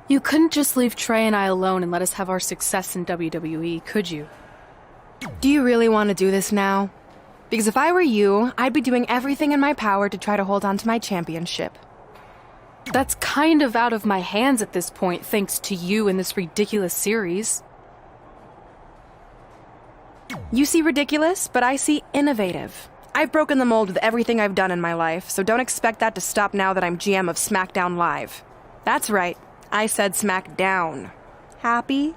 You couldn't just leave Trey and I alone and let us have our success in WWE, could you? Do you really want to do this now? Because if I were you, I'd be doing everything in my power to try to hold on to my championship. That's kind of out of my hands at this point, thanks to you and this ridiculous series. You see ridiculous, but I see innovative. I've broken the mold with everything I've done in my life, so don't expect that to stop now that I'm GM of SmackDown Live. That's right, I said SmackDown. Happy?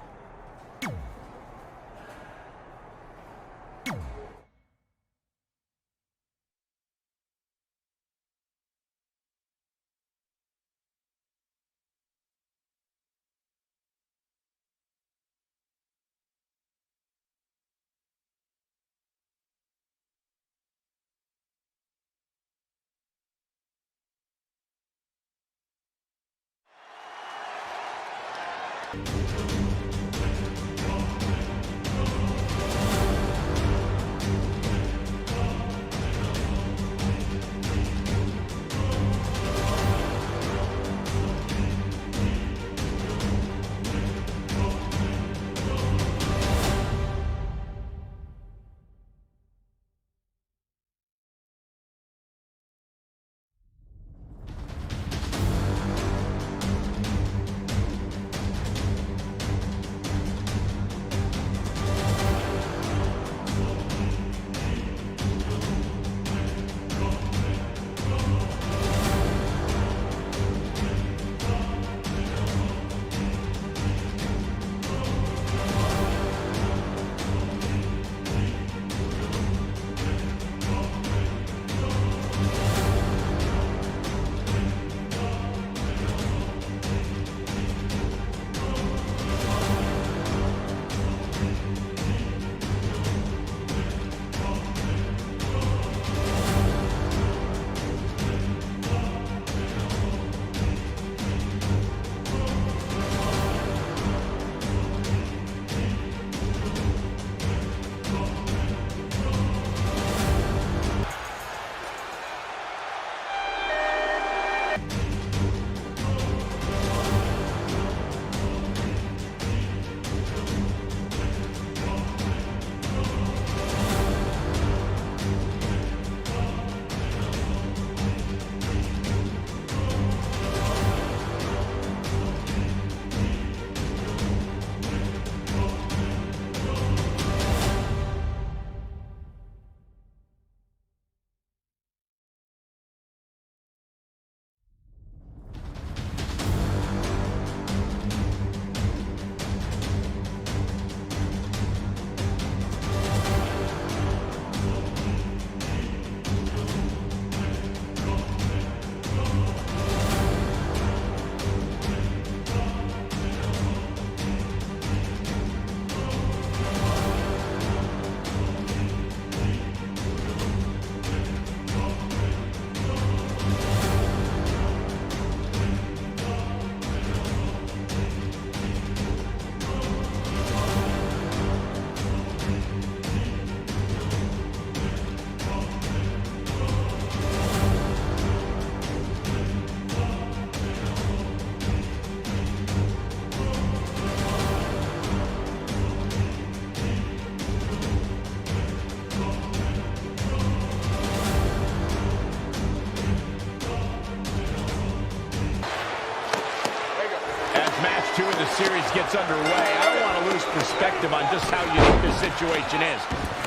Two of the series gets underway. I don't want to lose perspective on just how unique this situation is.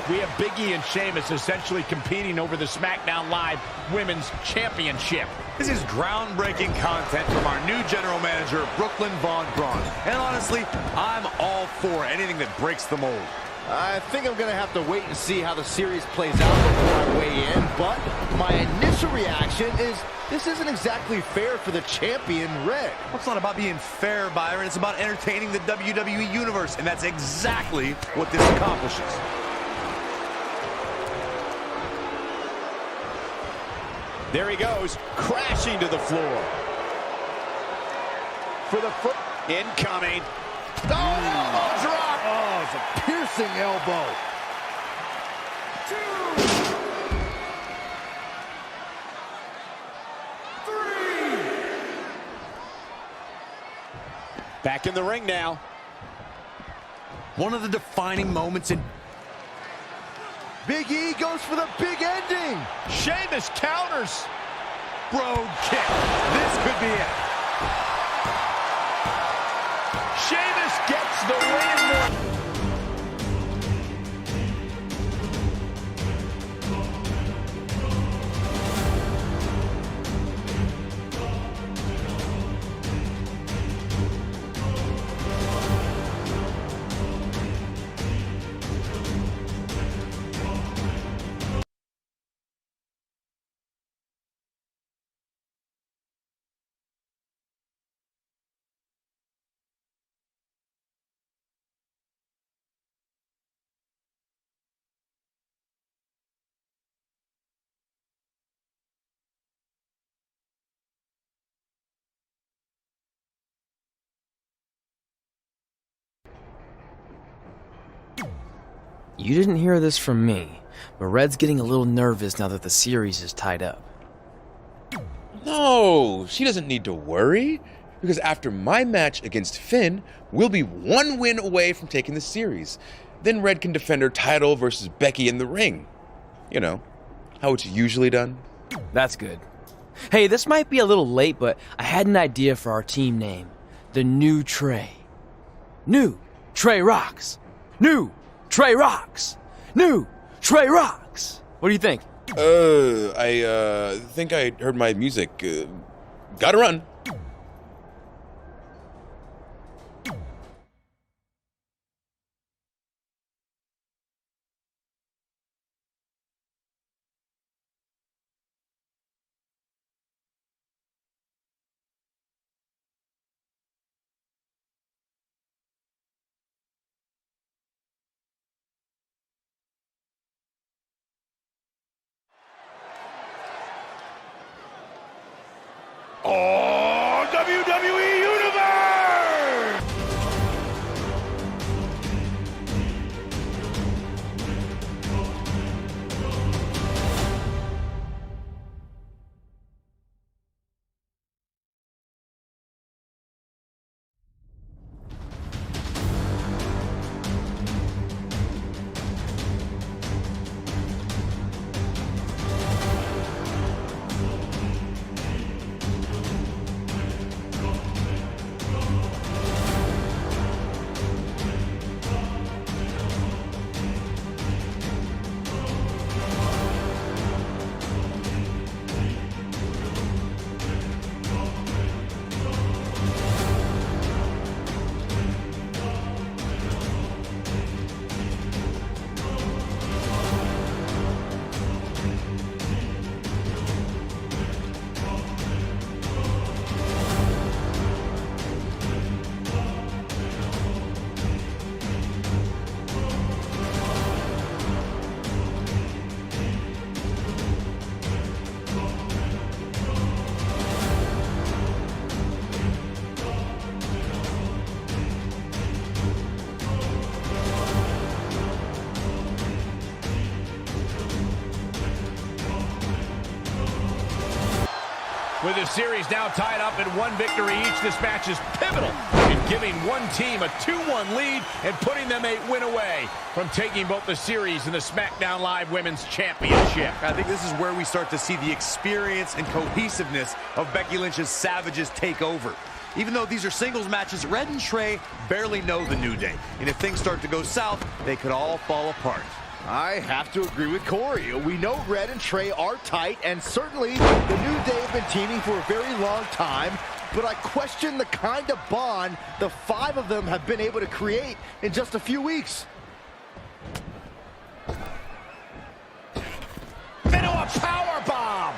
We have Big E and Sheamus essentially competing over the SmackDown Live Women's Championship. This is groundbreaking content from our new general manager, Brooklyn Von Braun. And honestly, I'm all for anything that breaks the mold. I think I'm going to have to wait and see how the series plays out before I weigh in, but my initial reaction is this isn't exactly fair for the champion, Red. Well, it's not about being fair, Byron. It's about entertaining the WWE Universe, and that's exactly what this accomplishes. There he goes, crashing to the floor. For the foot. Incoming. Oh, elbow drop! Oh, it's a piercing elbow. 2, 3. Back in the ring now. One of the defining moments in... Big E goes for the big ending. Sheamus counters. Brogue kick. This could be it. Sheamus gets the win. You didn't hear this from me, but Red's getting a little nervous now that the series is tied up. No, she doesn't need to worry, because after my match against Finn, we'll be 1 win away from taking the series. Then Red can defend her title versus Becky in the ring. You know, how it's usually done. That's good. Hey, this might be a little late, but I had an idea for our team name. The New Trey. New Trey Rocks. New Trey Rocks. New Trey Rocks. What do you think? I think I heard my music. Gotta run. Oh, WWE Universe! With the series now tied up in 1 victory each, this match is pivotal in giving one team a 2-1 lead and putting them a win away from taking both the series and the SmackDown Live Women's Championship. I think this is where we start to see the experience and cohesiveness of Becky Lynch's Savages take over. Even though these are singles matches, Red and Trey barely know the New Day. And if things start to go south, they could all fall apart. I have to agree with Corey. We know Red and Trey are tight, and certainly the New Day have been teaming for a very long time, but I question the kind of bond the 5 of them have been able to create in just a few weeks. Into a powerbomb!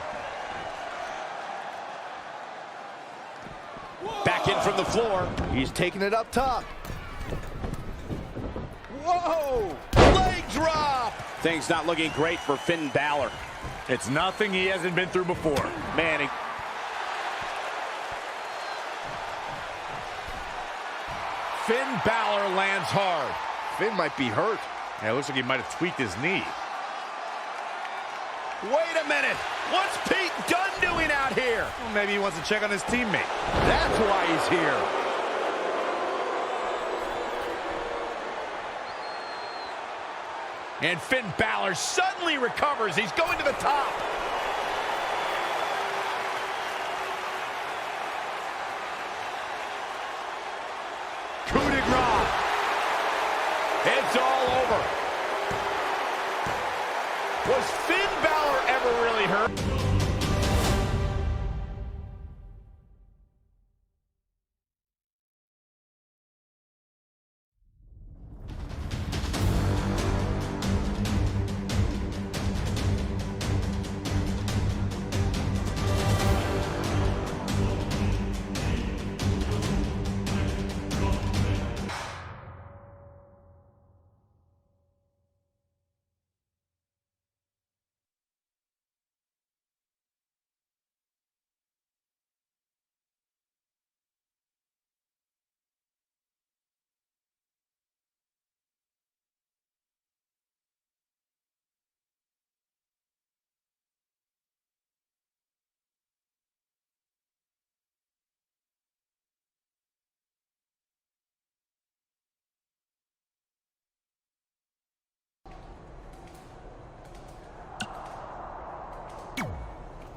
Back in from the floor. He's taking it up top. Whoa! Leg drop! Things not looking great for Finn Balor. It's nothing he hasn't been through before. Man, Finn Balor lands hard. Finn might be hurt. Yeah, it looks like he might have tweaked his knee. Wait a minute! What's Pete Dunne doing out here? Well, maybe he wants to check on his teammate. That's why he's here. And Finn Balor suddenly recovers. He's going to the top. Coup de grace. It's all over. Was Finn Balor ever really hurt?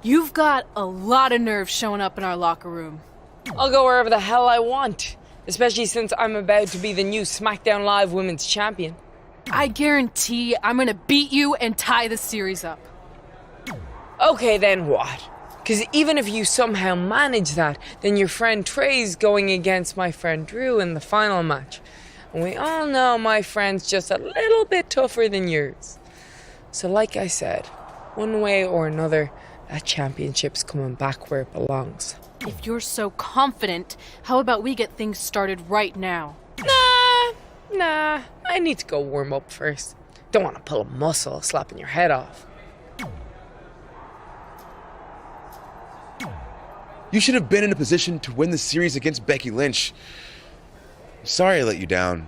You've got a lot of nerve showing up in our locker room. I'll go wherever the hell I want, especially since I'm about to be the new SmackDown Live Women's Champion. I guarantee I'm gonna beat you and tie the series up. Okay, then what? Because even if you somehow manage that, then your friend Trey's going against my friend Drew in the final match. And we all know my friend's just a little bit tougher than yours. So like I said, one way or another, that championship's coming back where it belongs. If you're so confident, how about we get things started right now? Nah, I need to go warm up first. Don't want to pull a muscle slapping your head off. You should have been in a position to win the series against Becky Lynch. I'm sorry I let you down.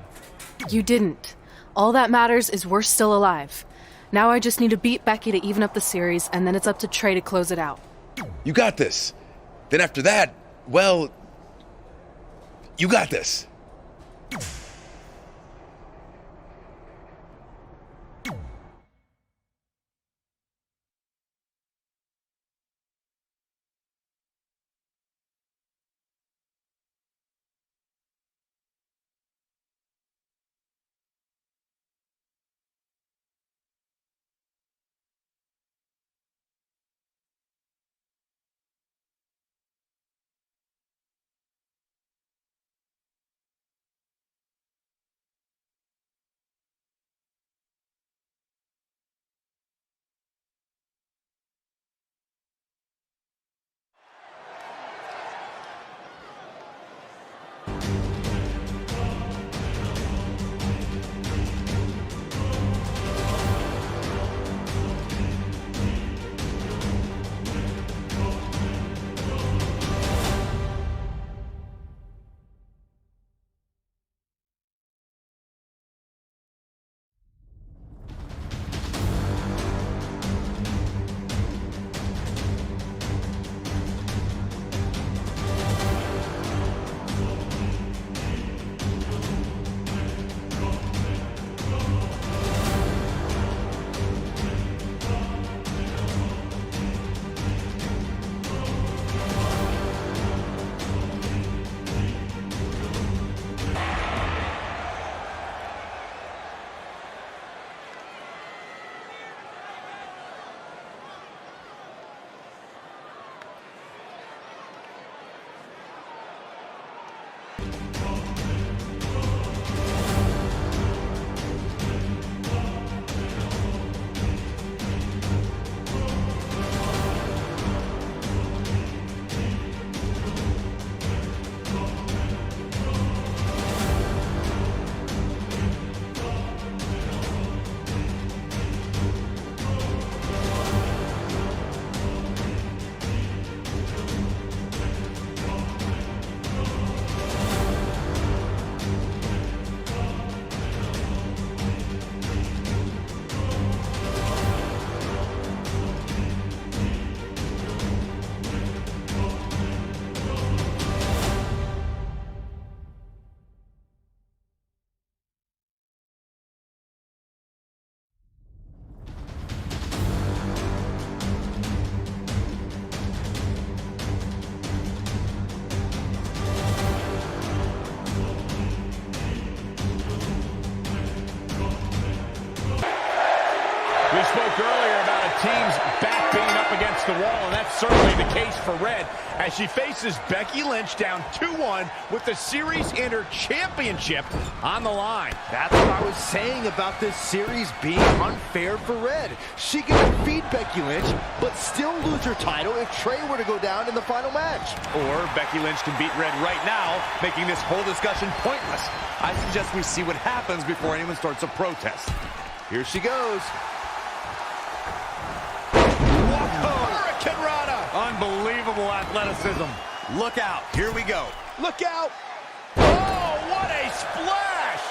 You didn't. All that matters is we're still alive. Now I just need to beat Becky to even up the series, and then it's up to Trey to close it out. You got this. Then after that, well, you got this. spoke earlier about a team's back being up against the wall, and that's certainly the case for Red as she faces Becky Lynch down 2-1 with the series and her championship on the line. That's what I was saying about this series being unfair for Red. She can defeat Becky Lynch, but still lose her title if Trey were to go down in the final match. Or Becky Lynch can beat Red right now, making this whole discussion pointless. I suggest we see what happens before anyone starts a protest. Here she goes. Hurricane Rana! Unbelievable athleticism. Look out. Here we go. Look out! Oh, what a splash!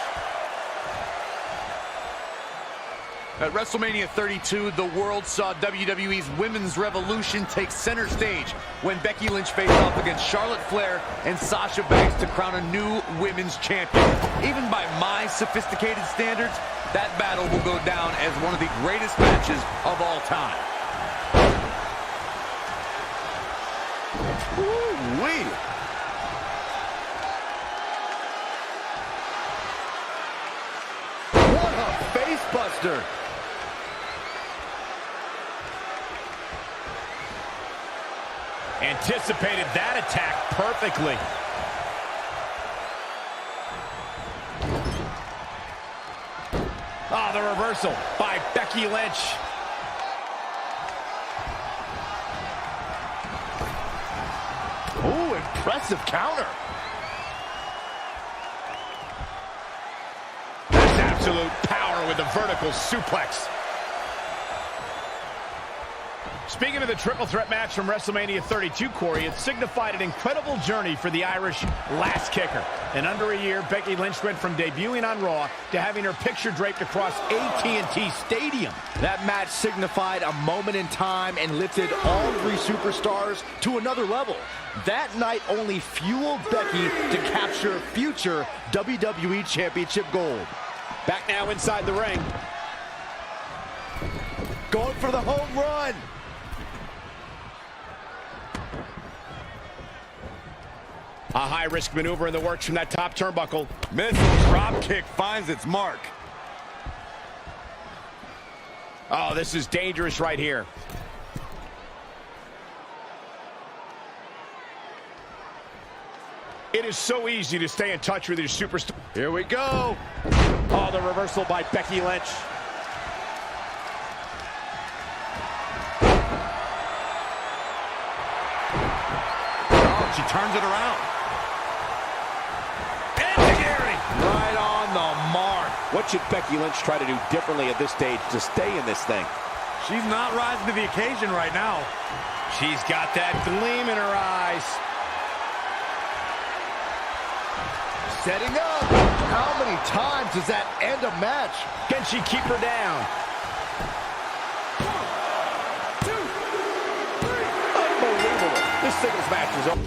At WrestleMania 32, the world saw WWE's Women's Revolution take center stage when Becky Lynch faced off against Charlotte Flair and Sasha Banks to crown a new women's champion. Even by my sophisticated standards, that battle will go down as one of the greatest matches of all time. Ooh-wee. What a face buster. Anticipated that attack perfectly. Oh, the reversal by Becky Lynch. Ooh, impressive counter. That's absolute power with the vertical suplex. Speaking of the triple threat match from WrestleMania 32, Corey, it signified an incredible journey for the Irish last kicker. In under a year, Becky Lynch went from debuting on Raw to having her picture draped across AT&T Stadium. That match signified a moment in time and lifted all three superstars to another level. That night only fueled Becky to capture future WWE Championship gold. Back now inside the ring. Going for the home run. A high-risk maneuver in the works from that top turnbuckle. Missile drop kick finds its mark. Oh, this is dangerous right here. It is so easy to stay in touch with your superstar. Here we go. Oh, the reversal by Becky Lynch. Oh, she turns it around. Right on the mark. What should Becky Lynch try to do differently at this stage to stay in this thing? She's not rising to the occasion right now. She's got that gleam in her eyes. Setting up. How many times does that end a match? Can she keep her down? 1, 2, 3. Unbelievable. This singles match is over.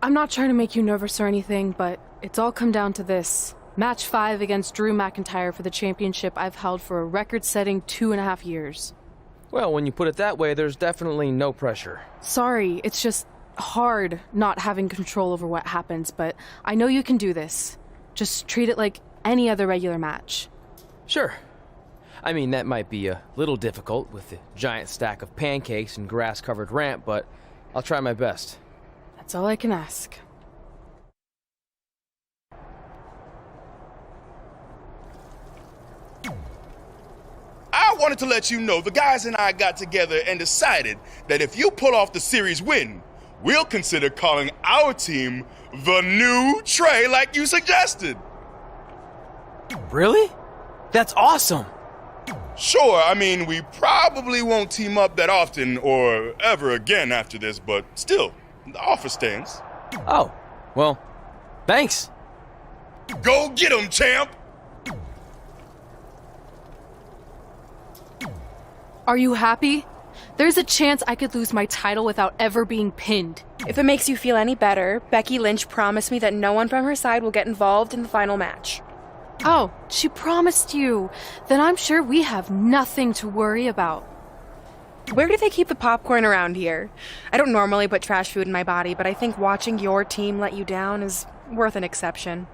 I'm not trying to make you nervous or anything, but it's all come down to this. Match 5 against Drew McIntyre for the championship I've held for a record-setting 2.5 years. Well, when you put it that way, there's definitely no pressure. Sorry, it's just hard not having control over what happens, but I know you can do this. Just treat it like any other regular match. Sure. I mean, that might be a little difficult with the giant stack of pancakes and grass-covered ramp, but I'll try my best. That's all I can ask. I wanted to let you know the guys and I got together and decided that if you pull off the series win, we'll consider calling our team the New Trey like you suggested. Really? That's awesome! Sure, I mean, we probably won't team up that often or ever again after this, but still, the offer stands. Oh, well, thanks. Go get 'em, champ! Are you happy? There's a chance I could lose my title without ever being pinned. If it makes you feel any better, Becky Lynch promised me that no one from her side will get involved in the final match. Oh, she promised you. Then I'm sure we have nothing to worry about. Where do they keep the popcorn around here? I don't normally put trash food in my body, but I think watching your team let you down is worth an exception.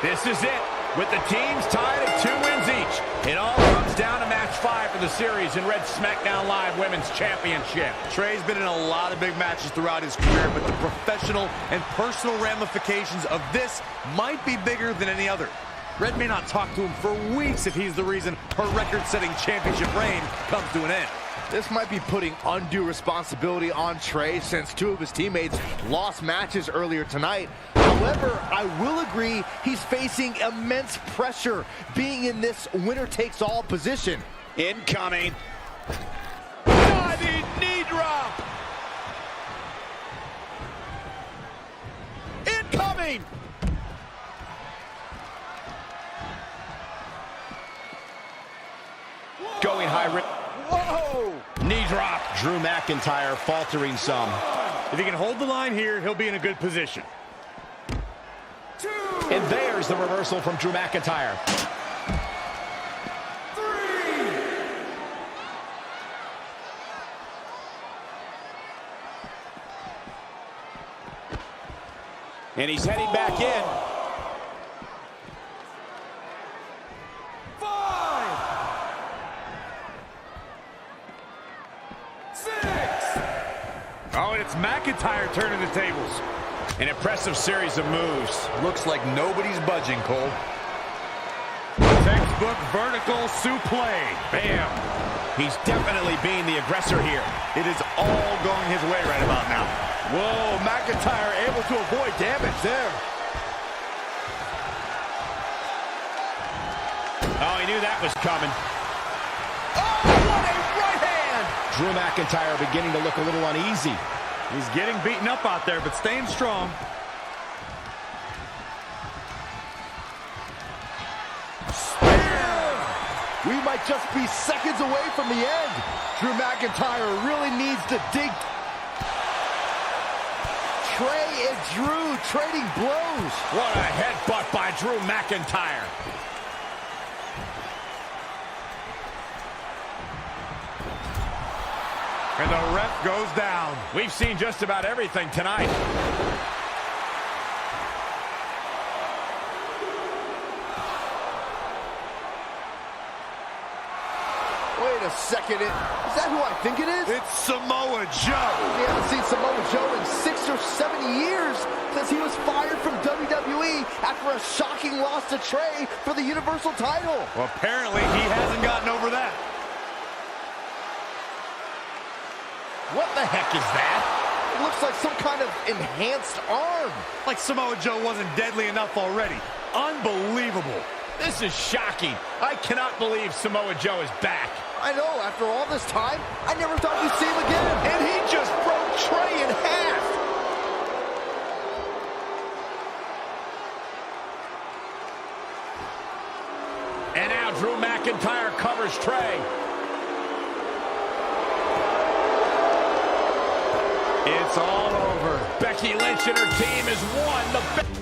This is it, with the teams tied at 2 wins each. It all comes down to match 5 for the series in Red SmackDown Live Women's Championship. Trey's been in a lot of big matches throughout his career, but the professional and personal ramifications of this might be bigger than any other. Red may not talk to him for weeks if he's the reason her record-setting championship reign comes to an end. This might be putting undue responsibility on Trey since 2 of his teammates lost matches earlier tonight. However, I will agree he's facing immense pressure being in this winner-takes-all position. Incoming. Diving knee drop. coming! Going high. Whoa! Knee drop. Drew McIntyre faltering some. If he can hold the line here, he'll be in a good position. And there's the reversal from Drew McIntyre. And he's heading back in. 5, 6. Oh, and it's McIntyre turning the tables. An impressive series of moves. Looks like nobody's budging, Cole. Textbook vertical suplex. Bam. He's definitely being the aggressor here. It is all going his way right about now. Whoa, McIntyre able to avoid damage there. Oh, he knew that was coming. Oh, what a right hand! Drew McIntyre beginning to look a little uneasy. He's getting beaten up out there, but staying strong. We might just be seconds away from the end. Drew McIntyre really needs to dig. Trey and Drew trading blows. What a headbutt by Drew McIntyre. And the ref goes down. We've seen just about everything tonight. Wait a second, is that who I think it is? It's Samoa Joe. We haven't seen Samoa Joe in 6 or 7 years since he was fired from WWE after a shocking loss to Trey for the Universal title. Well, apparently he hasn't gotten over that. What the heck is that? It looks like some kind of enhanced arm. Like Samoa Joe wasn't deadly enough already. Unbelievable. This is shocking. I cannot believe Samoa Joe is back. I know, after all this time, I never thought we'd see him again. And he just broke Trey in half. And now Drew McIntyre covers Trey. It's all over. Becky Lynch and her team has won the...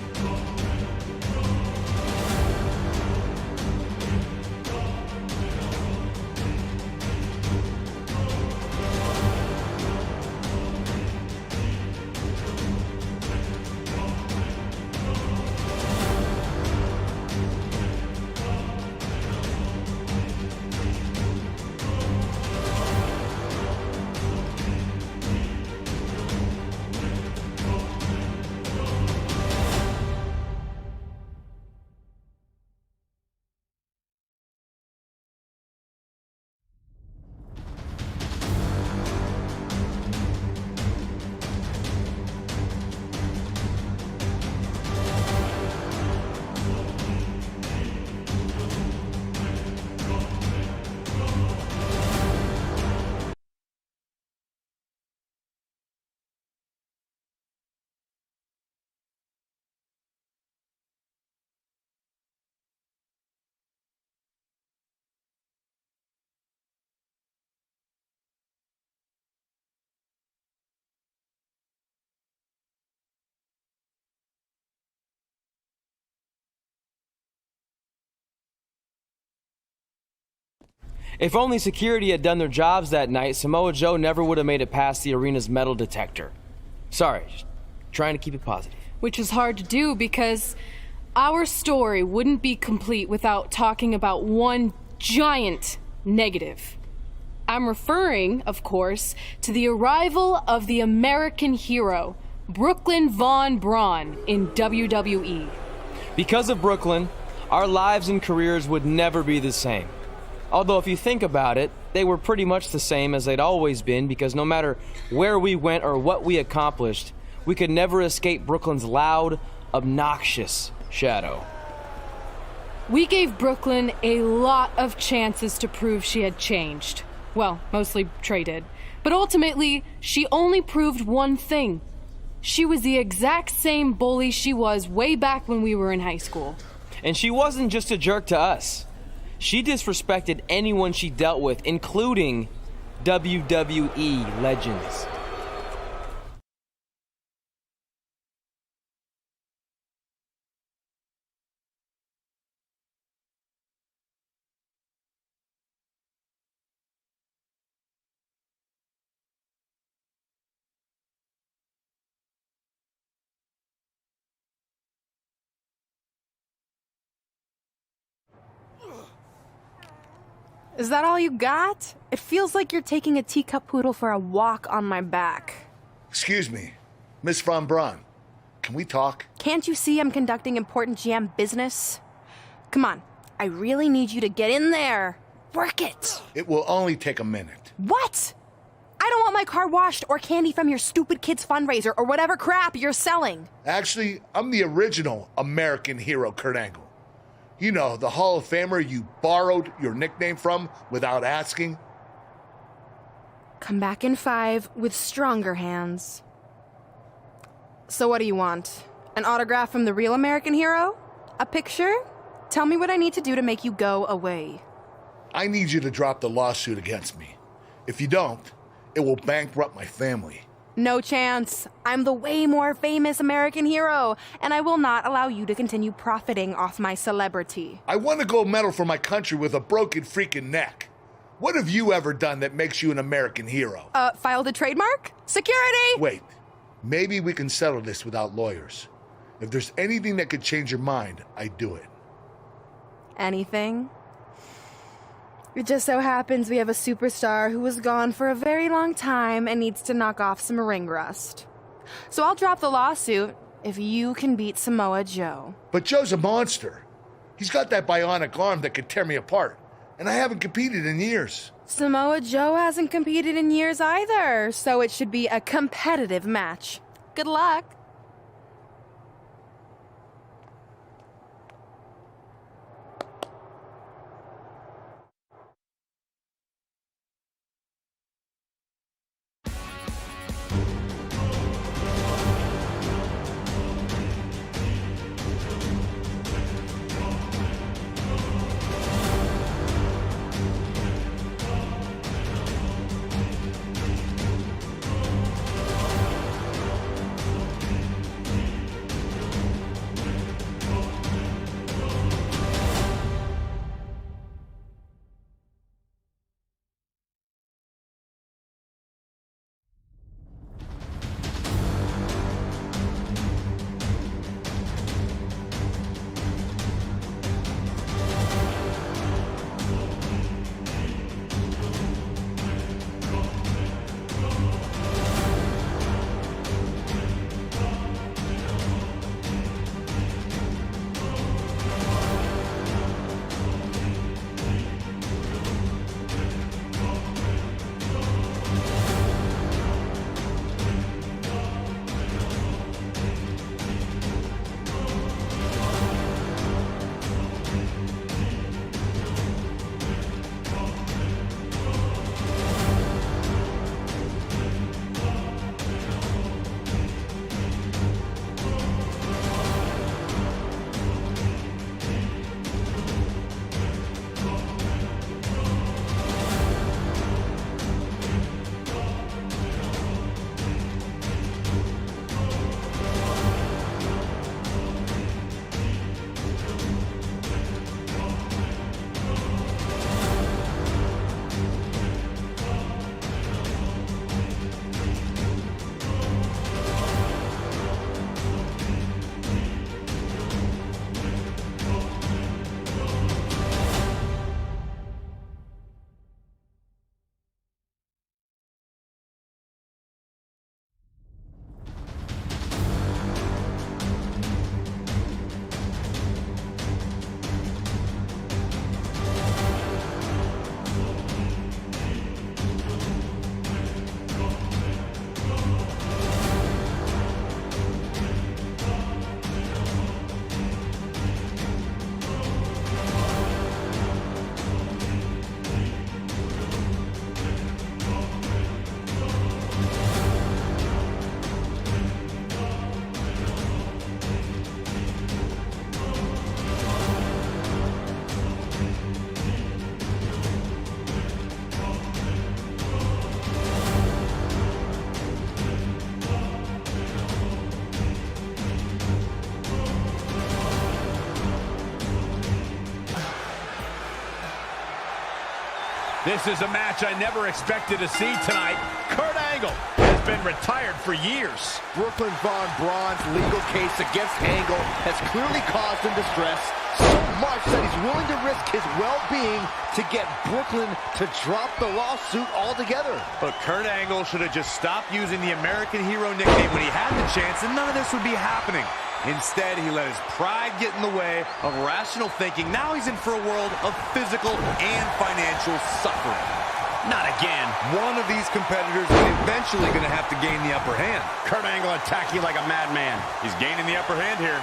If only security had done their jobs that night, Samoa Joe never would have made it past the arena's metal detector. Sorry, just trying to keep it positive. Which is hard to do because our story wouldn't be complete without talking about one giant negative. I'm referring, of course, to the arrival of the American hero, Brooklyn Von Braun, in WWE. Because of Brooklyn, our lives and careers would never be the same. Although if you think about it, they were pretty much the same as they'd always been, because no matter where we went or what we accomplished, we could never escape Brooklyn's loud, obnoxious shadow. We gave Brooklyn a lot of chances to prove she had changed. Well, mostly Trey did. But ultimately, she only proved one thing. She was the exact same bully she was way back when we were in high school. And she wasn't just a jerk to us. She disrespected anyone she dealt with, including WWE legends. Is that all you got? It feels like you're taking a teacup poodle for a walk on my back. Excuse me, Miss Von Braun. Can we talk? Can't you see I'm conducting important GM business? Come on, I really need you to get in there. Work it. It will only take a minute. What? I don't want my car washed or candy from your stupid kids fundraiser or whatever crap you're selling. Actually, I'm the original American hero, Kurt Angle. You know, the Hall of Famer you borrowed your nickname from without asking. Come back in 5 with stronger hands. So what do you want? An autograph from the real American hero? A picture? Tell me what I need to do to make you go away. I need you to drop the lawsuit against me. If you don't, it will bankrupt my family. No chance. I'm the way more famous American hero, and I will not allow you to continue profiting off my celebrity. I won a gold medal for my country with a broken freaking neck. What have you ever done that makes you an American hero? Filed a trademark? Security! Wait, maybe we can settle this without lawyers. If there's anything that could change your mind, I'd do it. Anything? It just so happens we have a superstar who was gone for a very long time and needs to knock off some ring rust. So I'll drop the lawsuit if you can beat Samoa Joe. But Joe's a monster. He's got that bionic arm that could tear me apart, and I haven't competed in years. Samoa Joe hasn't competed in years either, so it should be a competitive match. Good luck. This is a match I never expected to see tonight. Kurt Angle has been retired for years. Brooklyn Von Braun's legal case against Angle has clearly caused him distress, so much that he's willing to risk his well-being to get Brooklyn to drop the lawsuit altogether. But Kurt Angle should have just stopped using the American Hero nickname when he had the chance, and none of this would be happening. Instead, he let his pride get in the way of rational thinking. Now he's in for a world of physical and financial suffering. Not again. One of these competitors is eventually going to have to gain the upper hand. Kurt Angle attacking like a madman. He's gaining the upper hand here.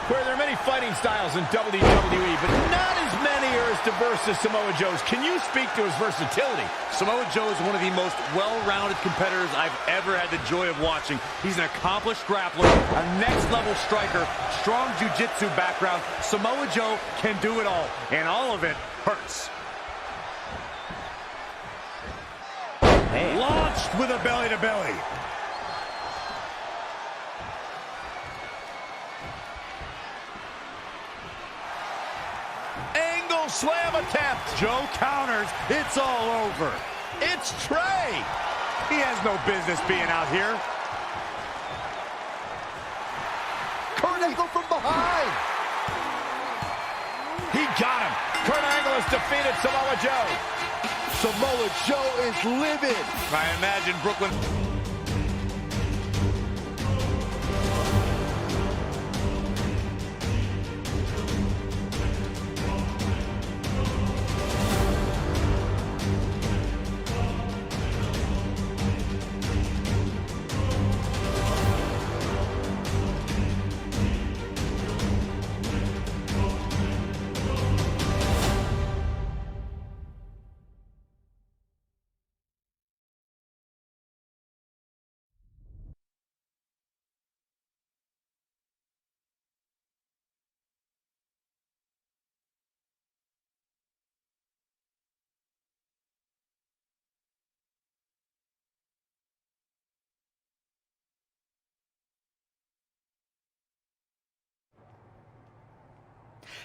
Where there are many fighting styles in WWE, but not as many are as diverse as Samoa Joe's. Can you speak to his versatility? Samoa Joe is one of the most well-rounded competitors I've ever had the joy of watching. He's an accomplished grappler, a next-level striker, strong jiu-jitsu background. Samoa Joe can do it all, and all of it hurts. Launched with a belly-to-belly. Angle slam attempt. Joe counters. It's all over. It's Trey. He has no business being out here. Kurt Angle from behind. He got him. Kurt Angle has defeated Samoa Joe. Samoa Joe is livid. I imagine Brooklyn...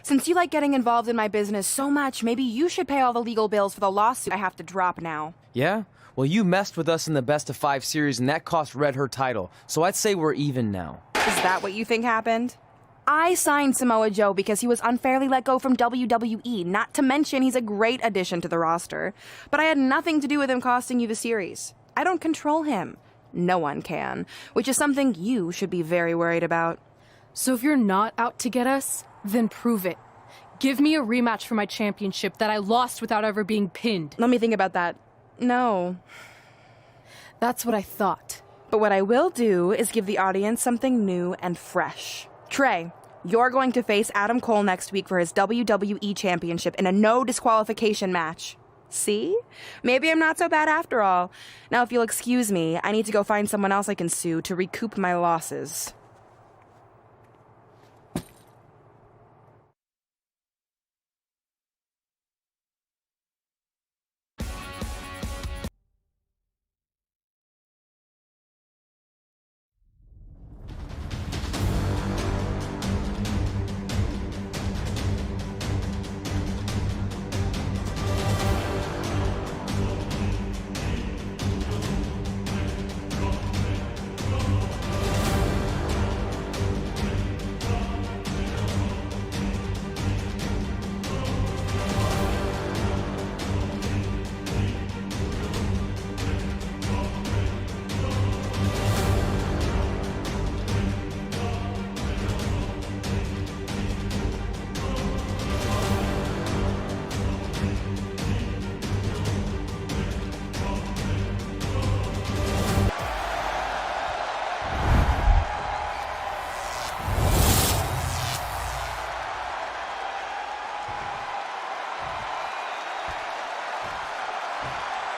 Since you like getting involved in my business so much, maybe you should pay all the legal bills for the lawsuit I have to drop now. Yeah? Well, you messed with us in the Best of 5 series, and that cost Red her title, so I'd say we're even now. Is that what you think happened? I signed Samoa Joe because he was unfairly let go from WWE, not to mention he's a great addition to the roster. But I had nothing to do with him costing you the series. I don't control him. No one can, which is something you should be very worried about. So if you're not out to get us, then prove it. Give me a rematch for my championship that I lost without ever being pinned. Let me think about that. No. That's what I thought. But what I will do is give the audience something new and fresh. Trey, you're going to face Adam Cole next week for his WWE Championship in a no disqualification match. See? Maybe I'm not so bad after all. Now, if you'll excuse me, I need to go find someone else I can sue to recoup my losses.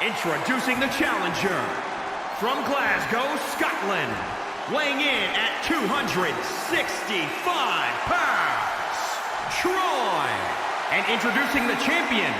Introducing the challenger, from Glasgow, Scotland, weighing in at 265 pounds, Troy. And introducing the champion.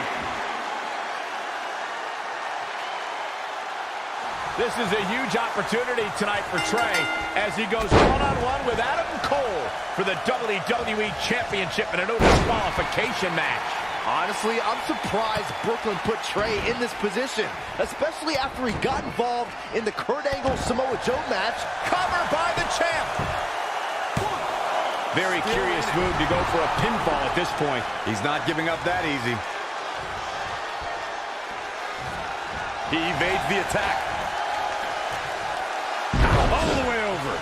This is a huge opportunity tonight for Trey as he goes one-on-one with Adam Cole for the WWE Championship in a no disqualification match. Honestly, I'm surprised Brooklyn put Trey in this position, especially after he got involved in the Kurt Angle Samoa Joe match. Cover by the champ. Very curious move to go for a pinfall at this point. He's not giving up that easy. He evades the attack. All the way over.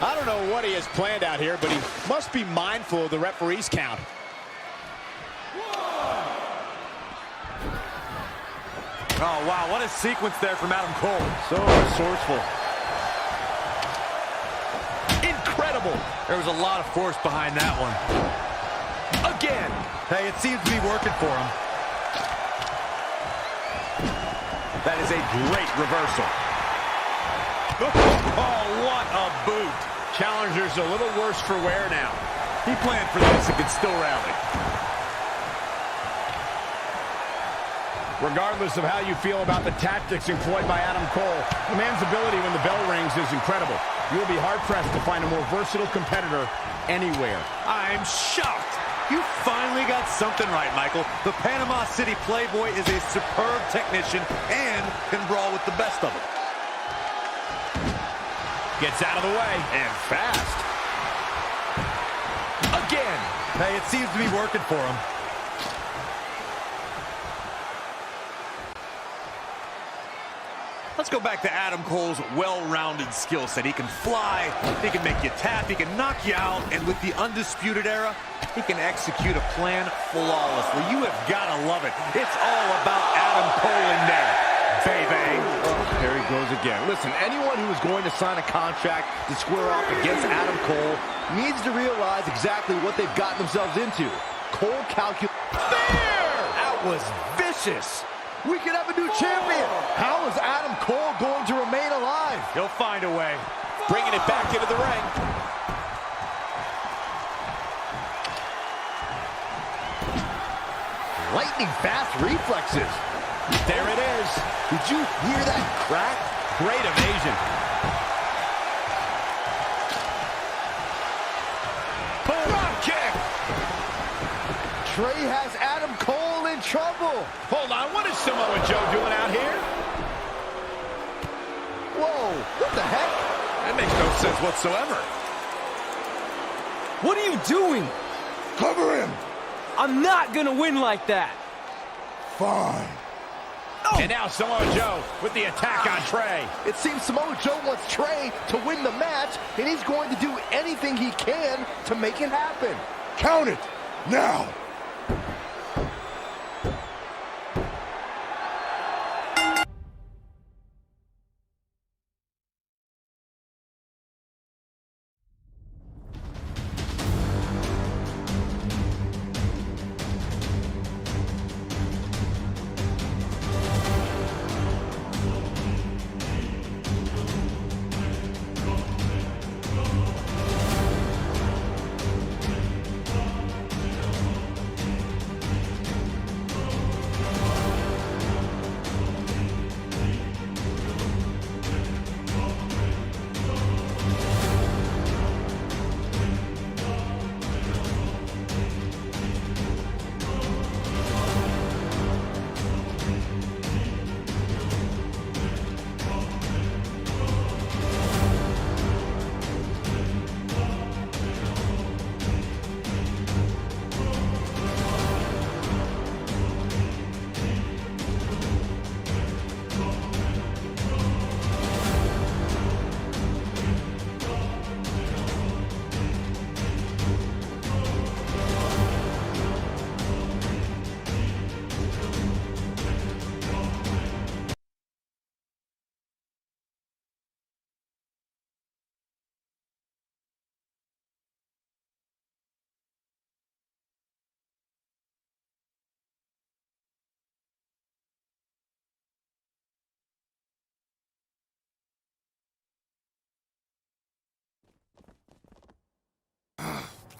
I don't know what he has planned out here, but he must be mindful of the referee's count. Oh, wow, what a sequence there from Adam Cole. So resourceful. Incredible. There was a lot of force behind that one. Again. Hey, it seems to be working for him. That is a great reversal. Oh, what a boot. Challenger's a little worse for wear now. He planned for this and can still rally. Regardless of how you feel about the tactics employed by Adam Cole, the man's ability when the bell rings is incredible. You will be hard-pressed to find a more versatile competitor anywhere. I'm shocked. You finally got something right, Michael. The Panama City Playboy is a superb technician and can brawl with the best of them. Gets out of the way, and fast. Again. Hey, it seems to be working for him. Let's go back to Adam Cole's well-rounded skill set. He can fly, he can make you tap, he can knock you out, and with the Undisputed Era, he can execute a plan flawlessly. You have got to love it. It's all about Adam Cole in there. Baby. Oh, there he goes again. Listen, anyone who is going to sign a contract to square off against Adam Cole needs to realize exactly what they've gotten themselves into. Cole calculated. There! That was vicious. We could have a new champion. How is Adam Cole going to remain alive? He'll find a way. Bringing it back into the ring. Lightning fast reflexes. There it is. Did you hear that crack? Great evasion. Drop kick. Trey has Adam Cole in trouble. Hold on, what is Samoa Joe doing out here? Whoa, what the heck? That makes no sense whatsoever. What are you doing? Cover him. I'm not gonna win like that. Fine. And now Samoa Joe with the attack on Trey. It seems Samoa Joe wants Trey to win the match, and he's going to do anything he can to make it happen. Count it. Now.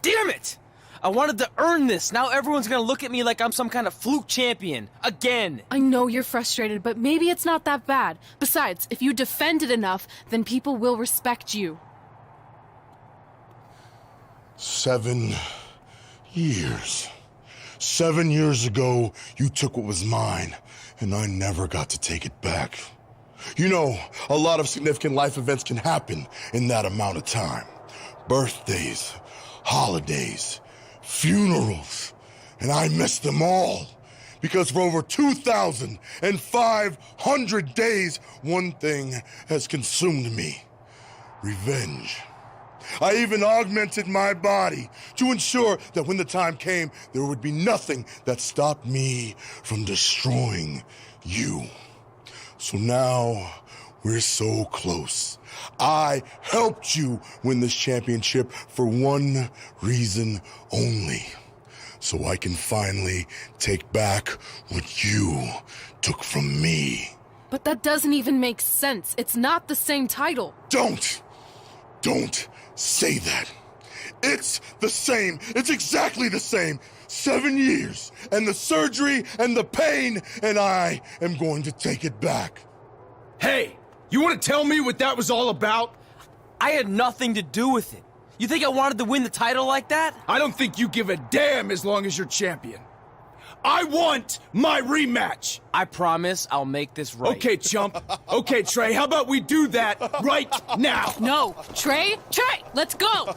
Damn it! I wanted to earn this. Now everyone's gonna look at me like I'm some kind of fluke champion. Again! I know you're frustrated, but maybe it's not that bad. Besides, if you defend it enough, then people will respect you. 7 Years. 7 years ago, you took what was mine, and I never got to take it back. You know, a lot of significant life events can happen in that amount of time. Birthdays, holidays, funerals, and I missed them all. Because for over 2,500 days, one thing has consumed me. Revenge. I even augmented my body to ensure that when the time came, there would be nothing that stopped me from destroying you. So now, we're so close. I helped you win this championship for one reason only. So I can finally take back what you took from me. But that doesn't even make sense. It's not the same title. Don't say that. It's the same. It's exactly the same. 7 years, and the surgery, and the pain, and I am going to take it back. Hey, you want to tell me what that was all about? I had nothing to do with it. You think I wanted to win the title like that? I don't think you give a damn as long as you're champion. I want my rematch! I promise I'll make this right. Okay, chump. Okay, Trey, how about we do that right now? No, Trey, let's go!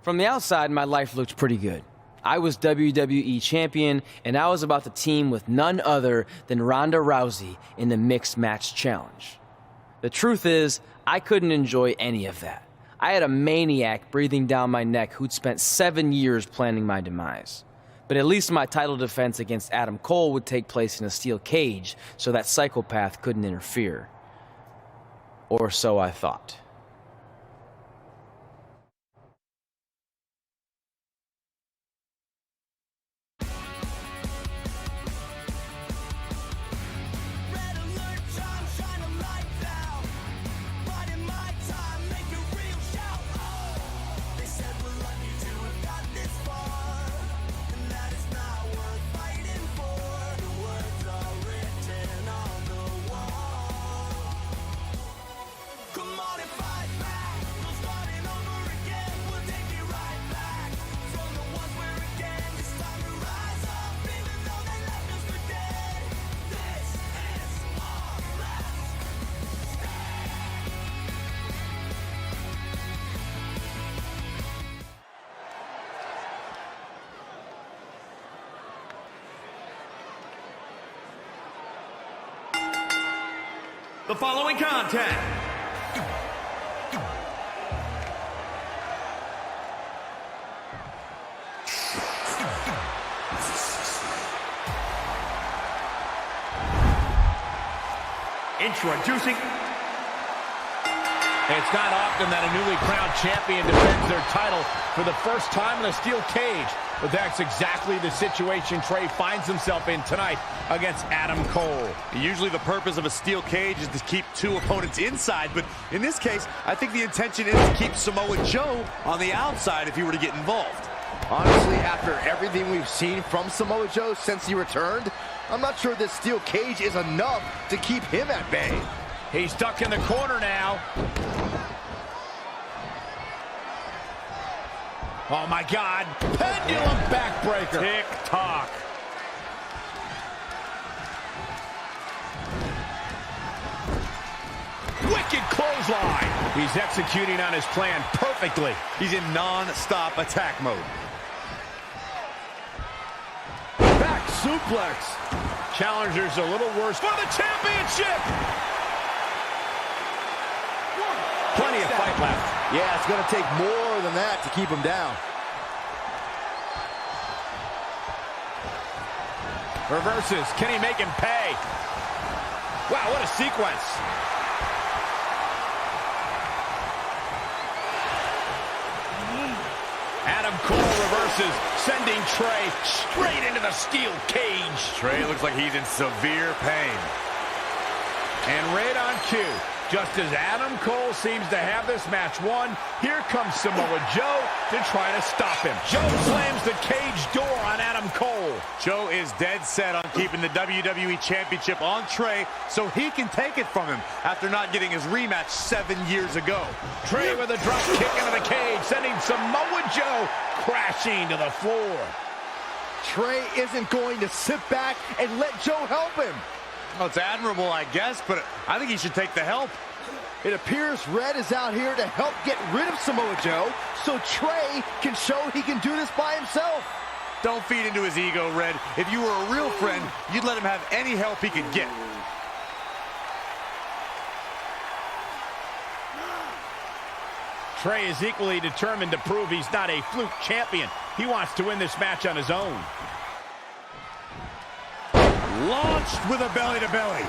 From the outside, my life looked pretty good. I was WWE champion, and I was about to team with none other than Ronda Rousey in the Mixed Match Challenge. The truth is, I couldn't enjoy any of that. I had a maniac breathing down my neck who'd spent 7 years planning my demise. But at least my title defense against Adam Cole would take place in a steel cage, so that psychopath couldn't interfere. Or so I thought. The following contest introducing. It's not often that a newly crowned champion defends their title for the first time in a steel cage, but that's exactly the situation Trey finds himself in tonight against Adam Cole. Usually the purpose of a steel cage is to keep two opponents inside, but in this case, I think the intention is to keep Samoa Joe on the outside if he were to get involved. Honestly, after everything we've seen from Samoa Joe since he returned, I'm not sure this steel cage is enough to keep him at bay. He's stuck in the corner now. Oh my God, pendulum backbreaker. Tick-tock. Wicked clothesline. He's executing on his plan perfectly. He's in non-stop attack mode. Back suplex. Challenger's a little worse for the championship. Plenty of fight left. Yeah, it's going to take more than that to keep him down. Reverses. Can he make him pay? Wow, what a sequence. Adam Cole reverses. forces, sending Trey straight into the steel cage. Trey looks like he's in severe pain. And right on cue, just as Adam Cole seems to have this match won, here comes Samoa Joe to try to stop him. Joe slams the cage door on Adam Cole. Joe is dead set on keeping the WWE Championship on Trey so he can take it from him after not getting his rematch 7 years ago. Trey with a drop kick into the cage, sending Samoa Joe crashing to the floor. Trey isn't going to sit back and let Joe help him. Well, it's admirable, I guess, but I think he should take the help. It appears Red is out here to help get rid of Samoa Joe so Trey can show he can do this by himself. Don't feed into his ego, Red. If you were a real friend, you'd let him have any help he could get. Trey is equally determined to prove he's not a fluke champion. He wants to win this match on his own. Launched with a belly-to-belly.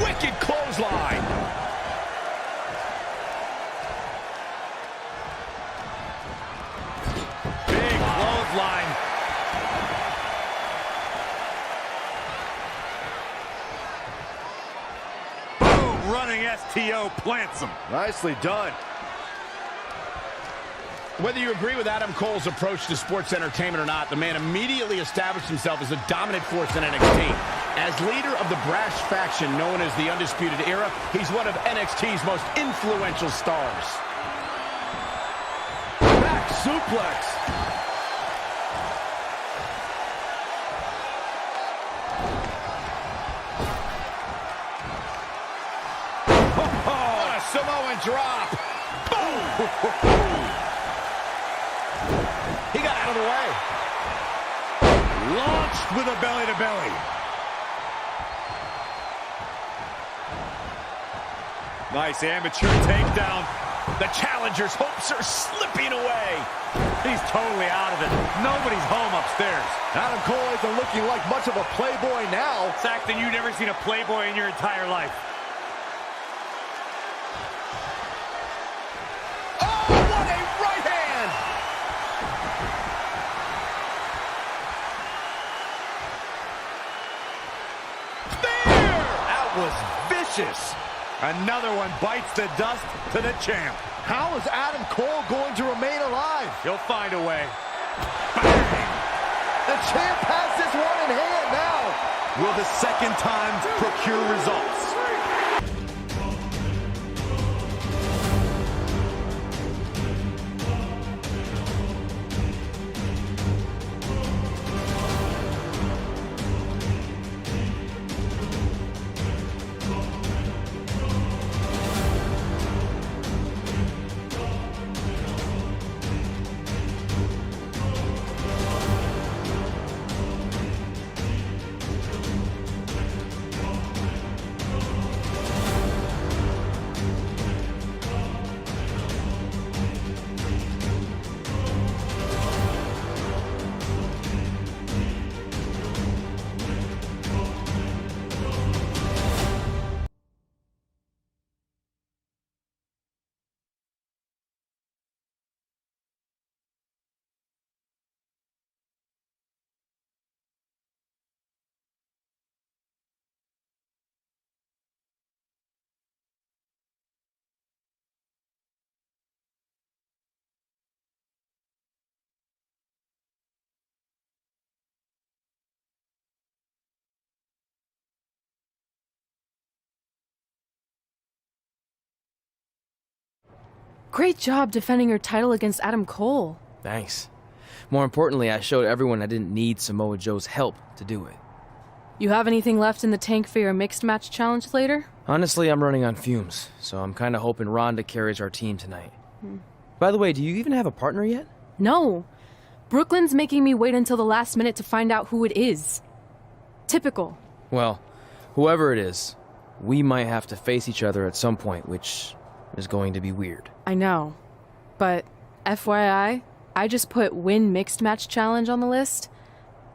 Wicked clothesline. Big clothesline. Boom, running STO plants him. Nicely done. Whether you agree with Adam Cole's approach to sports entertainment or not, the man immediately established himself as a dominant force in NXT. As leader of the brash faction known as the Undisputed Era, he's one of NXT's most influential stars. Back suplex. What a Samoan drop. Boom! He got out of the way. Launched with a belly-to-belly. Nice amateur takedown. The challenger's hopes are slipping away. He's totally out of it. Nobody's home upstairs. Adam Cole isn't looking like much of a playboy now. It's acting you've never seen a playboy in your entire life. Oh, what a right hand! Spear! That was vicious. Another one bites the dust to the champ. How is Adam Cole going to remain alive? He'll find a way. Bang! The champ has this one in hand now. Will the second time procure results? Great job defending your title against Adam Cole. Thanks. More importantly, I showed everyone I didn't need Samoa Joe's help to do it. You have anything left in the tank for your mixed match challenge later? Honestly, I'm running on fumes, so I'm kind of hoping Ronda carries our team tonight. By the way, do you even have a partner yet? No. Brooklyn's making me wait until the last minute to find out who it is. Typical. Well, whoever it is, we might have to face each other at some point, which is going to be weird. I know. But FYI, I just put win mixed match challenge on the list,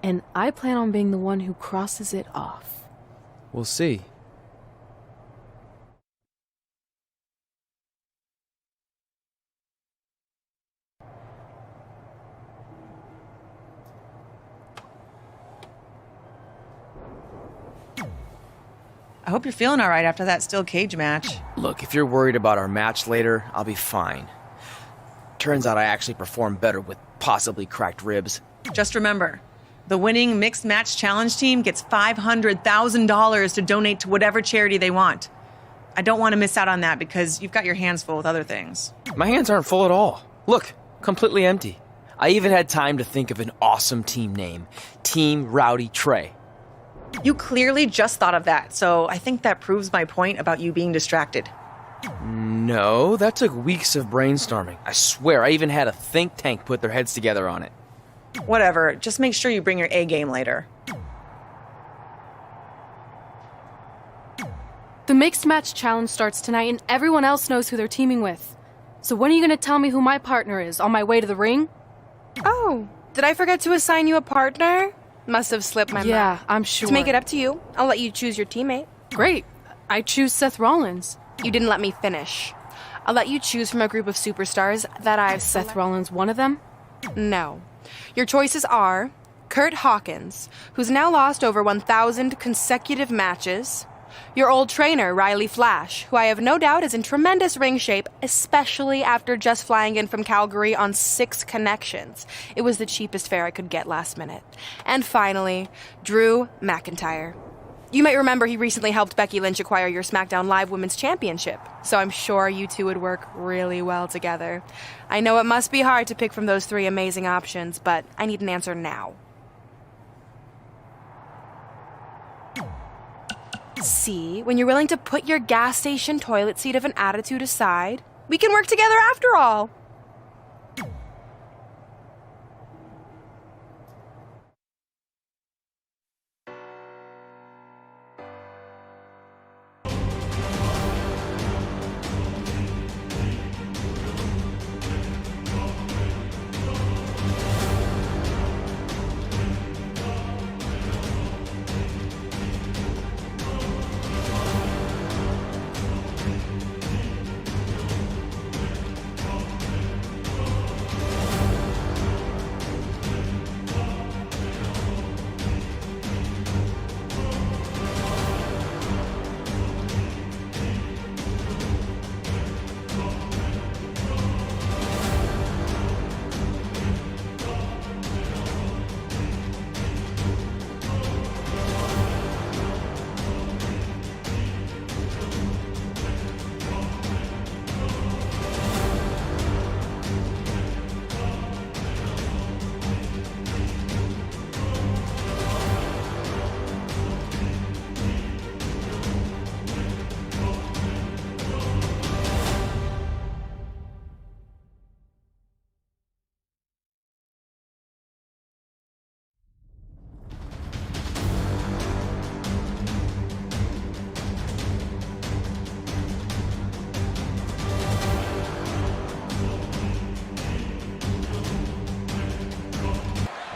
and I plan on being the one who crosses it off. We'll see. I hope you're feeling all right after that steel cage match. Look, if you're worried about our match later, I'll be fine. Turns out I actually performed better with possibly cracked ribs. Just remember, the winning mixed match challenge team gets $500,000 to donate to whatever charity they want. I don't want to miss out on that because you've got your hands full with other things. My hands aren't full at all. Look, completely empty. I even had time to think of an awesome team name. Team Rowdy Trey. You clearly just thought of that, so I think that proves my point about you being distracted. No, that took weeks of brainstorming. I swear, I even had a think tank put their heads together on it. Whatever, just make sure you bring your A game later. The Mixed Match Challenge starts tonight and everyone else knows who they're teaming with. So when are you going to tell me who my partner is on my way to the ring? Oh, did I forget to assign you a partner? Must have slipped my mind. Yeah, I'm sure. To make it up to you, I'll let you choose your teammate. Great. I choose Seth Rollins. You didn't let me finish. I'll let you choose from a group of superstars that I've Seth Rollins one of them? No. Your choices are Kurt Hawkins, who's now lost over 1,000 consecutive matches. Your old trainer, Riley Flash, who I have no doubt is in tremendous ring shape, especially after just flying in from Calgary on 6 connections. It was the cheapest fare I could get last minute. And finally, Drew McIntyre. You might remember he recently helped Becky Lynch acquire your SmackDown Live Women's Championship, so I'm sure you two would work really well together. I know it must be hard to pick from those 3 amazing options, but I need an answer now. See, when you're willing to put your gas station toilet seat of an attitude aside, we can work together after all.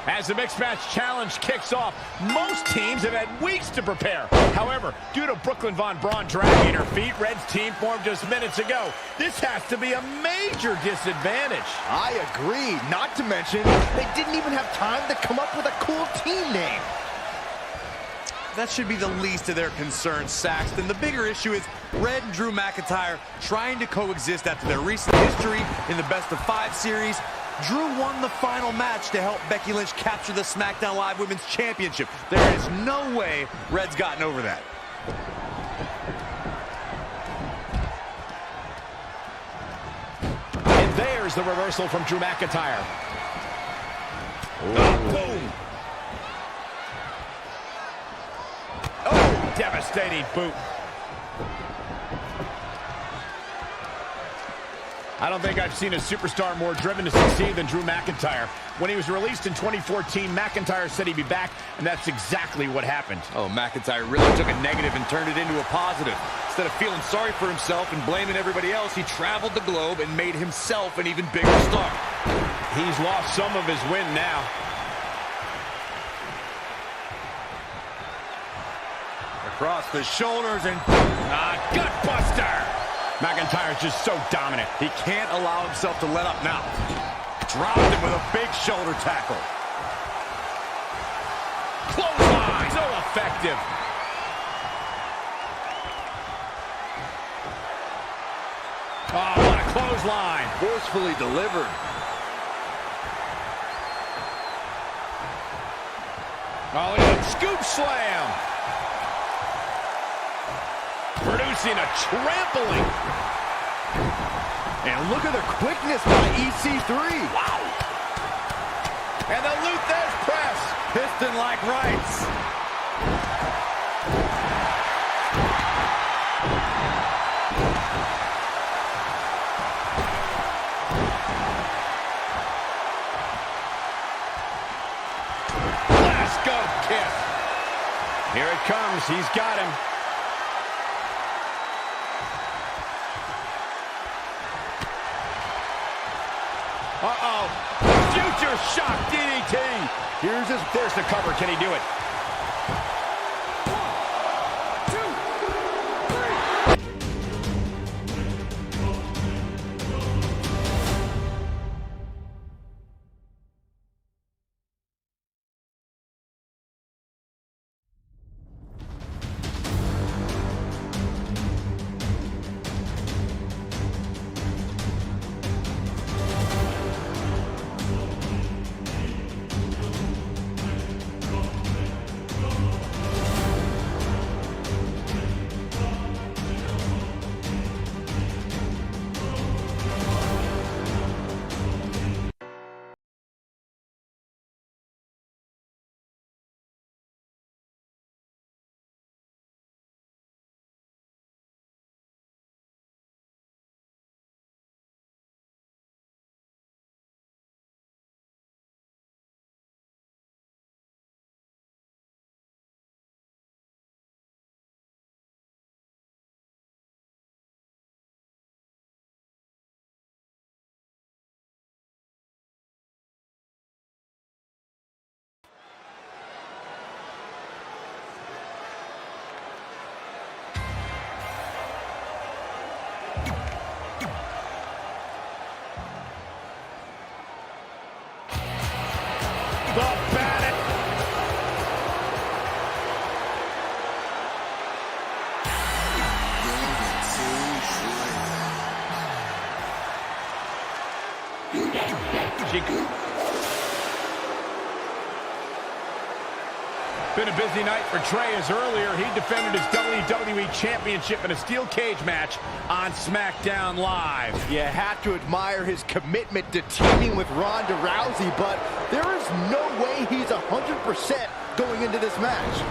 As the Mixed Match Challenge kicks off, most teams have had weeks to prepare. However, due to Brooklyn Von Braun dragging her feet, Red's team formed just minutes ago. This has to be a major disadvantage. I agree. Not to mention, they didn't even have time to come up with a cool team name. That should be the least of their concerns, Saxton. The bigger issue is Red and Drew McIntyre trying to coexist after their recent history in the best-of-5 series. Drew won the final match to help Becky Lynch capture the SmackDown Live Women's Championship. There is no way Red's gotten over that. And there's the reversal from Drew McIntyre. Oh, boom. Oh, devastating boot. I don't think I've seen a superstar more driven to succeed than Drew McIntyre. When he was released in 2014, McIntyre said he'd be back, and that's exactly what happened. Oh, McIntyre really took a negative and turned it into a positive. Instead of feeling sorry for himself and blaming everybody else, he traveled the globe and made himself an even bigger star. He's lost some of his win now. Across the shoulders and gutbuster! McIntyre's just so dominant. He can't allow himself to let up now. Dropped him with a big shoulder tackle. Clothesline! So effective. clothesline. Forcefully delivered. Oh, look at that scoop slam. Producing a trampling. And look at the quickness by EC3. Wow. And the Luthez press. Piston-like rights. Glasgow kick. Here it comes. He's got him. Uh-oh. Future shock DDT. There's the cover. Can he do it? The Bandit. Been a busy night for Trey, as earlier he defended his WWE Championship in a steel cage match on SmackDown Live. You have to admire his commitment to teaming with Ronda Rousey, but there is no way he's 100% going into this match.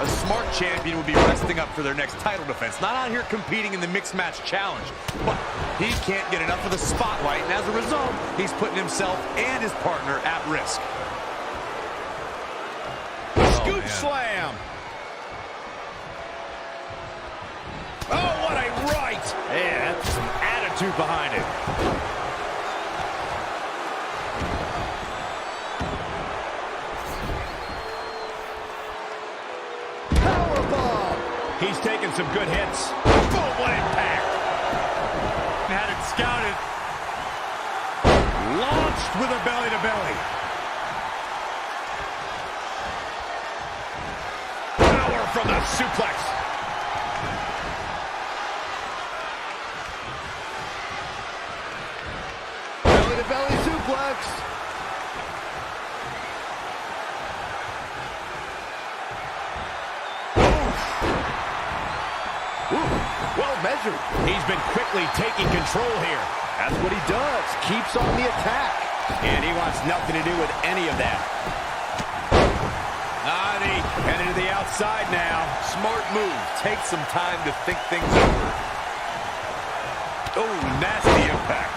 A smart champion would be resting up for their next title defense, not out here competing in the mixed match challenge. But he can't get enough of the spotlight, and as a result, he's putting himself and his partner at risk. Scoop slam. Oh, what a right. Yeah, that's some attitude behind it. He's taking some good hits. Boom, what impact. Had it scouted. Launched with a belly-to-belly. Power from the suplex. Belly-to-belly suplex. Well measured. He's been quickly taking control here. That's what he does. Keeps on the attack. And he wants nothing to do with any of that. Headed to the outside now. Smart move. Take some time to think things over. Oh, nasty impact.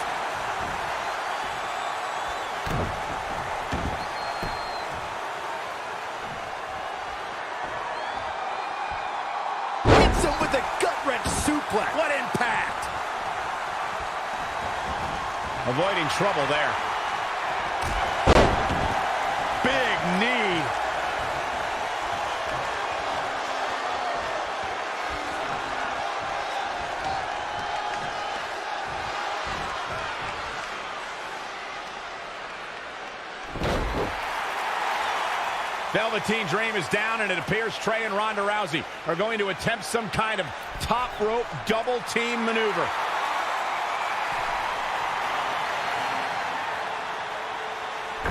Hits him with a gut-wrench suplex. What impact! Avoiding trouble there. Big knee. Velveteen Dream is down, and it appears Trey and Ronda Rousey are going to attempt some kind of top rope double team maneuver.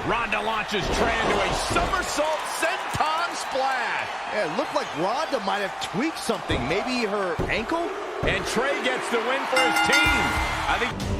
Ronda launches Trey into a somersault senton splash. Yeah, it looked like Ronda might have tweaked something. Maybe her ankle? And Trey gets the win for his team. I think...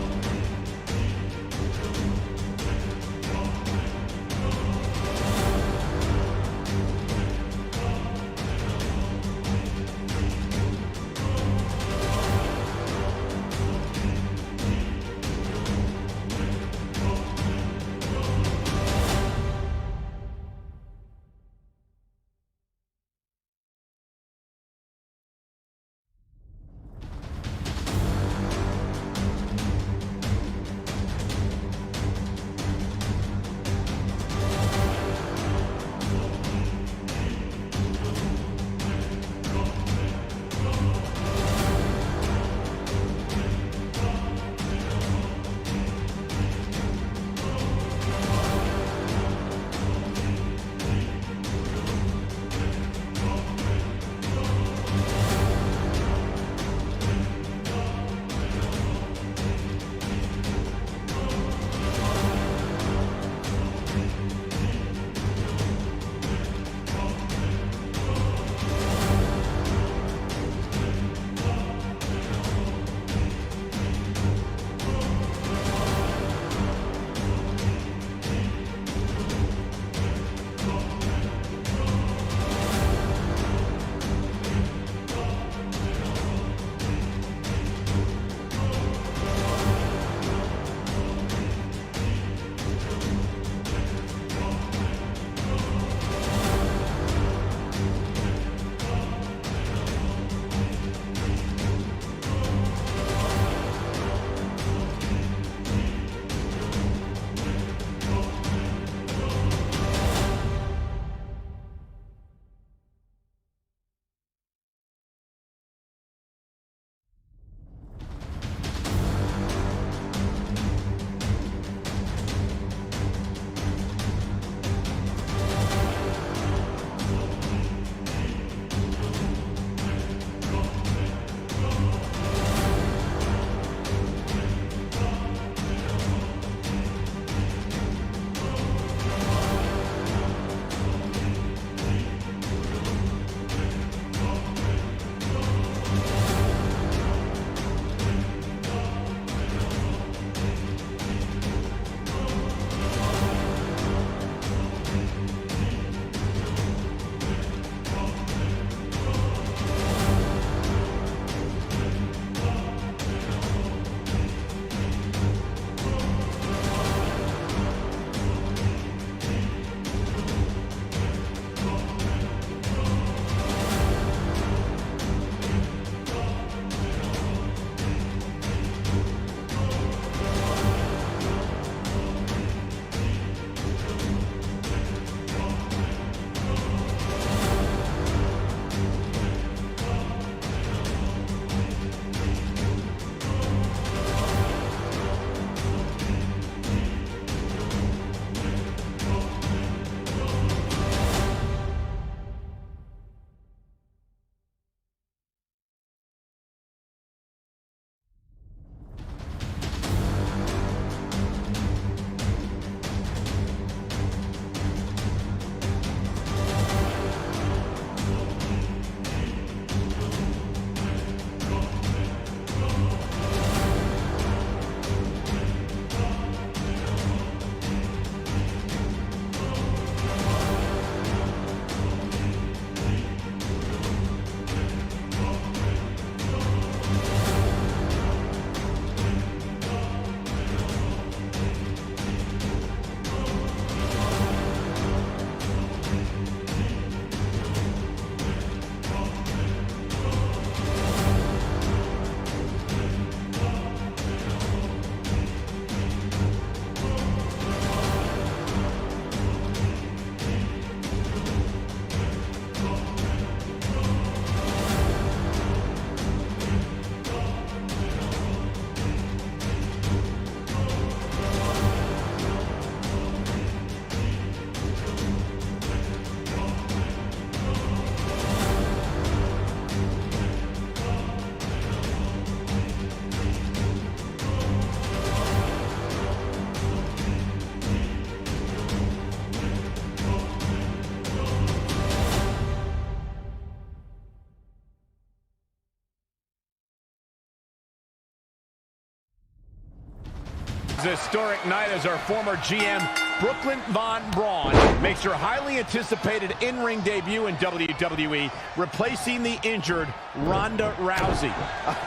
historic night as our former GM, Brooklyn Von Braun, makes her highly anticipated in-ring debut in WWE, replacing the injured Ronda Rousey.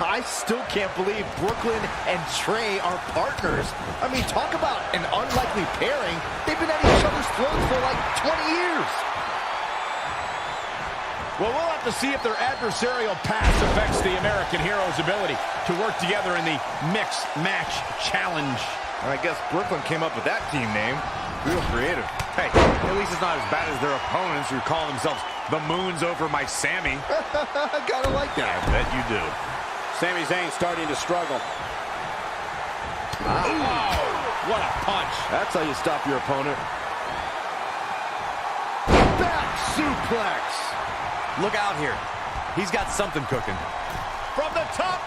I still can't believe Brooklyn and Trey are partners. I mean, talk about an unlikely pairing. They've been at each other's throats for like 20 years. Well, we'll have to see if their adversarial past affects the American Hero's ability to work together in the Mixed Match Challenge. And I guess Brooklyn came up with that team name. Real creative. Hey, at least it's not as bad as their opponents who call themselves the Moons over my Sammy. Gotta like that. I bet you do. Sami Zayn starting to struggle. Oh, what a punch. That's how you stop your opponent. Back suplex. Look out here. He's got something cooking. From the top.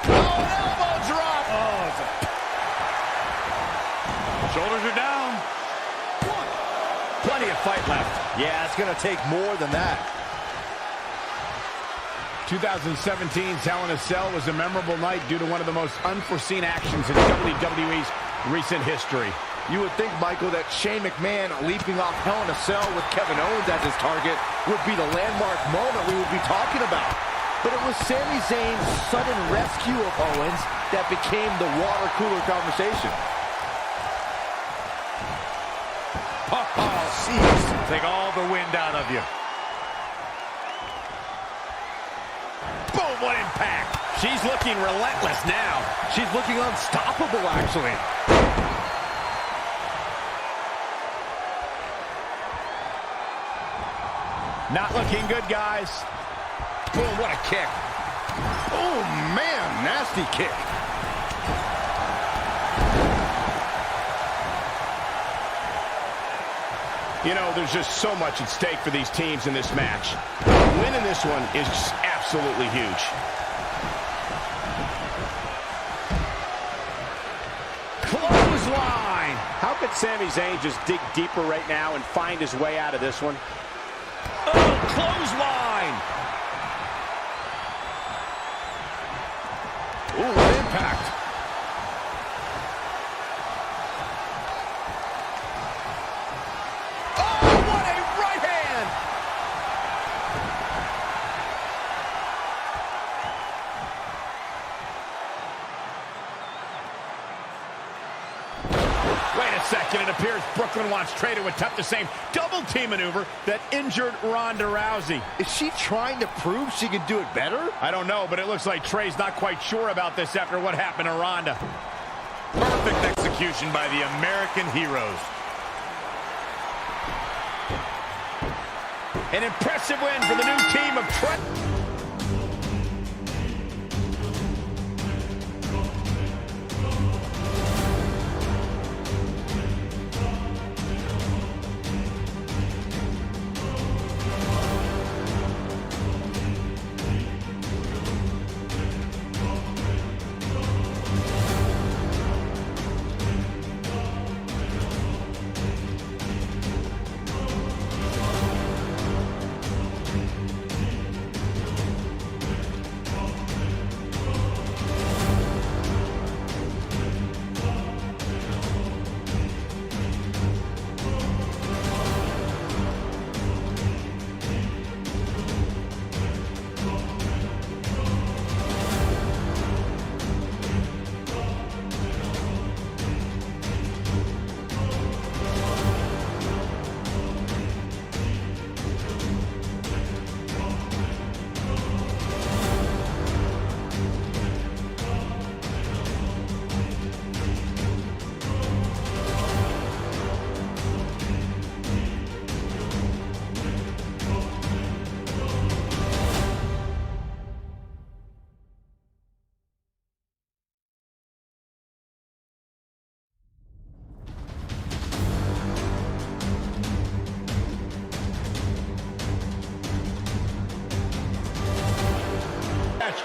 Oh, an elbow drop. Oh, Shoulders are down. Plenty of fight left. Yeah, it's gonna take more than that. 2017's Hell in a Cell was a memorable night due to one of the most unforeseen actions in WWE's recent history. You would think, Michael, that Shane McMahon leaping off Hell in a Cell with Kevin Owens as his target would be the landmark moment we would be talking about. But it was Sami Zayn's sudden rescue of Owens that became the water cooler conversation. Oh, jeez. Take all the wind out of you. Boom, what impact. She's looking relentless now. She's looking unstoppable, actually. Not looking good, guys. Boom, what a kick. Oh, man, nasty kick. You know, there's just so much at stake for these teams in this match. Winning this one is just absolutely huge. Clothesline! how could Sami Zayn just dig deeper right now and find his way out of this one? Oh, clothesline! Ooh, what impact. Oh, what a right hand! Wait a second, it appears Brooklyn wants Trey to attempt the same double team maneuver that injured Ronda Rousey. Is she trying to prove she can do it better? I don't know, but it looks like Trey's not quite sure about this after what happened to Ronda. Perfect execution by the American heroes. An impressive win for the new team of Trey.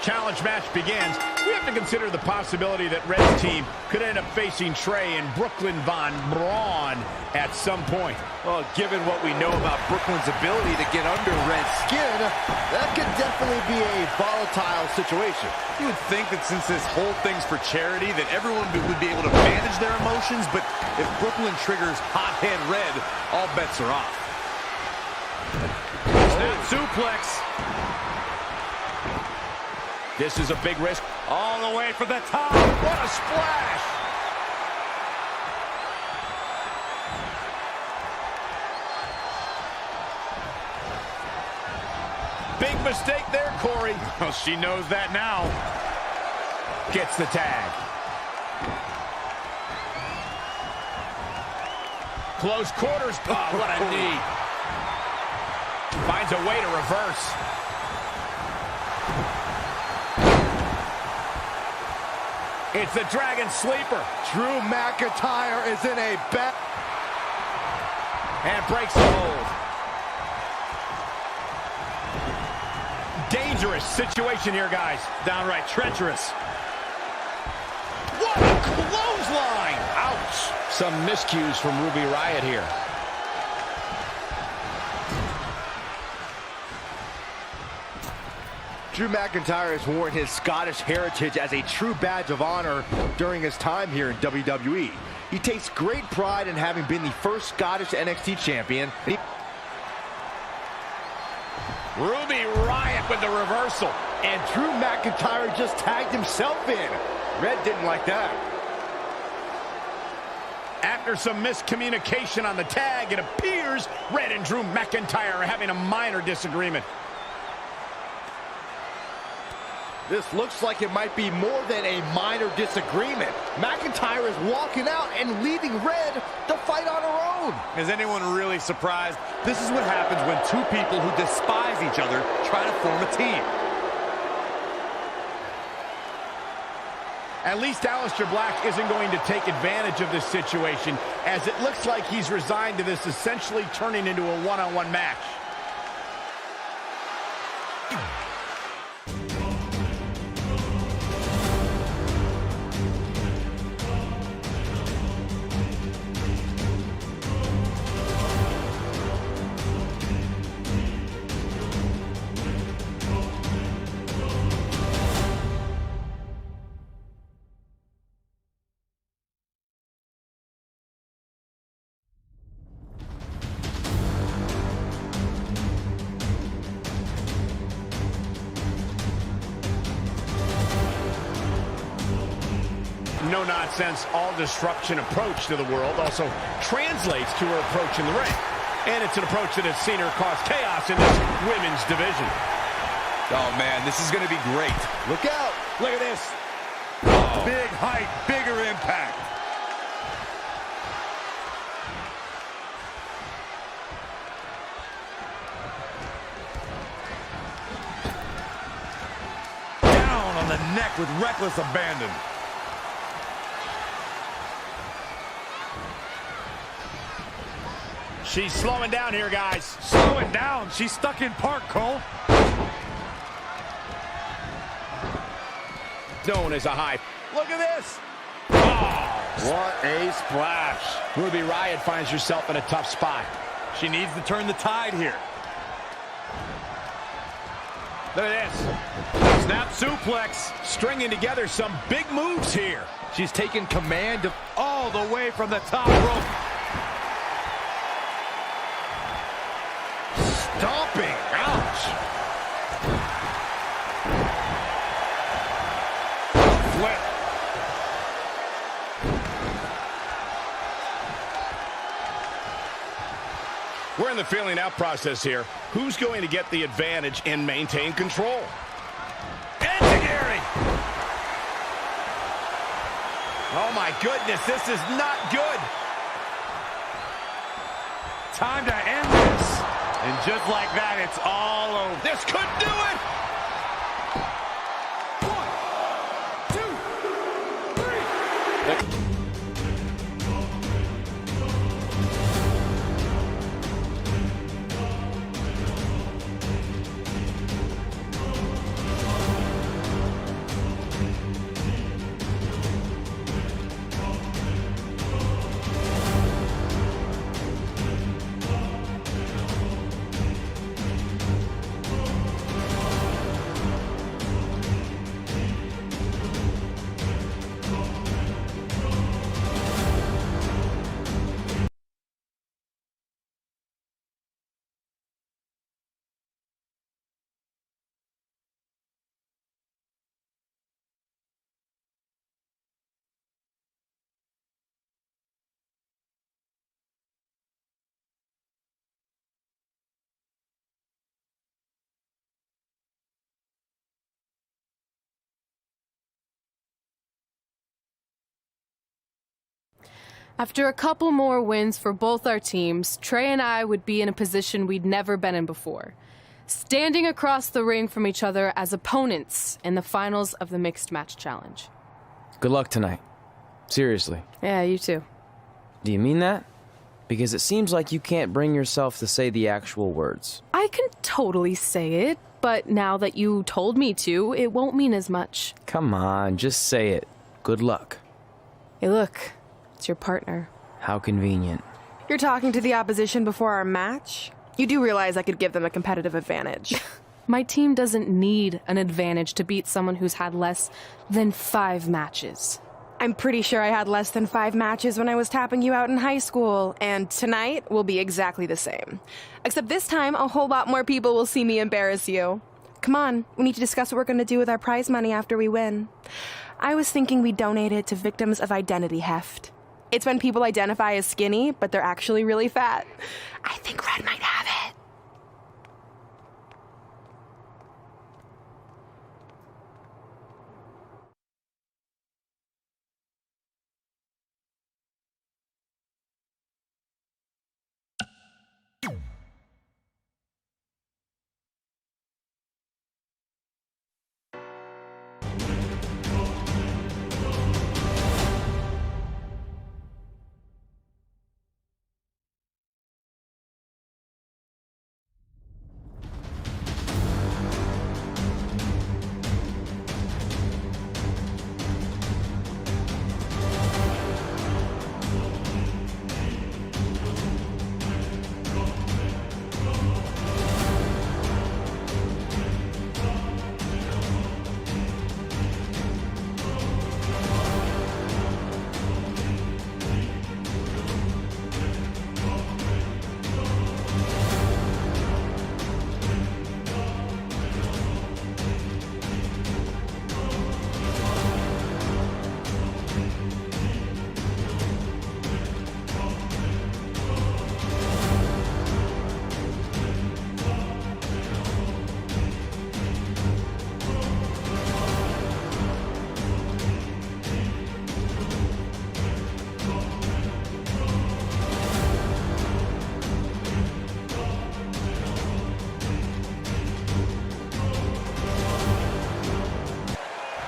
challenge match begins, we have to consider the possibility that Red's team could end up facing Trey and Brooklyn Von Braun at some point. Well, given what we know about Brooklyn's ability to get under Red's skin, that could definitely be a volatile situation. You would think that since this whole thing's for charity, that everyone would be able to manage their emotions, but if Brooklyn triggers hot hand Red, all bets are off. Snap suplex. This is a big risk. All the way for the top. What a splash! Big mistake there, Corey. Well, she knows that now. Gets the tag. Close quarters. Oh, what a knee. Finds a way to reverse. It's the Dragon Sleeper. Drew McIntyre is in a bet. And breaks the hold. Dangerous situation here, guys. Downright treacherous. What a clothesline! Ouch! Some miscues from Ruby Riott here. Drew McIntyre has worn his Scottish heritage as a true badge of honor during his time here in WWE. He takes great pride in having been the first Scottish NXT champion. Ruby Riott with the reversal. And Drew McIntyre just tagged himself in. Red didn't like that. After some miscommunication on the tag, it appears Red and Drew McIntyre are having a minor disagreement. This looks like it might be more than a minor disagreement. McIntyre is walking out and leaving Red to fight on her own. Is anyone really surprised? This is what happens when two people who despise each other try to form a team. At least Aleister Black isn't going to take advantage of this situation, as it looks like he's resigned to this essentially turning into a one-on-one match. No-nonsense, all-disruption approach to the world also translates to her approach in the ring. And it's an approach that has seen her cause chaos in this women's division. Oh, man, this is going to be great. Look out. Look at this. Oh. Big height, bigger impact. Down on the neck with reckless abandon. She's slowing down here, guys. Slowing down. She's stuck in park, Cole. Known as a high. Look at this. Oh, what a splash. Ruby Riott finds herself in a tough spot. She needs to turn the tide here. Look at this. Snap suplex. Stringing together some big moves here. She's taken command of all the way from the top rope. Stomping. Ouch. Flip. We're in the feeling out process here. Who's going to get the advantage and maintain control? Enziguri! Oh my goodness, this is not good. Time to end this. And just like that, it's all over. This could do it! 1, 2, 3. After a couple more wins for both our teams, Trey and I would be in a position we'd never been in before. Standing across the ring from each other as opponents in the finals of the Mixed Match Challenge. Good luck tonight. Seriously. Yeah, you too. Do you mean that? Because it seems like you can't bring yourself to say the actual words. I can totally say it, but now that you told me to, it won't mean as much. Come on, just say it. Good luck. Hey, look. It's your partner. How convenient. You're talking to the opposition before our match? You do realize I could give them a competitive advantage. My team doesn't need an advantage to beat someone who's had less than 5 matches. I'm pretty sure I had less than 5 matches when I was tapping you out in high school, and tonight will be exactly the same. Except this time, a whole lot more people will see me embarrass you. Come on, we need to discuss what we're going to do with our prize money after we win. I was thinking we donate it to victims of identity heft. It's when people identify as skinny, but they're actually really fat. I think Red might have it.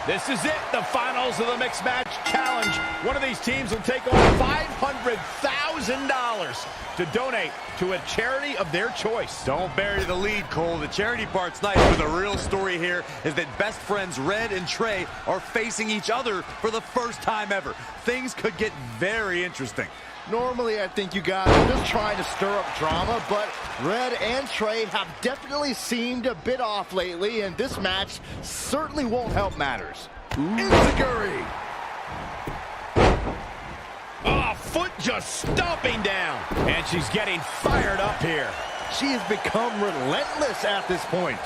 This is it, the finals of the Mixed Match Challenge. One of these teams will take on $500,000 to donate to a charity of their choice. Don't bury the lead, Cole. The charity part's nice, but the real story here is that best friends Red and Trey are facing each other for the first time ever. Things could get very interesting. Normally, I think you guys are just trying to stir up drama, but Red and Trey have definitely seemed a bit off lately, and this match certainly won't help matters. Enziguri! Oh, foot just stomping down. And she's getting fired up here. She has become relentless at this point.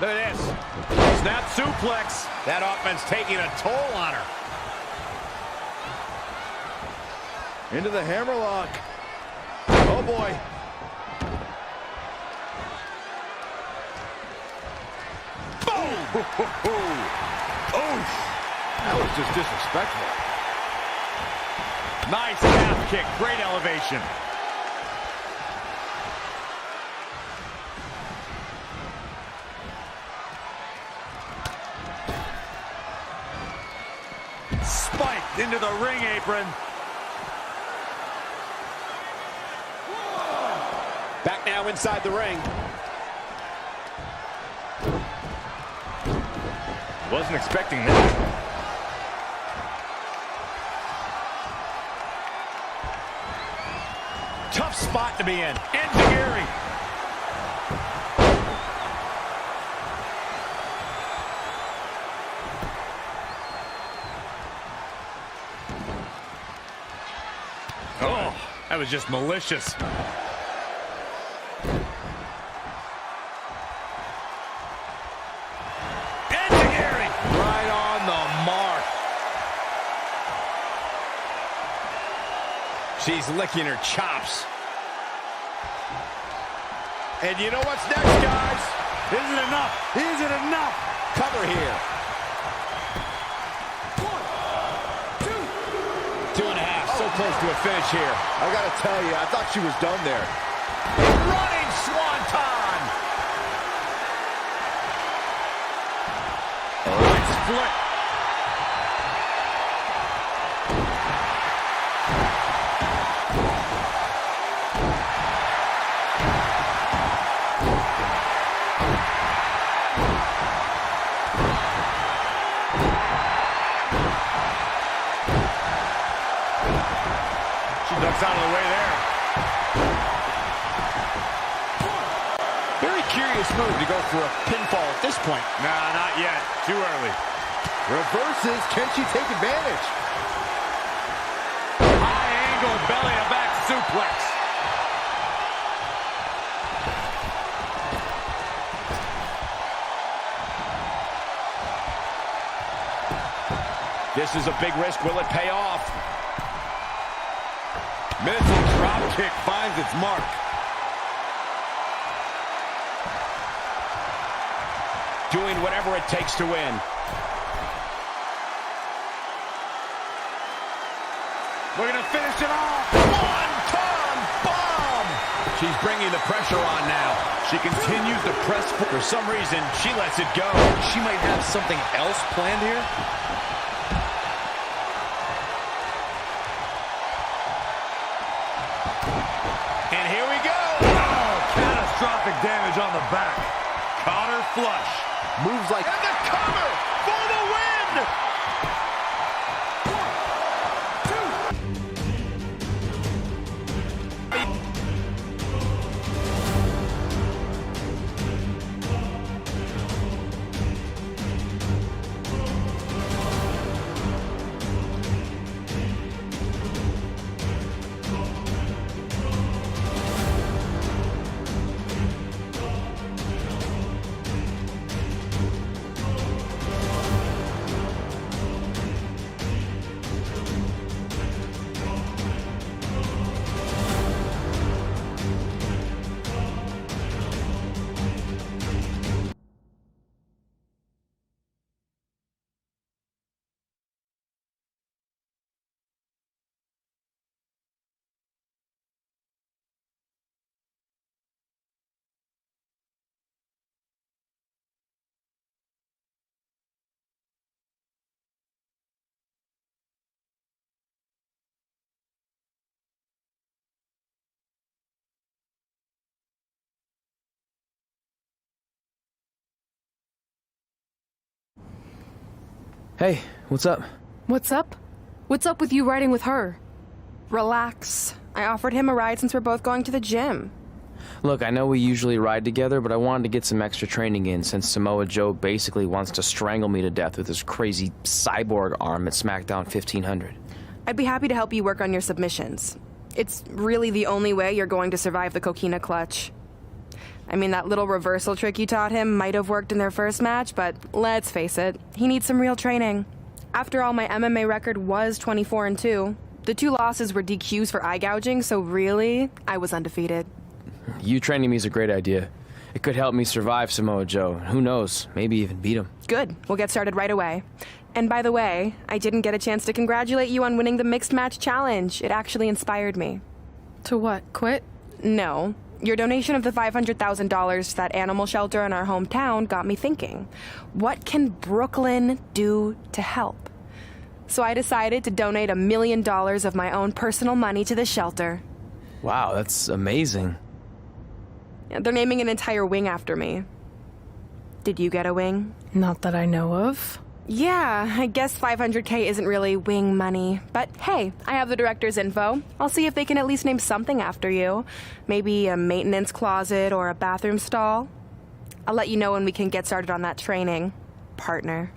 Look at this. Snap suplex. That offense taking a toll on her. Into the hammerlock. Oh, boy. Boom! Oh, that was just disrespectful. Nice calf kick. Great elevation. Spiked into the ring apron. Back now inside the ring. Wasn't expecting that. Tough spot to be in. Enziguri. Oh, that was just malicious. She's licking her chops. And you know what's next, guys? Isn't it enough? Is it enough? Cover here. 1, 2, close to a finish here. I gotta tell you, I thought she was done there. Running swanton. Let's flip. Ducks out of the way there. Very curious move to go for a pinfall at this point. Nah, not yet. Too early. Reverses. Can she take advantage? High angle belly to back suplex. This is a big risk. Will it pay off? Missile drop kick finds its mark. Doing whatever it takes to win. We're going to finish it off. One-ton bomb. She's bringing the pressure on now. She continues to press. For some reason, she lets it go. She might have something else planned here. And here we go. Oh, catastrophic damage on the back. Caught her flush. Moves like... And the cover for the win. Hey, what's up? What's up? What's up with you riding with her? Relax. I offered him a ride since we're both going to the gym. Look, I know we usually ride together, but I wanted to get some extra training in since Samoa Joe basically wants to strangle me to death with his crazy cyborg arm at SmackDown 1500. I'd be happy to help you work on your submissions. It's really the only way you're going to survive the coquina clutch. I mean, that little reversal trick you taught him might have worked in their first match, but let's face it, he needs some real training. After all, my MMA record was 24-2. The 2 losses were DQs for eye gouging, so really, I was undefeated. You training me is a great idea. It could help me survive Samoa Joe. Who knows, maybe even beat him. Good. We'll get started right away. And by the way, I didn't get a chance to congratulate you on winning the Mixed Match Challenge. It actually inspired me. To what? Quit? No. Your donation of the $500,000 to that animal shelter in our hometown got me thinking. What can Brooklyn do to help? So I decided to donate $1 million of my own personal money to the shelter. Wow, that's amazing. They're naming an entire wing after me. Did you get a wing? Not that I know of. Yeah, I guess $500K isn't really wing money. But hey, I have the director's info. I'll see if they can at least name something after you. Maybe a maintenance closet or a bathroom stall. I'll let you know when we can get started on that training, partner.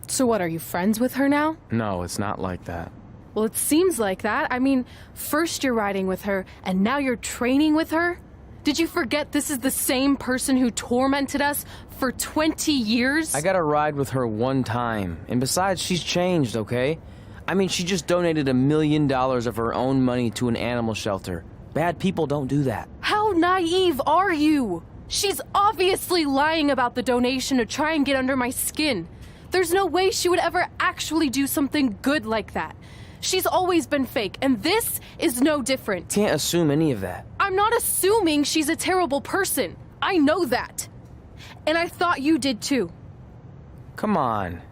So what, are you friends with her now? No, it's not like that. Well, it seems like that. I mean, first you're riding with her, and now you're training with her? Did you forget this is the same person who tormented us for 20 years? I got a ride with her one time, and besides, she's changed, okay? I mean, she just donated $1 million of her own money to an animal shelter. Bad people don't do that. How naive are you? She's obviously lying about the donation to try and get under my skin. There's no way she would ever actually do something good like that. She's always been fake, and this is no different. Can't assume any of that. I'm not assuming she's a terrible person. I know that. And I thought you did too. Come on.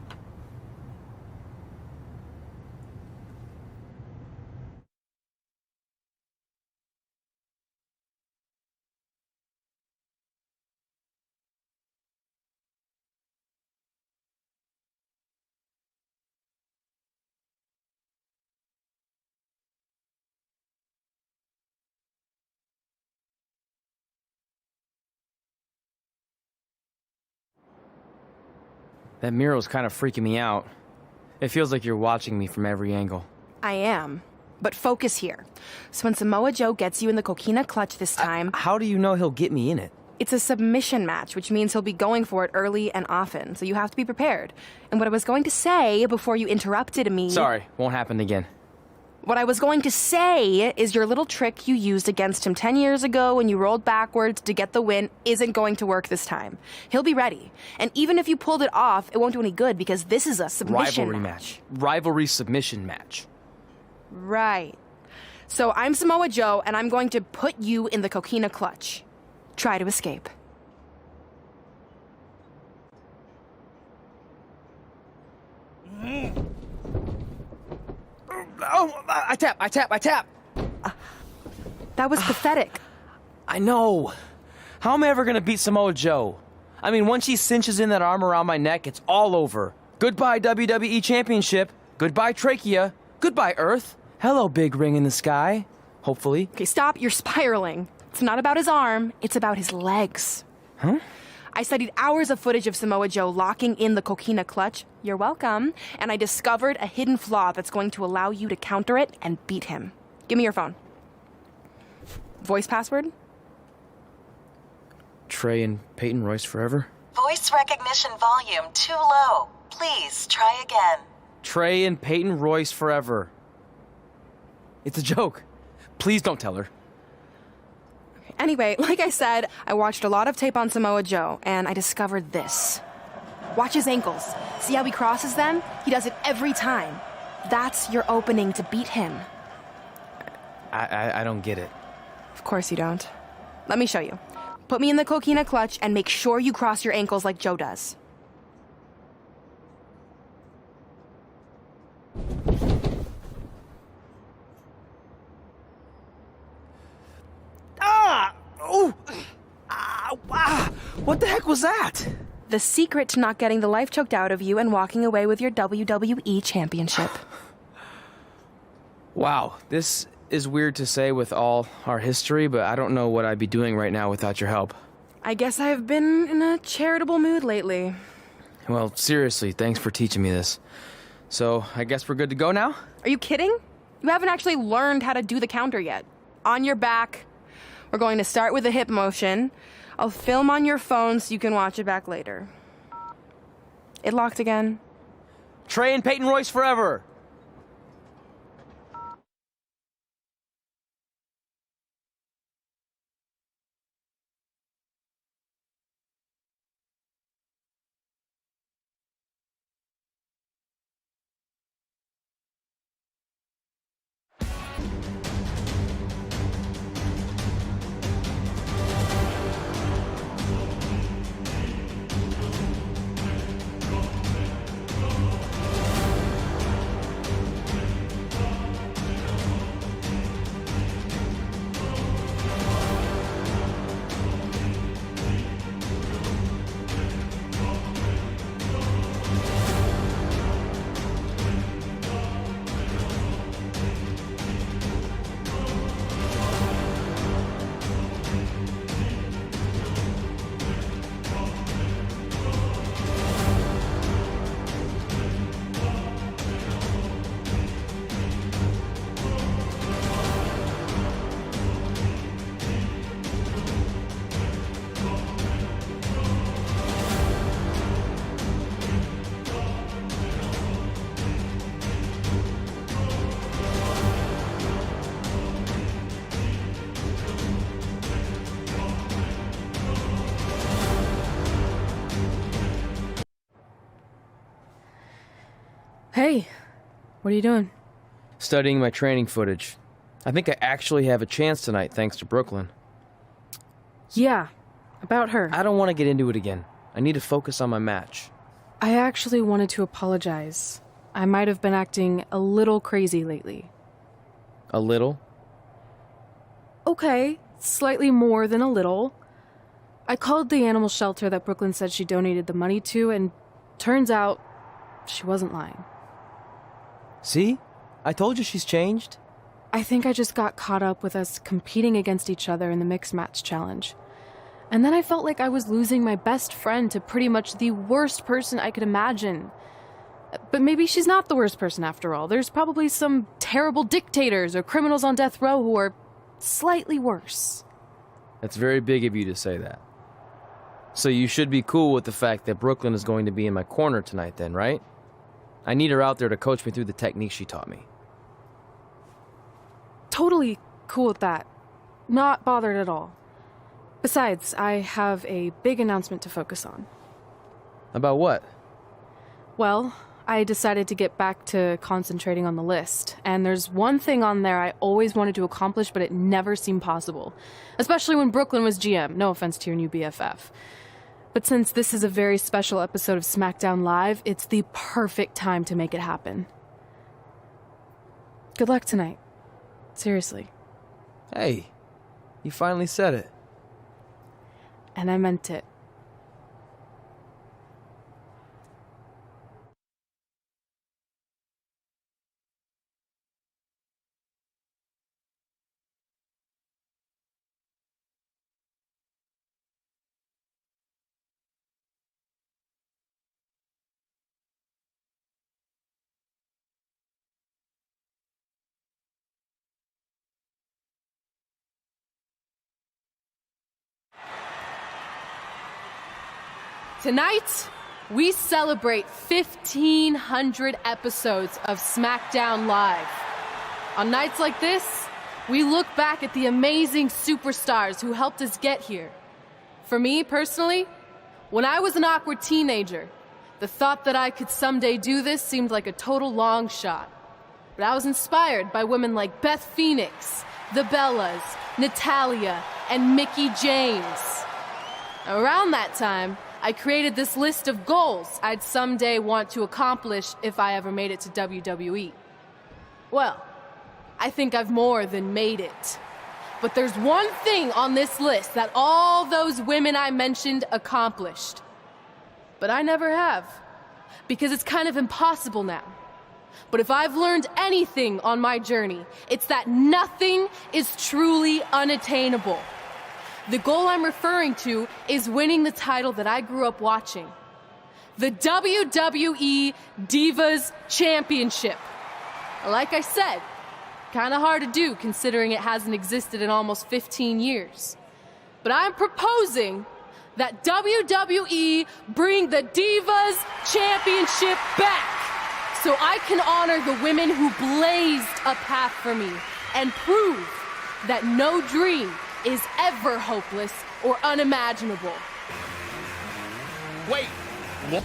That mural's kind of freaking me out. It feels like you're watching me from every angle. I am. But focus here. So when Samoa Joe gets you in the coquina clutch this time... How do you know he'll get me in it? It's a submission match, which means he'll be going for it early and often, so you have to be prepared. And what I was going to say before you interrupted me... Sorry, won't happen again. What I was going to say is your little trick you used against him 10 years ago when you rolled backwards to get the win isn't going to work this time. He'll be ready. And even if you pulled it off, it won't do any good because this is a submission Rivalry match. Rivalry submission match. Right. So I'm Samoa Joe, and I'm going to put you in the coquina clutch. Try to escape. Oh, I tap. That was pathetic. I know. How am I ever gonna beat Samoa Joe? I mean, once she cinches in that arm around my neck, it's all over. Goodbye, WWE Championship. Goodbye, Trachea. Goodbye, Earth. Hello, big ring in the sky. Hopefully. Okay, stop. You're spiraling. It's not about his arm. It's about his legs. Huh? I studied hours of footage of Samoa Joe locking in the coquina clutch. You're welcome. And I discovered a hidden flaw that's going to allow you to counter it and beat him. Give me your phone. Voice password? Trey and Peyton Royce forever? Voice recognition volume too low. Please try again. Trey and Peyton Royce forever. It's a joke. Please don't tell her. Anyway, like I said, I watched a lot of tape on Samoa Joe, and I discovered this. Watch his ankles. See how he crosses them? He does it every time. That's your opening to beat him. I don't get it. Of course you don't. Let me show you. Put me in the coquina clutch and make sure you cross your ankles like Joe does. What the heck was that? The secret to not getting the life choked out of you and walking away with your WWE Championship. Wow, this is weird to say with all our history, but I don't know what I'd be doing right now without your help. I guess I've been in a charitable mood lately. Well, seriously, thanks for teaching me this. So, I guess we're good to go now? Are you kidding? You haven't actually learned how to do the counter yet. On your back. We're going to start with a hip motion. I'll film on your phone so you can watch it back later. It locked again. Trey and Peyton Royce forever! Hey, what are you doing? Studying my training footage. I think I actually have a chance tonight thanks to Brooklyn. Yeah, about her. I don't want to get into it again. I need to focus on my match. I actually wanted to apologize. I might have been acting a little crazy lately. A little? Okay, slightly more than a little. I called the animal shelter that Brooklyn said she donated the money to, and turns out she wasn't lying. See? I told you she's changed. I think I just got caught up with us competing against each other in the mixed match challenge. And then I felt like I was losing my best friend to pretty much the worst person I could imagine. But maybe she's not the worst person after all. There's probably some terrible dictators or criminals on death row who are slightly worse. That's very big of you to say that. So you should be cool with the fact that Brooklyn is going to be in my corner tonight then, right? I need her out there to coach me through the technique she taught me. Totally cool with that. Not bothered at all. Besides, I have a big announcement to focus on. About what? Well, I decided to get back to concentrating on the list, and there's one thing on there I always wanted to accomplish, but it never seemed possible. Especially when Brooklyn was GM, no offense to your new BFF. But since this is a very special episode of SmackDown Live, it's the perfect time to make it happen. Good luck tonight. Seriously. Hey, you finally said it. And I meant it. Tonight, we celebrate 1,500 episodes of SmackDown Live. On nights like this, we look back at the amazing superstars who helped us get here. For me, personally, when I was an awkward teenager, the thought that I could someday do this seemed like a total long shot. But I was inspired by women like Beth Phoenix, the Bellas, Natalia, and Mickie James. Around that time, I created this list of goals I'd someday want to accomplish if I ever made it to WWE. Well, I think I've more than made it. But there's one thing on this list that all those women I mentioned accomplished. But I never have, because it's kind of impossible now. But if I've learned anything on my journey, it's that nothing is truly unattainable. The goal I'm referring to is winning the title that I grew up watching. The WWE Divas Championship. Like I said, kind of hard to do considering it hasn't existed in almost 15 years. But I'm proposing that WWE bring the Divas Championship back so I can honor the women who blazed a path for me and prove that no dream is ever hopeless or unimaginable. Wait, what?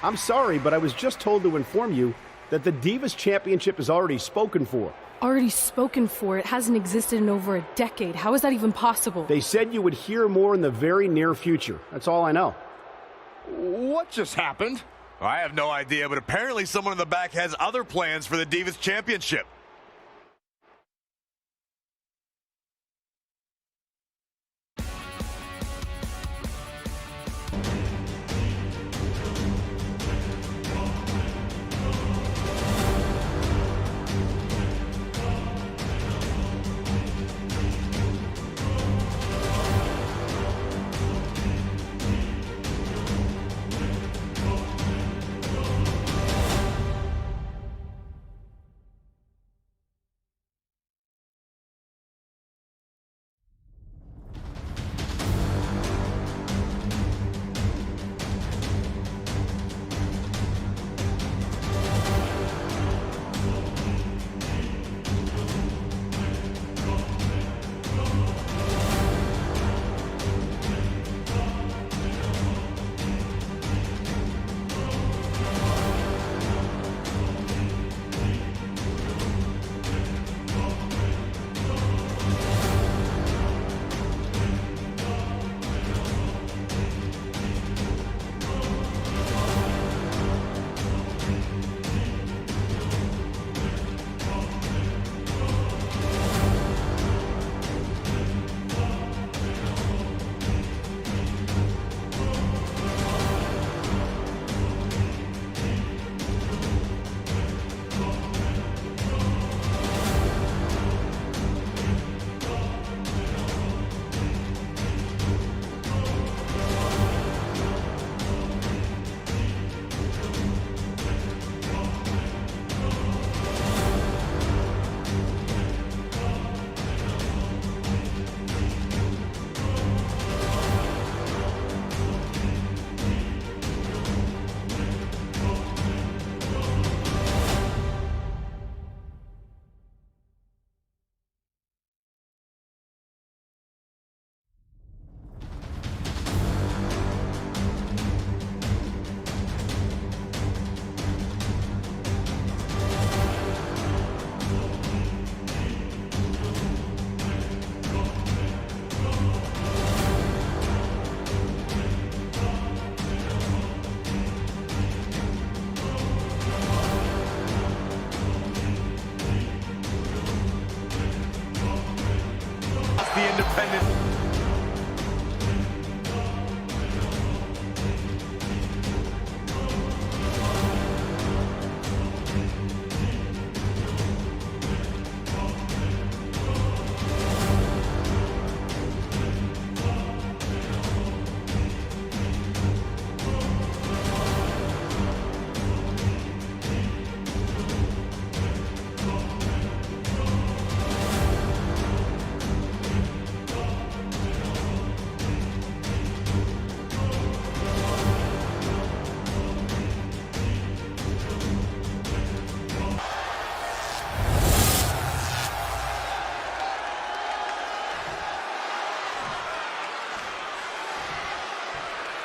I'm sorry, but I was just told to inform you that the Divas Championship is already spoken for. Already spoken for? It hasn't existed in over a decade. How is that even possible? They said you would hear more in the very near future. That's all I know. What just happened? I have no idea, but apparently someone in the back has other plans for the Divas Championship.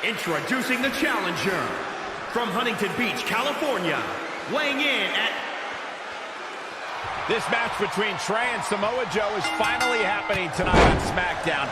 Introducing the challenger from Huntington Beach, California, weighing in at... This match between Trey and Samoa Joe is finally happening tonight on SmackDown.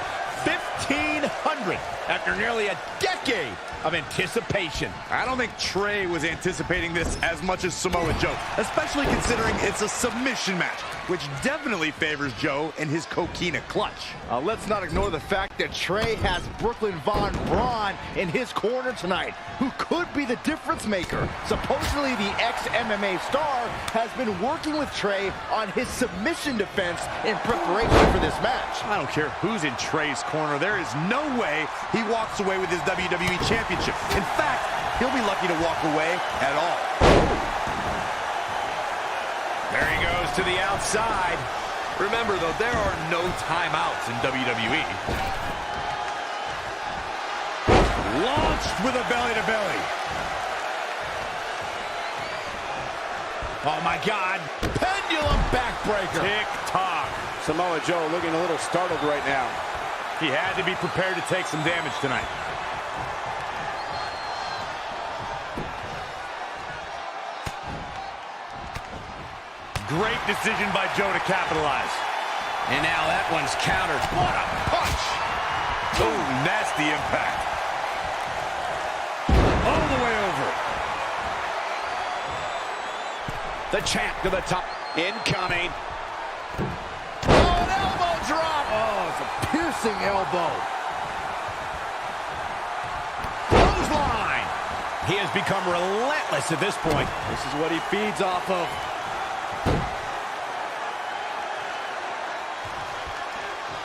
1,500 after nearly a decade of anticipation. I don't think Trey was anticipating this as much as Samoa Joe, especially considering it's a submission match, which definitely favors Joe and his coquina clutch. Let's not ignore the fact that Trey has Brooklyn Von Braun in his corner tonight, who could be the difference maker. Supposedly, the ex-MMA star has been working with Trey on his submission defense in preparation for this match. I don't care who's in Trey's corner. There is no way he walks away with his WWE Championship. In fact, he'll be lucky to walk away at all. There he goes to the outside. Remember, though, there are no timeouts in WWE. Launched with a belly-to-belly. Oh, my God. Pendulum backbreaker. Tick-tock. Samoa Joe looking a little startled right now. He had to be prepared to take some damage tonight. Great decision by Joe to capitalize. And now that one's countered. What a punch! Oh, nasty impact. All the way over. The champ to the top. Incoming. Oh, an elbow drop. Oh, it's a piercing elbow. Clothesline. He has become relentless at this point. This is what he feeds off of.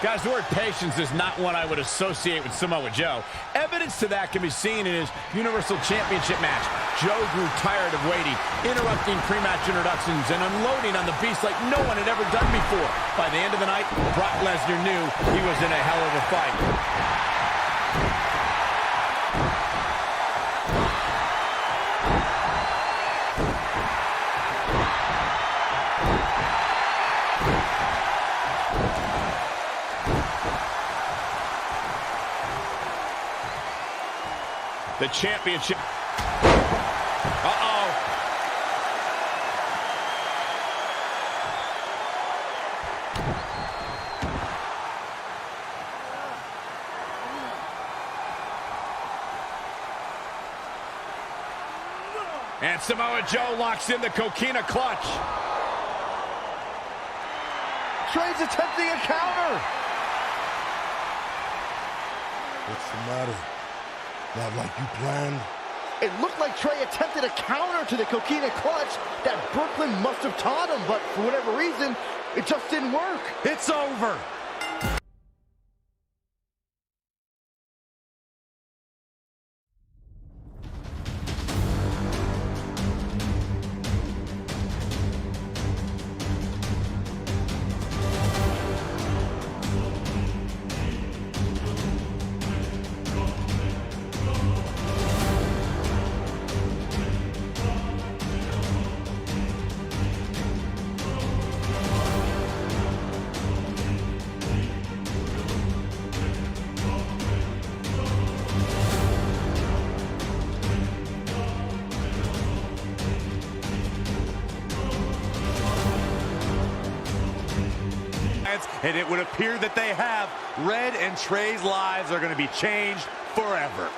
Guys, the word patience is not one I would associate with Samoa Joe. Evidence to that can be seen in his Universal Championship match. Joe grew tired of waiting, interrupting pre-match introductions and unloading on the Beast like no one had ever done before. By the end of the night, Brock Lesnar knew he was in a hell of a fight. The championship. Uh-oh. And Samoa Joe locks in the coquina clutch. Trey's attempting a counter. What's the matter? Not like you planned? It looked like Trey attempted a counter to the coquina clutch that Brooklyn must have taught him, but for whatever reason, it just didn't work. It's over. And it would appear that they have. Red and Trey's lives are going to be changed forever.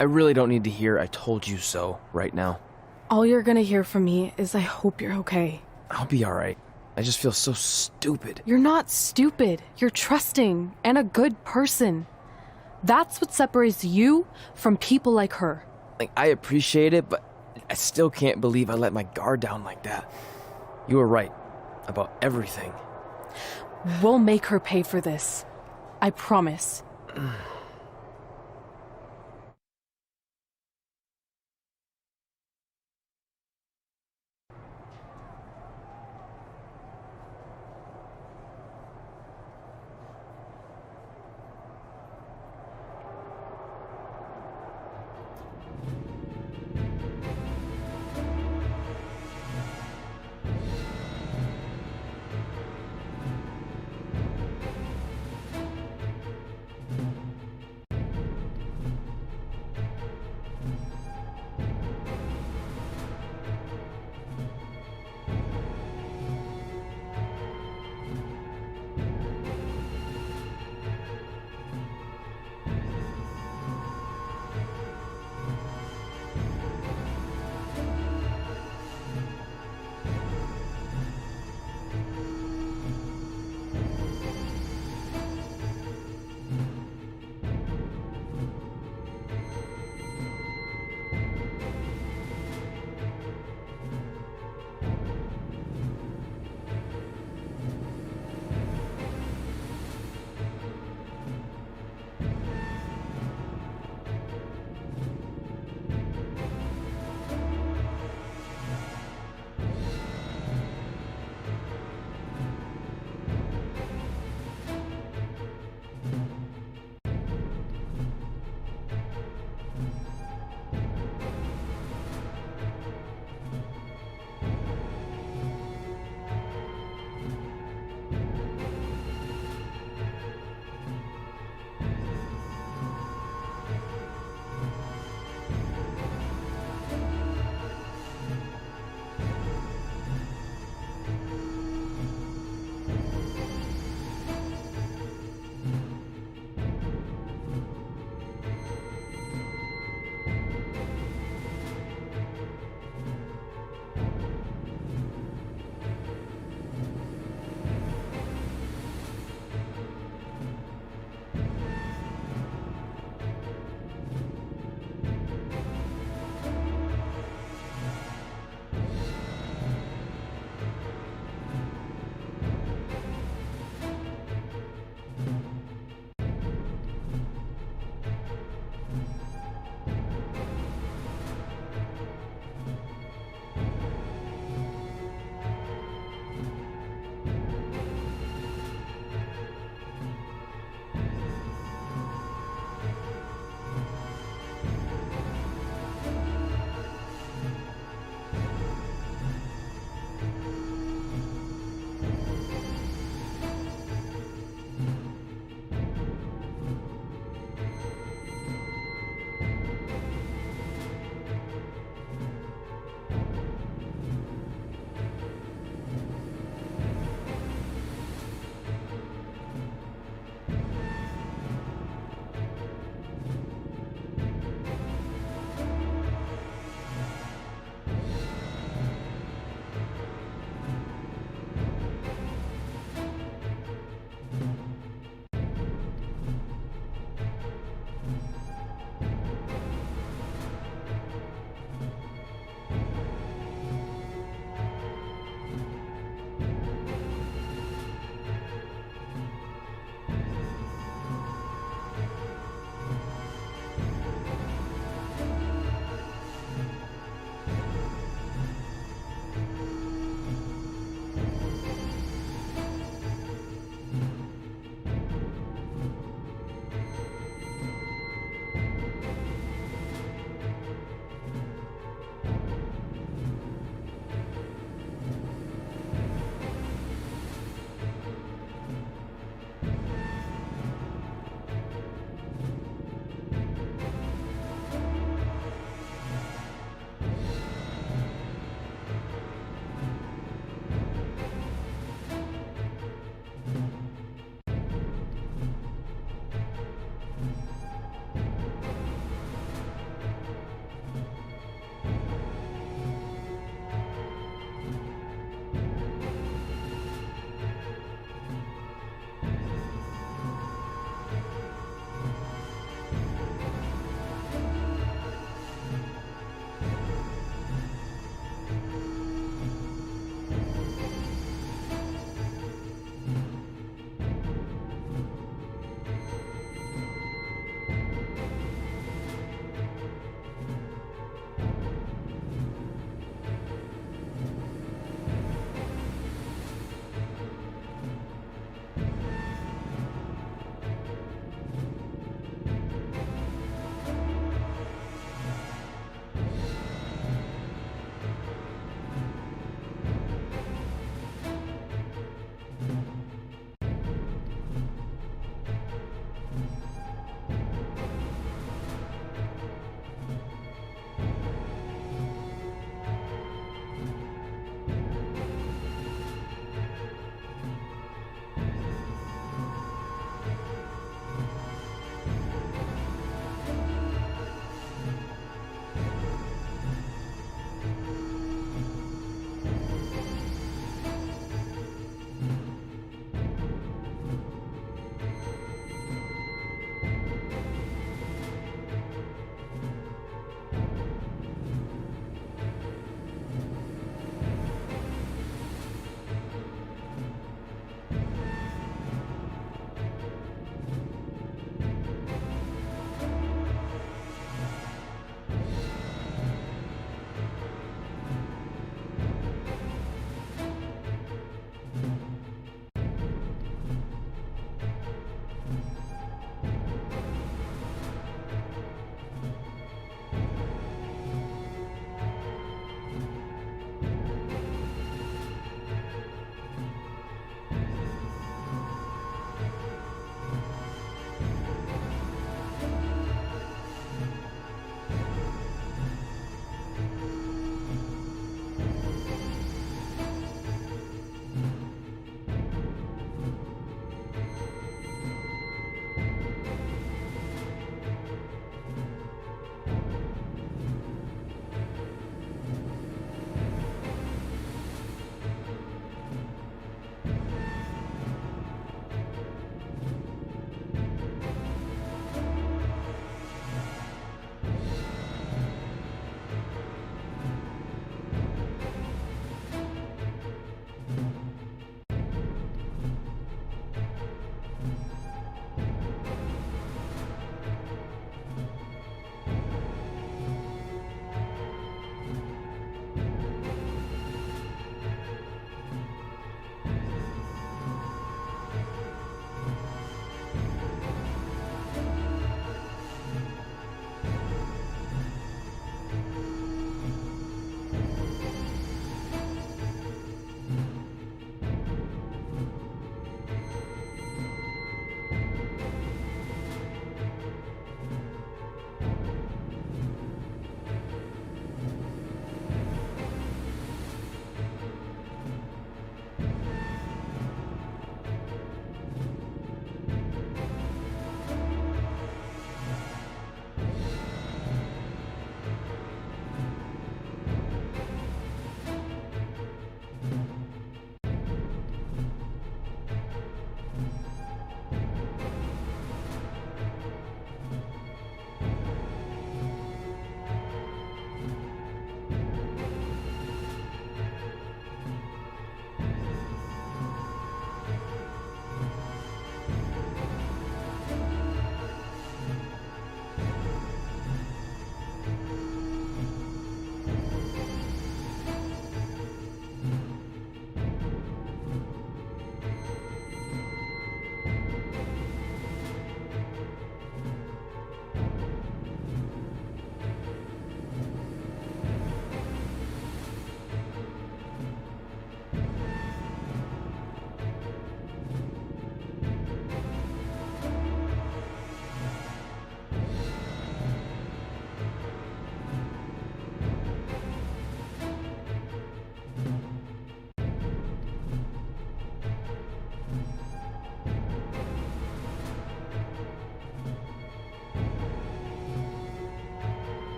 I really don't need to hear "I told you so" right now. All you're gonna hear from me is I hope you're okay. I'll be alright. I just feel so stupid. You're not stupid. You're trusting and a good person. That's what separates you from people like her. Like, I appreciate it, but I still can't believe I let my guard down like that. You were right about everything. We'll make her pay for this. I promise.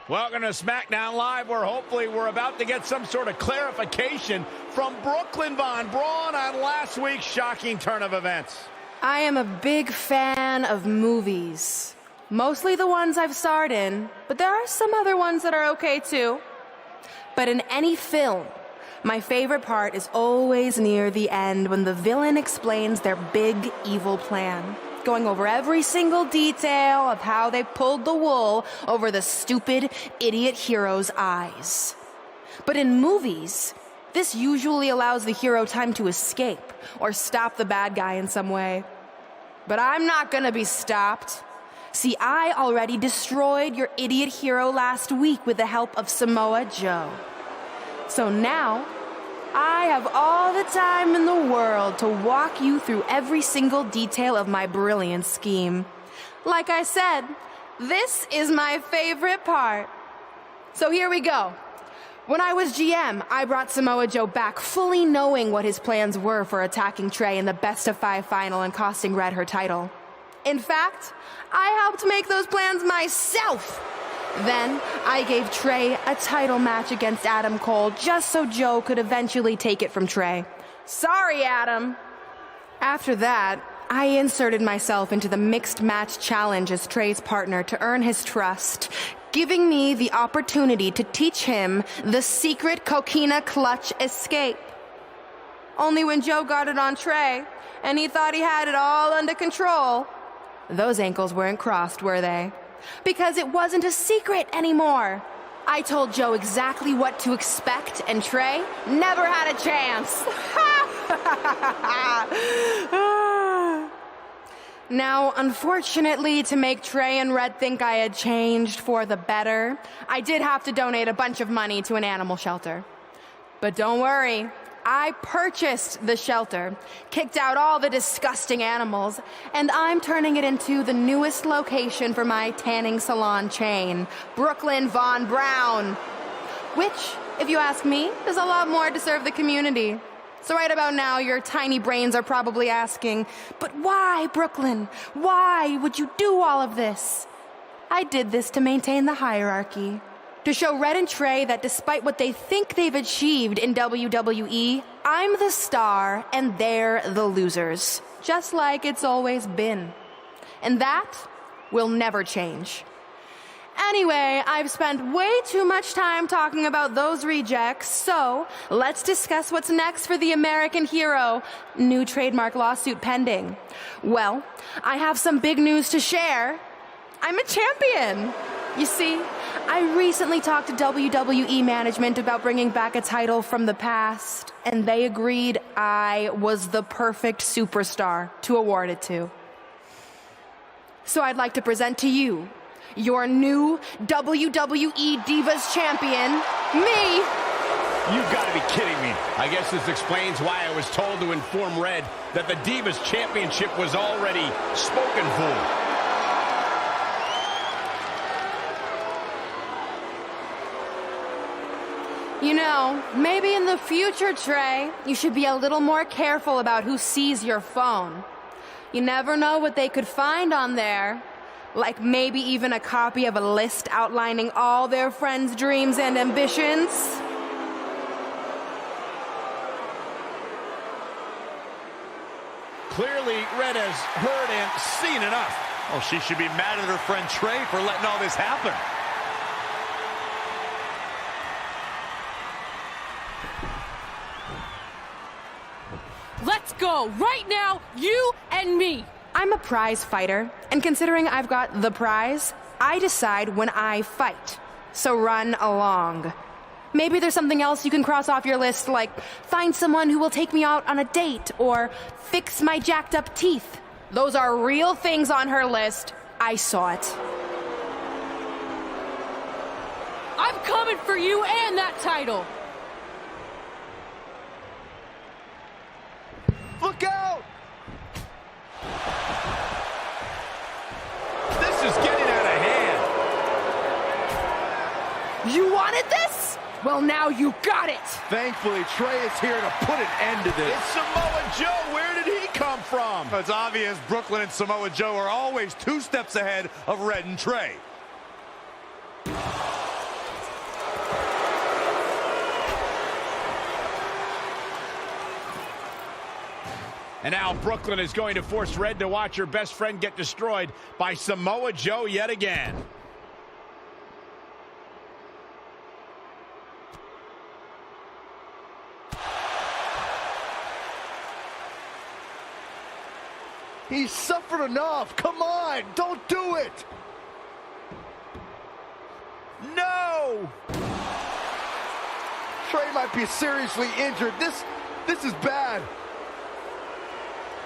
Welcome to SmackDown Live, where hopefully we're about to get some sort of clarification from Brooklyn Von Braun on last week's shocking turn of events. I am a big fan of movies. Mostly the ones I've starred in, but there are some other ones that are okay too. But in any film, my favorite part is always near the end when the villain explains their big evil plan, going over every single detail of how they pulled the wool over the stupid idiot hero's eyes. But in movies, this usually allows the hero time to escape or stop the bad guy in some way. But I'm not gonna be stopped. See, I already destroyed your idiot hero last week with the help of Samoa Joe. So now, I have all the time in the world to walk you through every single detail of my brilliant scheme. Like I said, this is my favorite part. So here we go. When I was GM, I brought Samoa Joe back fully knowing what his plans were for attacking Trey in the best-of-5 final and costing Red her title. In fact, I helped make those plans myself. Then, I gave Trey a title match against Adam Cole just so Joe could eventually take it from Trey. Sorry, Adam. After that, I inserted myself into the mixed match challenge as Trey's partner to earn his trust, giving me the opportunity to teach him the secret coquina clutch escape. Only when Joe got it on Trey, and he thought he had it all under control, those ankles weren't crossed, were they? Because it wasn't a secret anymore. I told Joe exactly what to expect, and Trey never had a chance. Now, unfortunately, to make Trey and Red think I had changed for the better, I did have to donate a bunch of money to an animal shelter. But don't worry, I purchased the shelter, kicked out all the disgusting animals, and I'm turning it into the newest location for my tanning salon chain, Brooklyn Von Braun. Which, if you ask me, is a lot more to serve the community. So right about now, your tiny brains are probably asking, but why, Brooklyn? Why would you do all of this? I did this to maintain the hierarchy. To show Red and Trey that despite what they think they've achieved in WWE, I'm the star and they're the losers. Just like it's always been. And that will never change. Anyway, I've spent way too much time talking about those rejects, so let's discuss what's next for the American hero. New trademark lawsuit pending. Well, I have some big news to share. I'm a champion. You see, I recently talked to WWE management about bringing back a title from the past, and they agreed I was the perfect superstar to award it to. So I'd like to present to you your new WWE Divas champion, me. You've got to be kidding me. I guess this explains why I was told to inform Red that the Divas Championship was already spoken for. You know, maybe in the future, Trey, you should be a little more careful about who sees your phone. You never know what they could find on there. Like maybe even a copy of a list outlining all their friends' dreams and ambitions. Clearly, Red has heard and seen enough. Oh, she should be mad at her friend Trey for letting all this happen. Let's go, right now, you and me. I'm a prize fighter, and considering I've got the prize, I decide when I fight. So run along. Maybe there's something else you can cross off your list, like find someone who will take me out on a date, or fix my jacked up teeth. Those are real things on her list. I saw it. I'm coming for you and that title. Look out! This is getting out of hand. You wanted this? Well, now you got it! Thankfully, Trey is here to put an end to this. It's Samoa Joe. Where did he come from? It's obvious Brooklyn and Samoa Joe are always 2 steps ahead of Red and Trey. And now Brooklyn is going to force Red to watch her best friend get destroyed by Samoa Joe yet again. He's suffered enough. Come on, don't do it. No! Trey might be seriously injured. This is bad.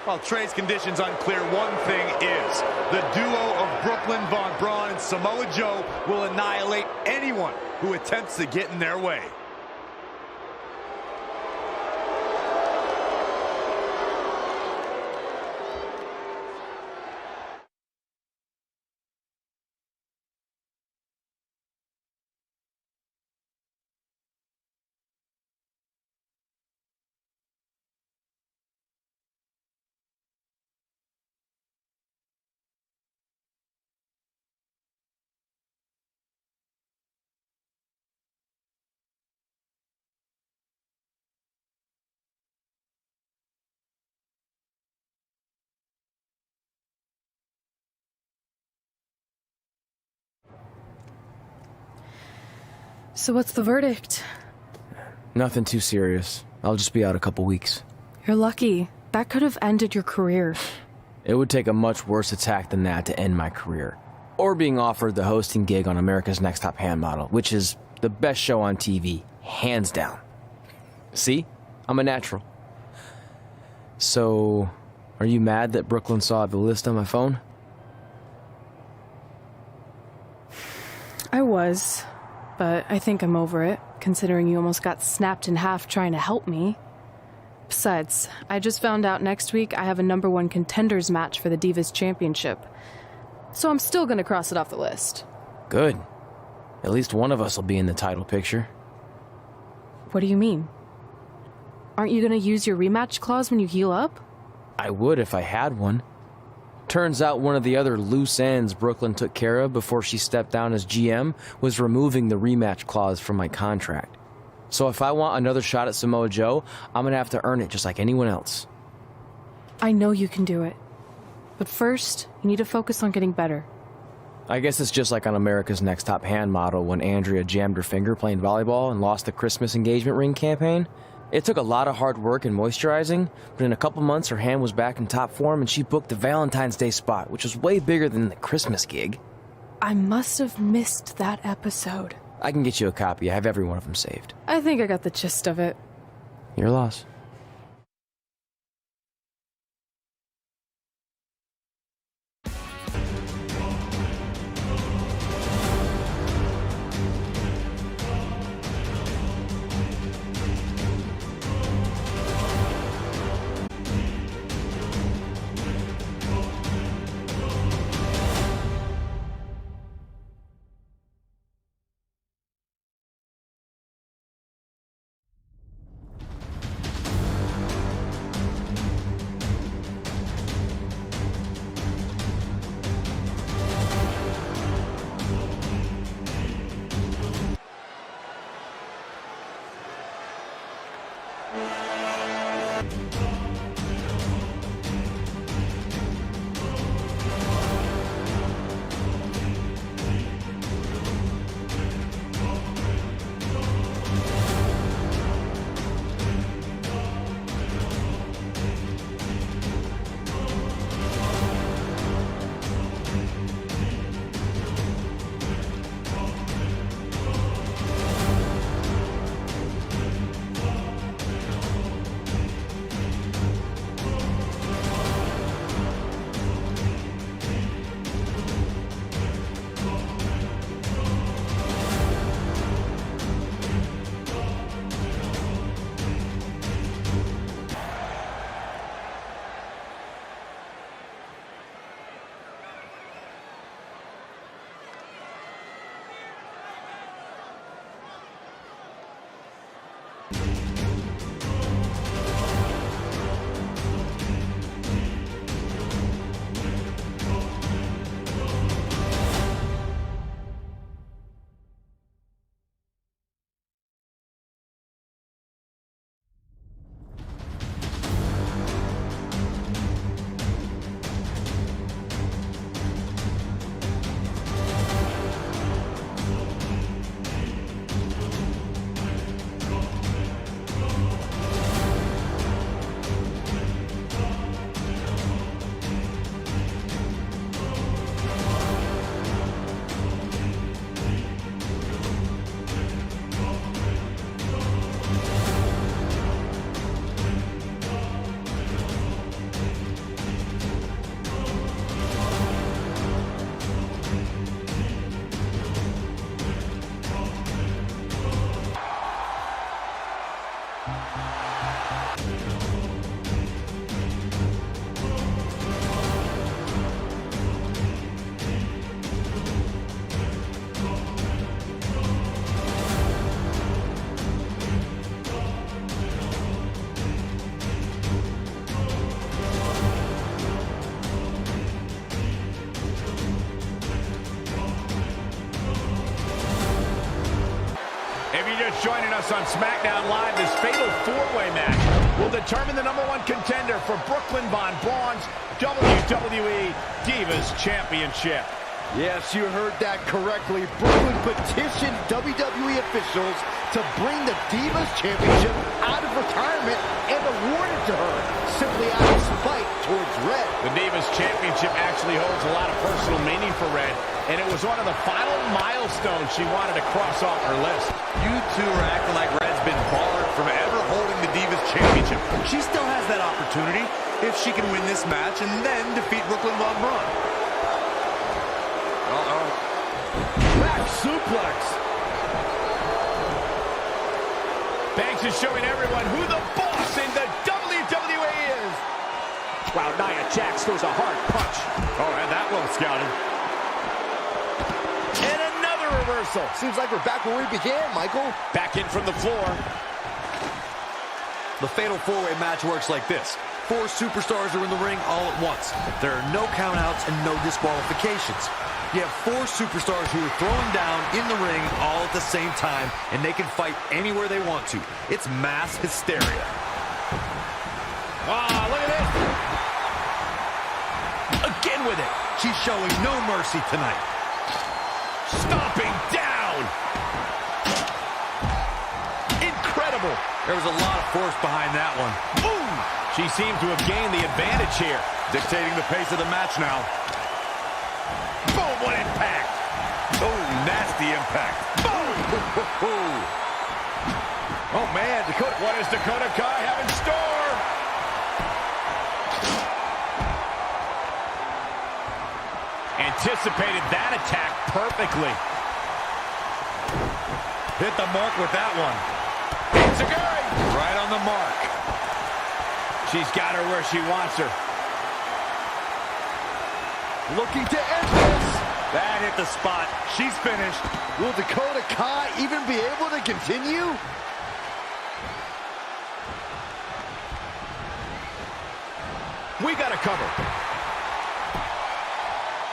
While Trey's condition's unclear, one thing is, the duo of Brooklyn, Von Braun, and Samoa Joe will annihilate anyone who attempts to get in their way. So what's the verdict? Nothing too serious. I'll just be out a couple weeks. You're lucky. That could have ended your career. It would take a much worse attack than that to end my career. Or being offered the hosting gig on America's Next Top Hand Model, which is the best show on TV, hands down. See? I'm a natural. So, are you mad that Brooklyn saw the list on my phone? I was, but I think I'm over it, considering you almost got snapped in half trying to help me. Besides, I just found out next week I have a #1 contenders match for the Divas Championship. So I'm still gonna cross it off the list. Good. At least one of us will be in the title picture. What do you mean? Aren't you gonna use your rematch clause when you heal up? I would if I had one. Turns out one of the other loose ends Brooklyn took care of before she stepped down as GM was removing the rematch clause from my contract. So if I want another shot at Samoa Joe, I'm gonna have to earn it just like anyone else. I know you can do it. But first, you need to focus on getting better. I guess it's just like on America's Next Top Hand Model when Andrea jammed her finger playing volleyball and lost the Christmas engagement ring campaign. It took a lot of hard work and moisturizing, but in a couple months her hand was back in top form and she booked the Valentine's Day spot, which was way bigger than the Christmas gig. I must have missed that episode. I can get you a copy. I have every one of them saved. I think I got the gist of it. Your loss. Just joining us on SmackDown Live, this fatal four-way match will determine the #1 contender for Brooklyn Von Braun's WWE Divas Championship. Yes, you heard that correctly. Brooklyn petitioned WWE officials to bring the Divas Championship out of retirement and award it to her, simply out of spite towards Red. The Divas Championship actually holds a lot of personal meaning for Red, and it was one of the final milestones she wanted to cross off her list. You two are acting like Red's been barred from ever holding the Divas Championship. She still has that opportunity if she can win this match and then defeat Brooklyn Von Braun. Back suplex. Banks is showing everyone who the boss in the WWE is. Wow, Nia Jax throws a hard punch. Oh, and that well scouted. And another reversal. Seems like we're back where we began, Michael. Back in from the floor. The fatal four-way match works like this. 4 superstars are in the ring all at once. There are no countouts and no disqualifications. You have 4 superstars who are throwing down in the ring all at the same time, and they can fight anywhere they want to. It's mass hysteria. Ah, look at this. Again with it. She's showing no mercy tonight. Stomping down. Incredible. There was a lot of force behind that one. Boom. She seems to have gained the advantage here. Dictating the pace of the match now. Boom, what impact. Oh, nasty impact. Boom. Oh, man, Dakota. What does Dakota Kai have in store? Anticipated that attack perfectly. Hit the mark with that one. It's a guy. Right on the mark. She's got her where she wants her. Looking to end this. That hit the spot. She's finished. Will Dakota Kai even be able to continue? We got to cover.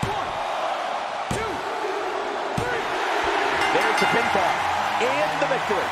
1, 2, 3. There's the pinfall and the victory.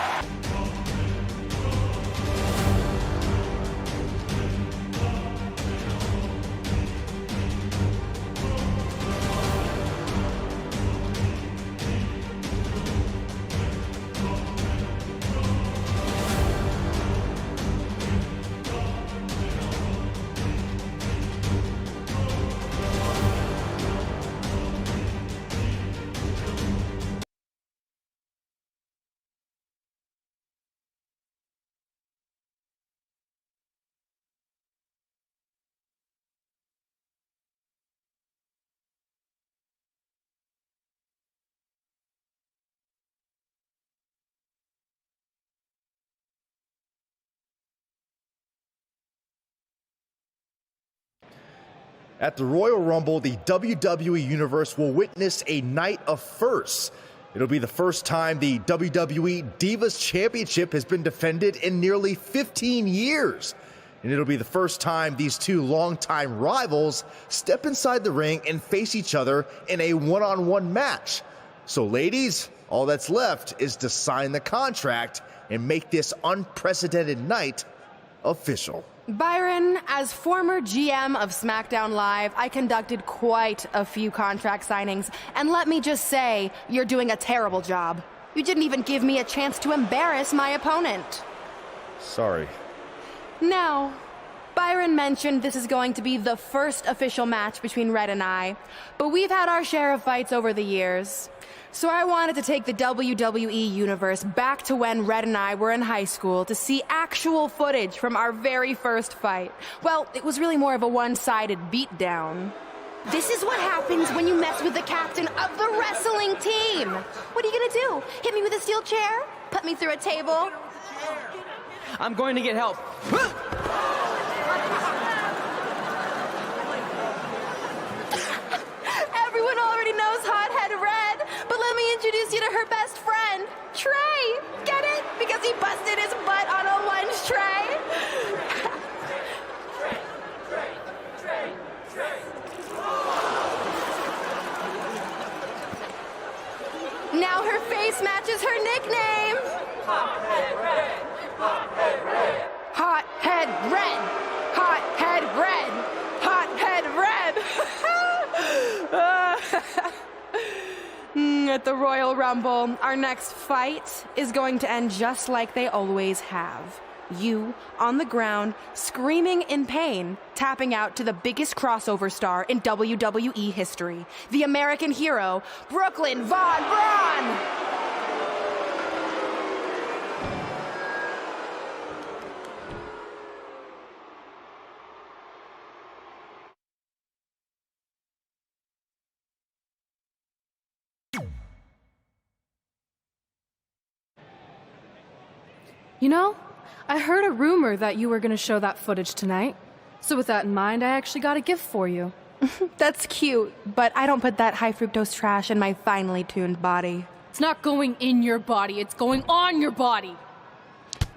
At the Royal Rumble, the WWE Universe will witness a night of firsts. It'll be the first time the WWE Divas Championship has been defended in nearly 15 years. And it'll be the first time these two longtime rivals step inside the ring and face each other in a one-on-one match. So ladies, all that's left is to sign the contract and make this unprecedented night official. Byron, as former GM of SmackDown Live, I conducted quite a few contract signings, and let me just say, you're doing a terrible job. You didn't even give me a chance to embarrass my opponent. Sorry. Now, Byron mentioned this is going to be the first official match between Red and I, but we've had our share of fights over the years. So I wanted to take the WWE Universe back to when Red and I were in high school to see actual footage from our very first fight. Well, it was really more of a one-sided beatdown. This is what happens when you mess with the captain of the wrestling team. What are you gonna do? Hit me with a steel chair? Put me through a table? I'm going to get help. Everyone already knows Hothead Red, but let me introduce you to her best friend, Trey. Get it? Because he busted his butt on a lunch tray. Now her face matches her nickname. At the Royal Rumble, our next fight is going to end just like they always have. You, on the ground, screaming in pain, tapping out to the biggest crossover star in WWE history, the American hero, Brooklyn Von Braun! You know, I heard a rumor that you were going to show that footage tonight. So with that in mind, I actually got a gift for you. That's cute, but I don't put that high fructose trash in my finely tuned body. It's not going in your body, it's going on your body.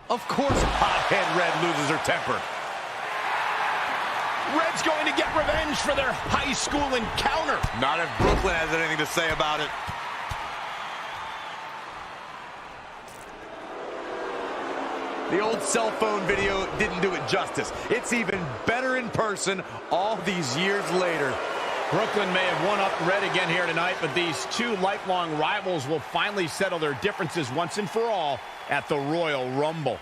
Of course, hothead Red loses her temper. Red's going to get revenge for their high school encounter. Not if Brooklyn has anything to say about it. The old cell phone video didn't do it justice. It's even better in person all these years later. Brooklyn may have won up Red again here tonight, but these two lifelong rivals will finally settle their differences once and for all at the Royal Rumble.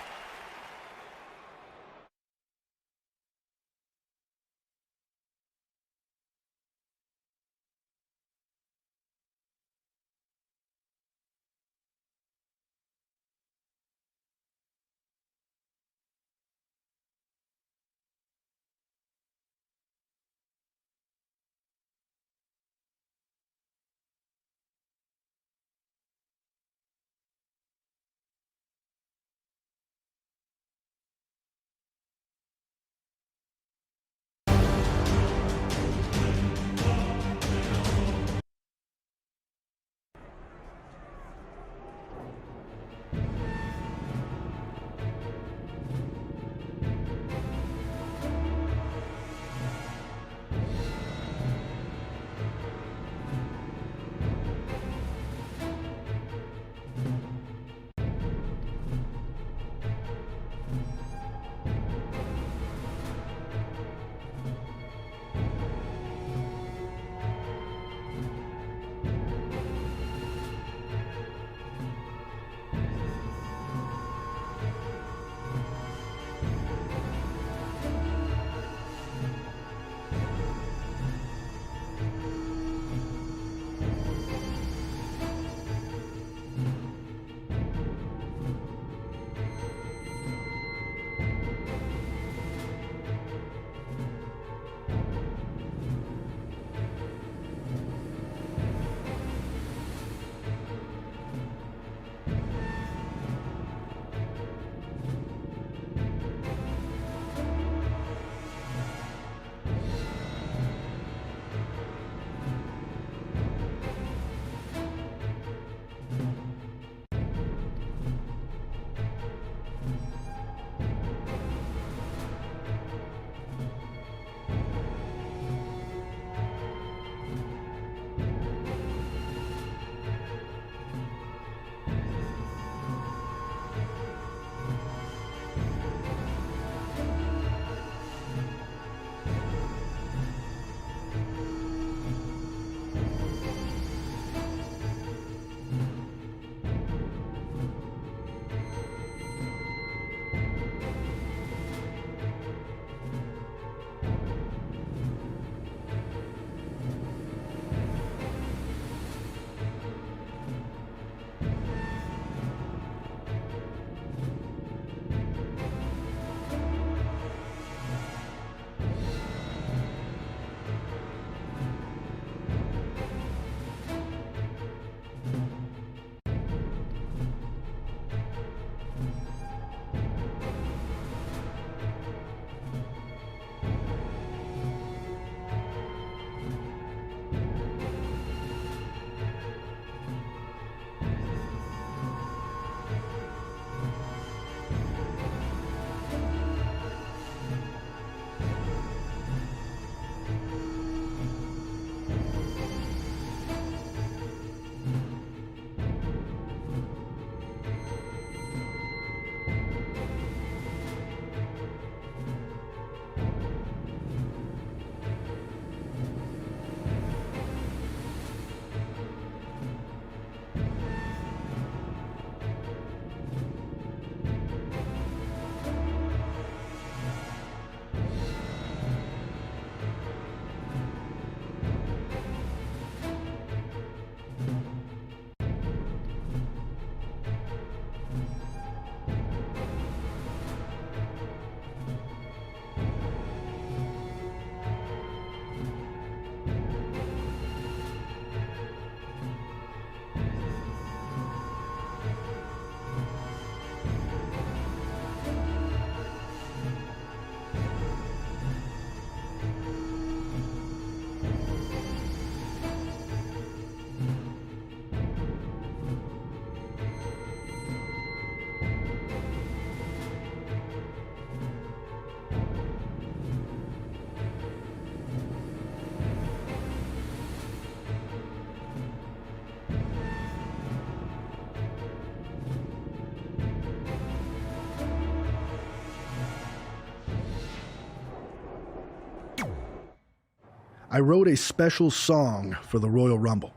I wrote a special song for the Royal Rumble.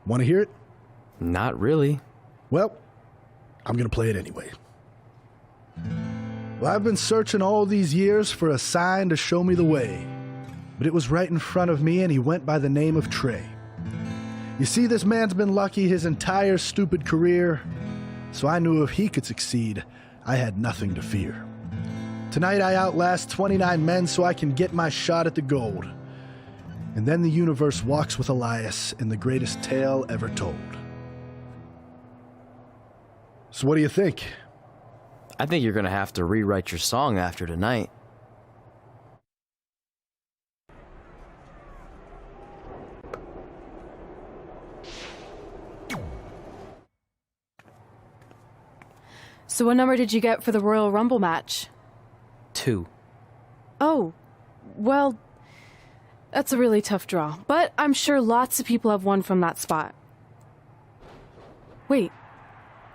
Want to hear it? Not really. Well, I'm going to play it anyway. Well, I've been searching all these years for a sign to show me the way, but it was right in front of me, and he went by the name of Trey. You see, this man's been lucky his entire stupid career, so I knew if he could succeed, I had nothing to fear. Tonight I outlast 29 men so I can get my shot at the gold. And then the universe walks with Elias in the greatest tale ever told. So what do you think? I think you're gonna have to rewrite your song after tonight. So what number did you get for the Royal Rumble match? 2. Oh, well, that's a really tough draw, but I'm sure lots of people have won from that spot. Wait,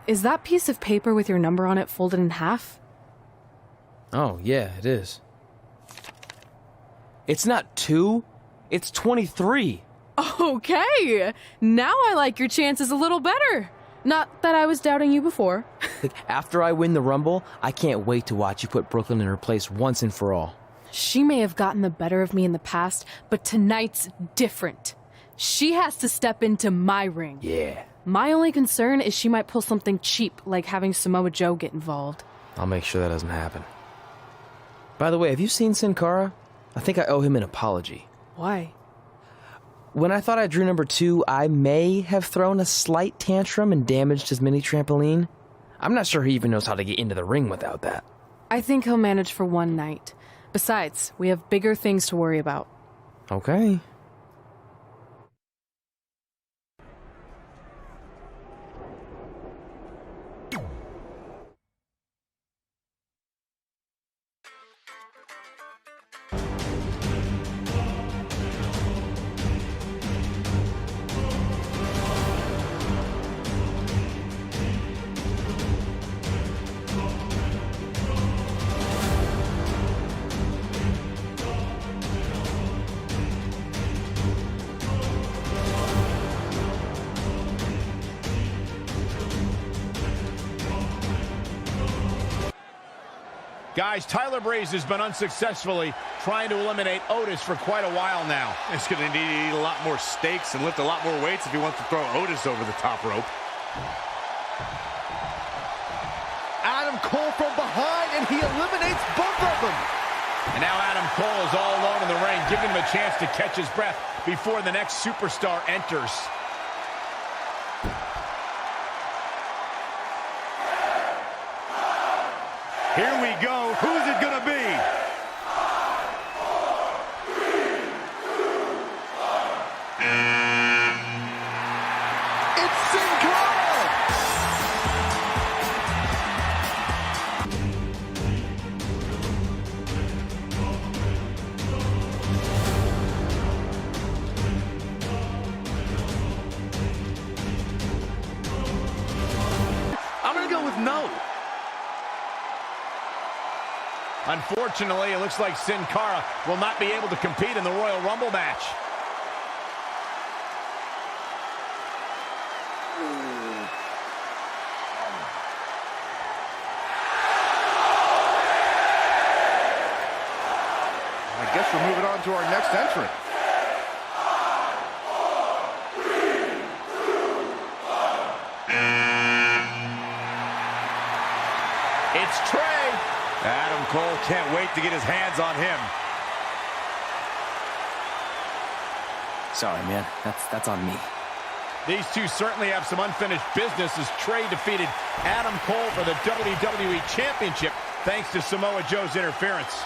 is that piece of paper with your number on it folded in half? Oh, yeah, it is. It's not 2, it's 23. Okay, now I like your chances a little better. Not that I was doubting you before. Like, after I win the Rumble, I can't wait to watch you put Brooklyn in her place once and for all. She may have gotten the better of me in the past, but tonight's different. She has to step into my ring. Yeah. My only concern is she might pull something cheap, like having Samoa Joe get involved. I'll make sure that doesn't happen. By the way, have you seen Sin Cara? I think I owe him an apology. Why? When I thought I drew number 2, I may have thrown a slight tantrum and damaged his mini trampoline. I'm not sure he even knows how to get into the ring without that. I think he'll manage for one night. Besides, we have bigger things to worry about. Okay. Guys, Tyler Breeze has been unsuccessfully trying to eliminate Otis for quite a while now. He's going to need to eat a lot more steaks and lift a lot more weights if he wants to throw Otis over the top rope. Adam Cole from behind, and he eliminates both of them. And now Adam Cole is all alone in the ring, giving him a chance to catch his breath before the next superstar enters. Here we go. Who's it going to be? It's Sin Cara! I'm going to go with no. Unfortunately, it looks like Sin Cara will not be able to compete in the Royal Rumble match. I guess we're moving on to our next entrant. It's Trey. Adam Cole can't wait to get his hands on him. Sorry, man. That's on me. These two certainly have some unfinished business as Trey defeated Adam Cole for the WWE Championship thanks to Samoa Joe's interference.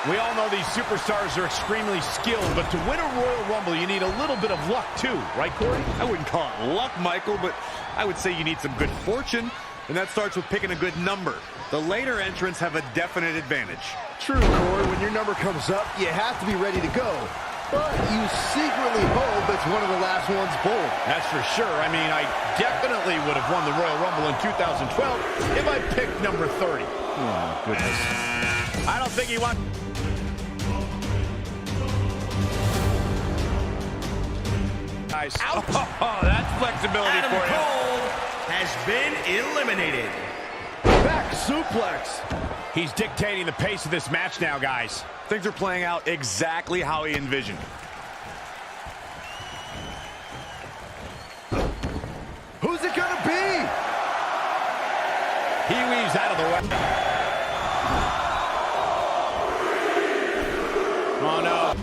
We all know these superstars are extremely skilled, but to win a Royal Rumble, you need a little bit of luck too, right, Corey? I wouldn't call it luck, Michael, but I would say you need some good fortune, and that starts with picking a good number. The later entrants have a definite advantage. True, Corey. When your number comes up, you have to be ready to go. But you secretly hope it's one of the last ones pulled. That's for sure. I mean, I definitely would have won the Royal Rumble in 2012 if I picked number 30. Oh, goodness. I don't think he won. guys. Oh, that's flexibility Adam for you. Cole has been eliminated. Back suplex. He's dictating the pace of this match now, guys. Things are playing out exactly how he envisioned. Who's it gonna be? He weaves out of the way. Oh, no.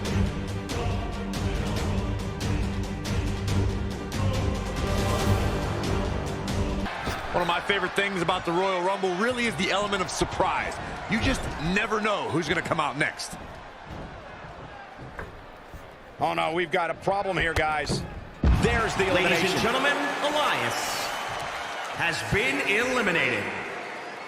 One of my favorite things about the Royal Rumble really is the element of surprise. You just never know who's going to come out next. Oh, no, we've got a problem here, guys. There's the elimination. Ladies and gentlemen, Elias has been eliminated.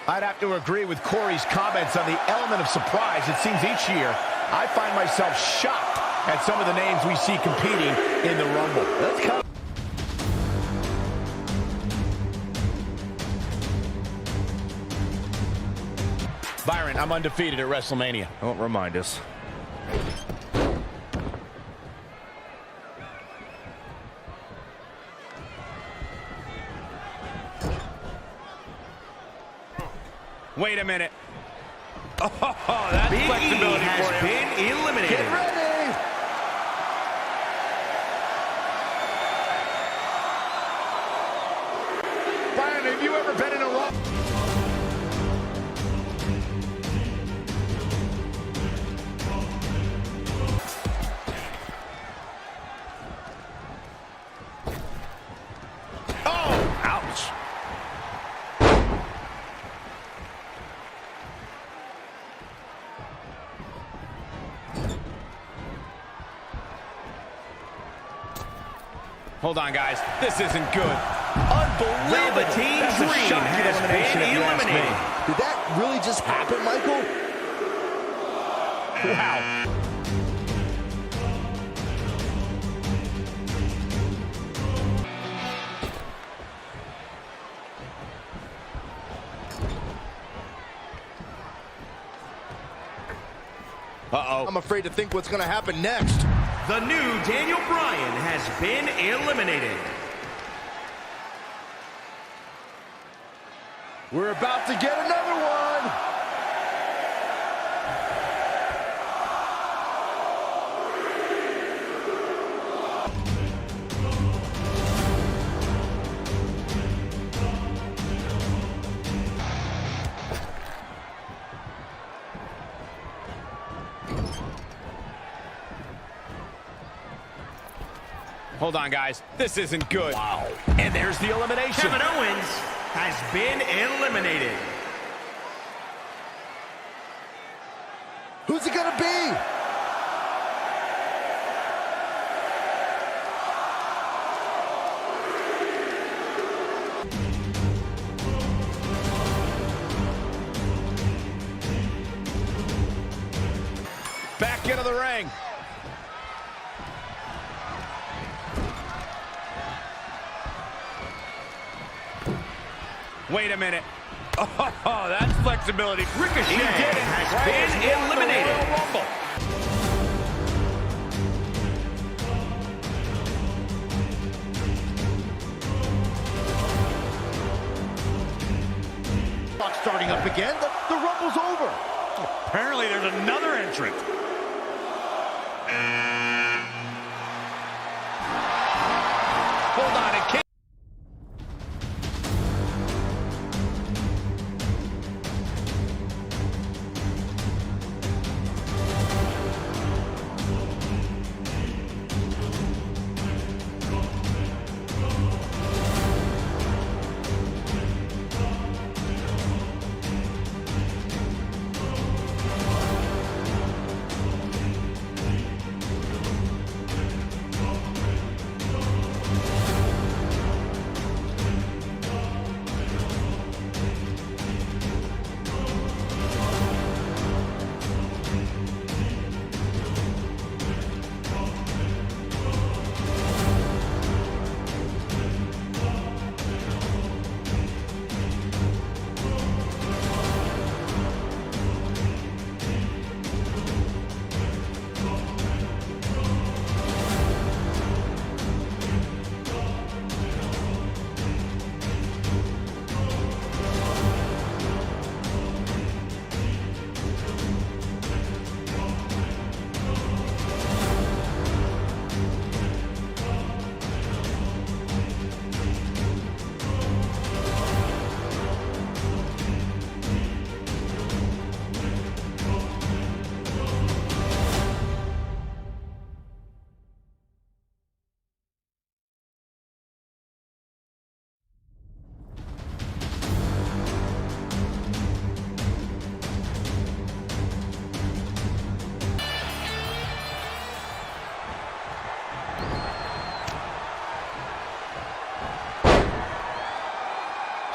I'd have to agree with Corey's comments on the element of surprise. It seems each year I find myself shocked at some of the names we see competing in the Rumble. Let's come. Byron, I'm undefeated at WrestleMania. Don't remind us. Wait a minute. Oh, that's Big E flexibility has for you. been eliminated. Get ready. Byron, have you ever been in a Rumble? Oh, ouch. Hold on, guys. This isn't good. Unbelievable. Velveteen That's a Dream shocking has elimination, been if you ask me. eliminated. Did that really just happen, Michael? Wow. Uh-oh. I'm afraid to think what's going to happen next. The new Daniel Bryan has been eliminated. We're about to get another one. Hold on, guys. This isn't good. Wow. And there's the elimination. Kevin Owens has been eliminated. Who's it going to be? Back into the ring. Wait a minute. Oh, that's flexibility. Ricochet He did it. has Reigns been won the eliminated. Royal Rumble. Clock starting up again. The Rumble's over. Apparently, there's another entrant. Hold on, it can't.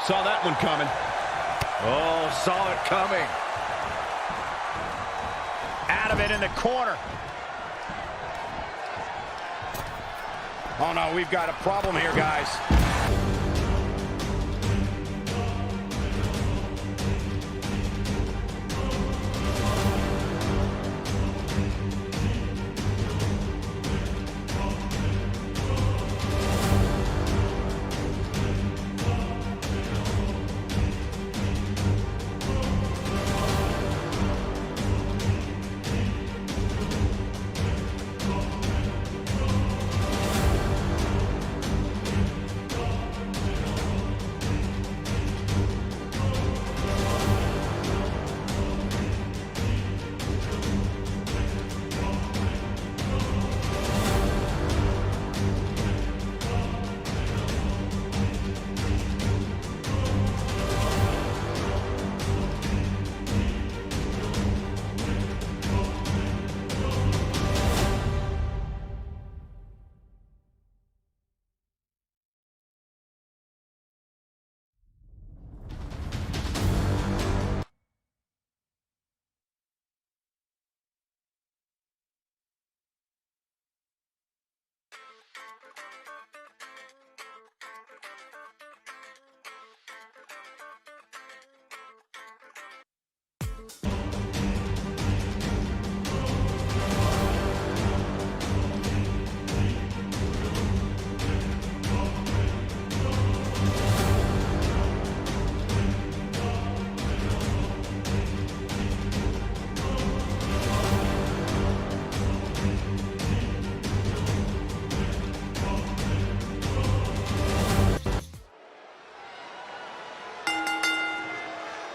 Saw that one coming. Oh, saw it coming. Out of it in the corner. Oh, no, we've got a problem here, guys.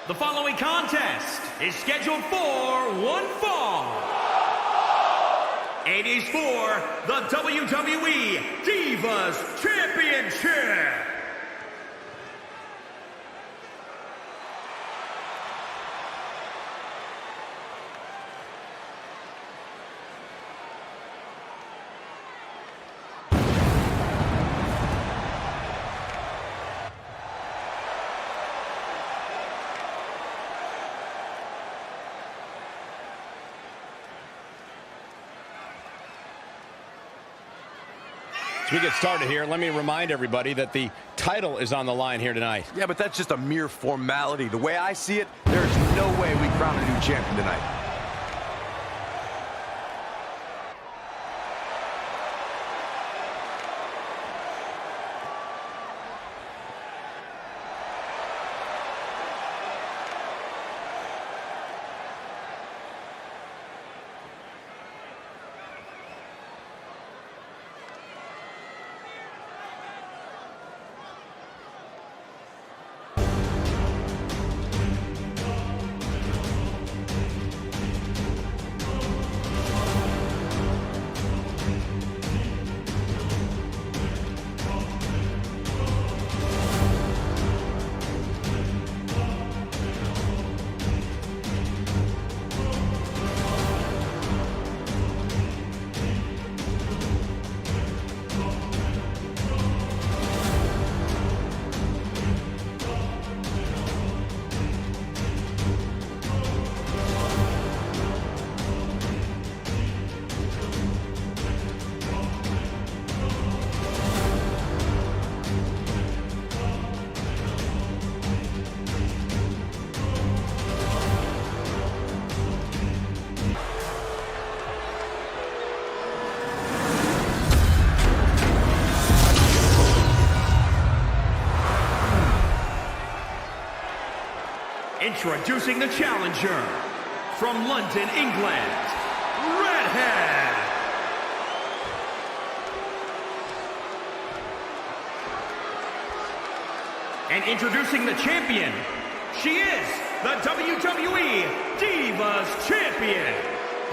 The following contest is scheduled for one fall. It is for the WWE Divas Championship. As we get started here, let me remind everybody that the title is on the line here tonight. Yeah, but that's just a mere formality. The way I see it, there's no way we crown a new champion tonight. Introducing the challenger from London, England, Redhead. And introducing the champion, she is the WWE Divas Champion,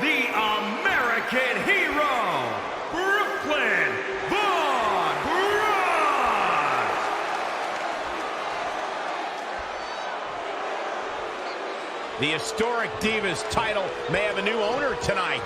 the American Hero, Brooklyn Von Braun. The historic Divas title may have a new owner tonight.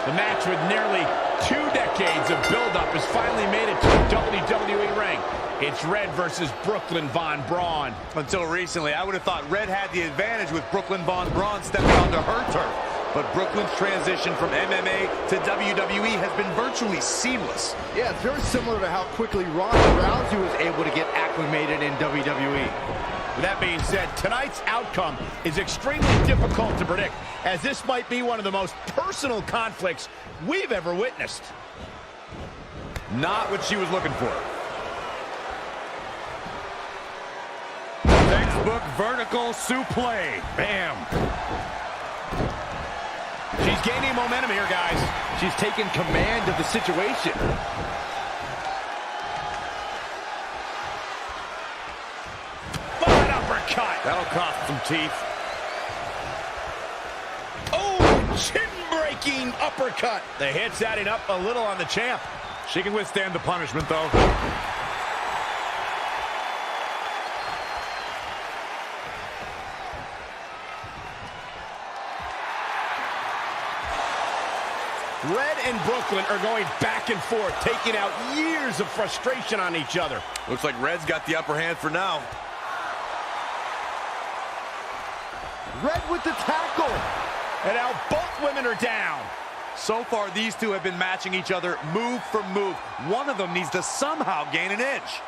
The match with nearly 2 decades of build-up has finally made it to a WWE ring. It's Red versus Brooklyn Von Braun. Until recently, I would have thought Red had the advantage with Brooklyn Von Braun stepping onto her turf. But Brooklyn's transition from MMA to WWE has been virtually seamless. Yeah, it's very similar to how quickly Ronda Rousey was able to get acclimated in WWE. With that being said, tonight's outcome is extremely difficult to predict, as this might be one of the most personal conflicts we've ever witnessed. Not what she was looking for. Textbook vertical suplex. Bam. She's gaining momentum here, guys. She's taken command of the situation. An uppercut. That'll cost some teeth. Oh, chin-breaking uppercut. The hit's adding up a little on the champ. She can withstand the punishment, though. Red and Brooklyn are going back and forth, taking out years of frustration on each other. Looks like Red's got the upper hand for now. Red with the tackle. And now both women are down. So far, these two have been matching each other move for move. One of them needs to somehow gain an edge.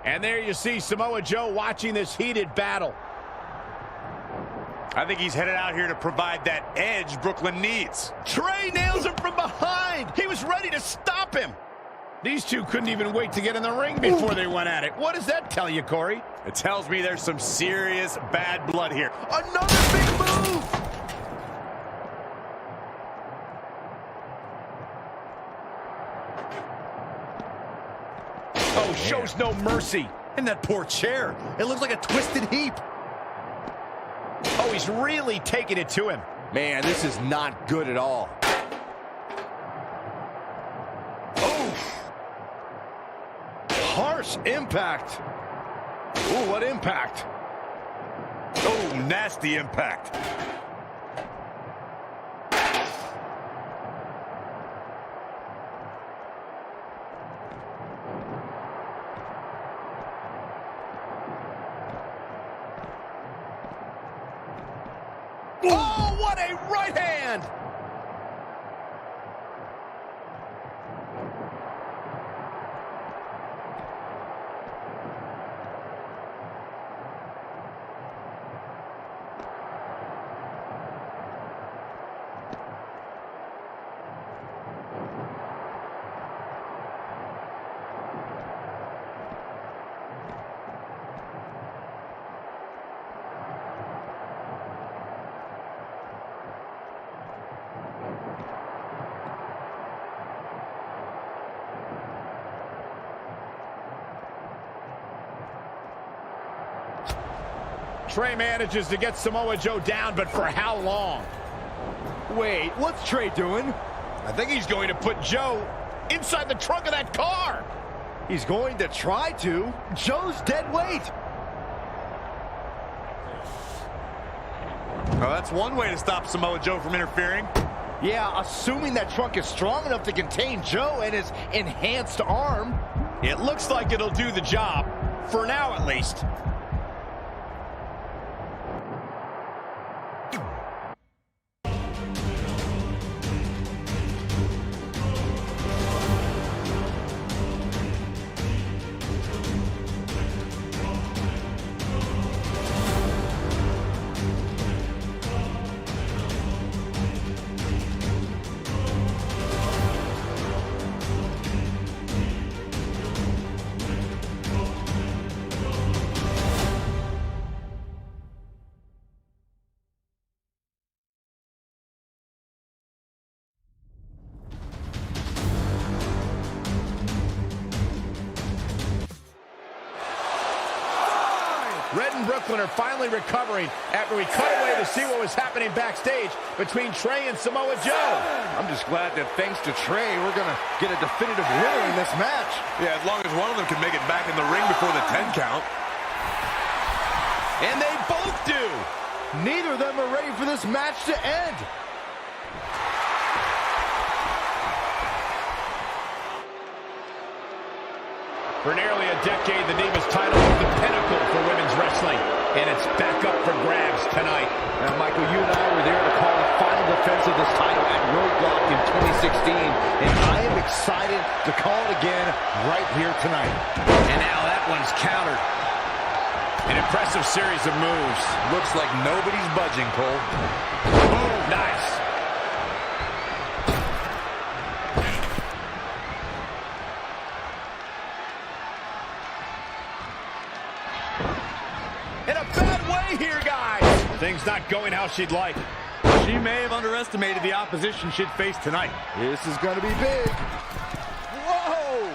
And there you see Samoa Joe watching this heated battle. I think he's headed out here to provide that edge Brooklyn needs. Trey nails him from behind. He was ready to stop him. These two couldn't even wait to get in the ring before they went at it. What does that tell you, Corey? It tells me there's some serious bad blood here. Another big move! Oh, shows no mercy. And that poor chair. It looks like a twisted heap. Oh, he's really taking it to him. Man, this is not good at all. Oh! Harsh impact. Ooh, what impact? Oh, nasty impact. Oh, what a right hand! Trey manages to get Samoa Joe down, but for how long? Wait, what's Trey doing? I think he's going to put Joe inside the trunk of that car. He's going to try to. Joe's dead weight. Oh, that's one way to stop Samoa Joe from interfering. Yeah, assuming that trunk is strong enough to contain Joe and his enhanced arm. It looks like it'll do the job, for now at least. Red and Brooklyn are finally recovering after we cut away to see what was happening backstage between Trey and Samoa Joe. I'm just glad that thanks to Trey, we're going to get a definitive winner in this match. Yeah, as long as one of them can make it back in the ring before the 10 count. And they both do. Neither of them are ready for this match to end. For nearly a decade, the Divas title was the pinnacle for women's wrestling, and it's back up for grabs tonight. Now, Michael, you and I were there to call the final defense of this title at Roadblock in 2016, and I am excited to call it again right here tonight. And now that one's countered. An impressive series of moves. Looks like nobody's budging, Cole. Boom, nice. In a bad way here, guys. Things not going how she'd like. She may have underestimated the opposition she'd face tonight. This is going to be big. Whoa!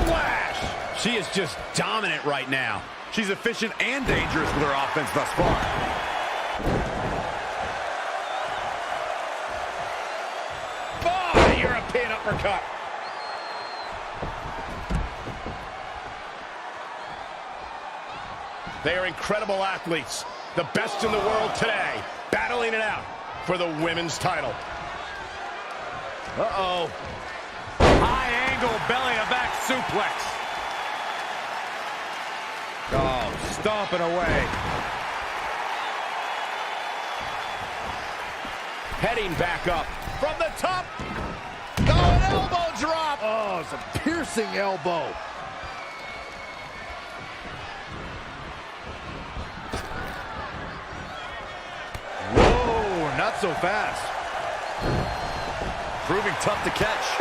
Flash! She is just dominant right now. She's efficient and dangerous with her offense thus far. Oh, European uppercut. They are incredible athletes. The best in the world today, battling it out for the women's title. Uh-oh. High angle belly-to-back suplex. Oh, stomping away. Heading back up from the top. Oh, an elbow drop. Oh, it's a piercing elbow. Whoa, not so fast. Proving tough to catch.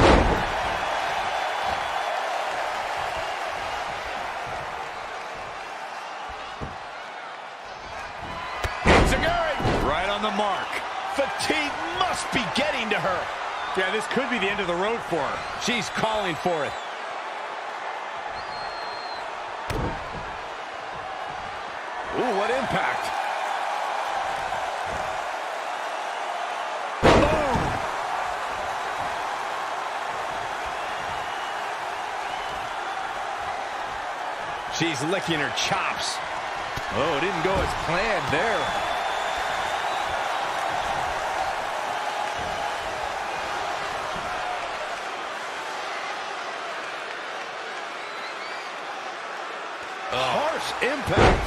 Right on the mark. Fatigue must be getting to her. Yeah, this could be the end of the road for her. She's calling for it. Ooh, what impact. She's licking her chops. Oh, it didn't go as planned there. Harsh impact.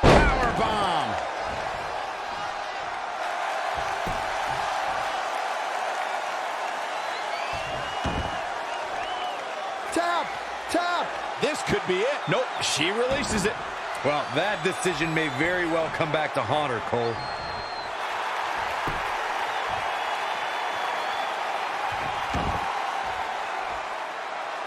Powerbomb. Tap, tap. This could be it. Nope, she releases it. Well, that decision may very well come back to haunt her, Cole.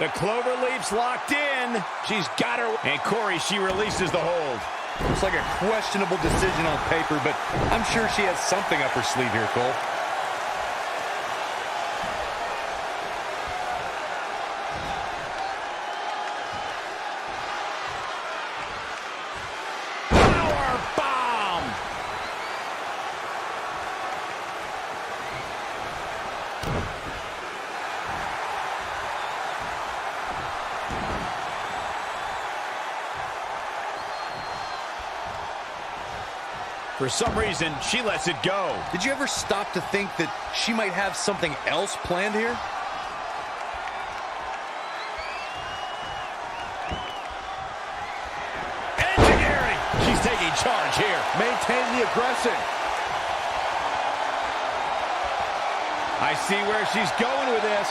The clover leaf's locked in. She's got her. And Corey, she releases the hold. Looks like a questionable decision on paper, but I'm sure she has something up her sleeve here, Cole. For some reason, she lets it go. Did you ever stop to think that she might have something else planned here? Engineering! She's taking charge here. Maintain the aggression. I see where she's going with this.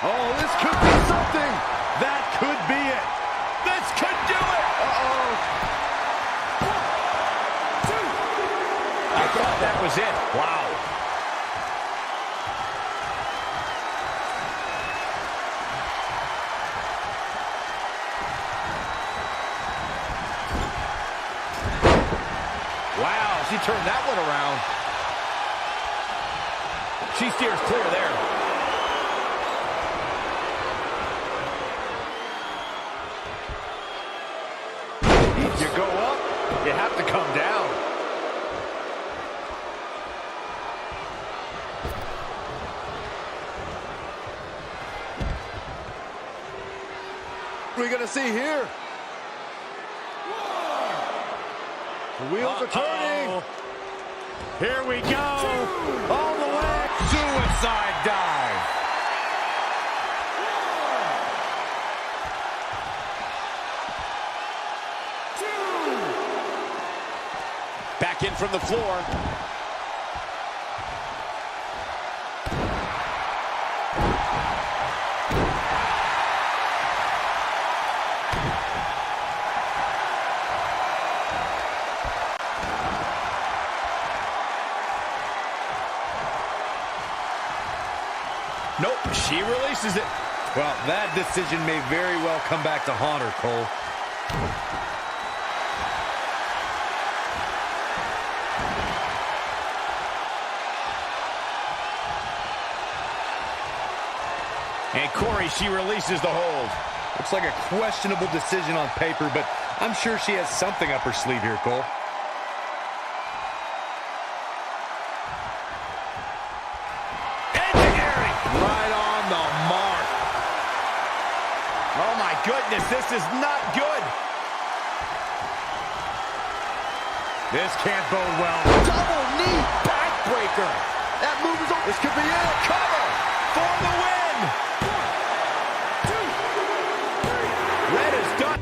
Oh, this could be something. That could be it. This could do it. Uh-oh. I thought that was it. Wow. turn that one around. She steers clear there. You go up, you have to come down. What are we going to see here? The wheels are turning. Here we go. All the way. Suicide dive. Back in from the floor. Nope, she releases it. Well, that decision may very well come back to haunt her, Cole. And Corey, she releases the hold. Looks like a questionable decision on paper, but I'm sure she has something up her sleeve here, Cole. Right on the mark. Oh my goodness, this is not good. This can't bode well. Double knee Backbreaker. That move is over. This could be it. Cover for the win. 1, 2, 3. Red is done.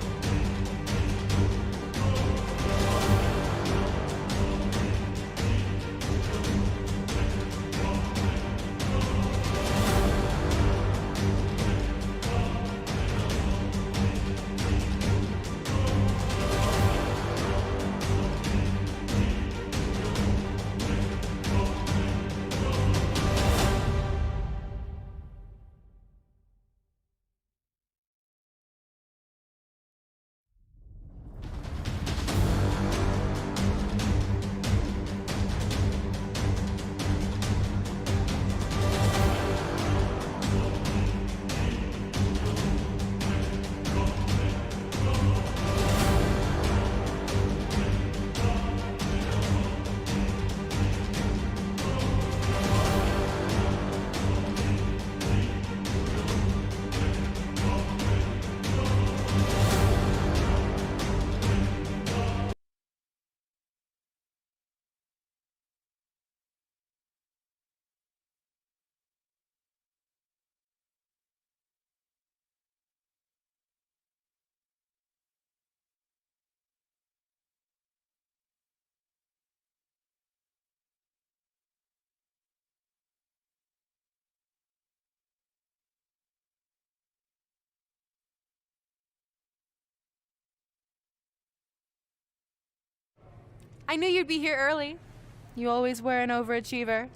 I knew you'd be here early. You always were an overachiever.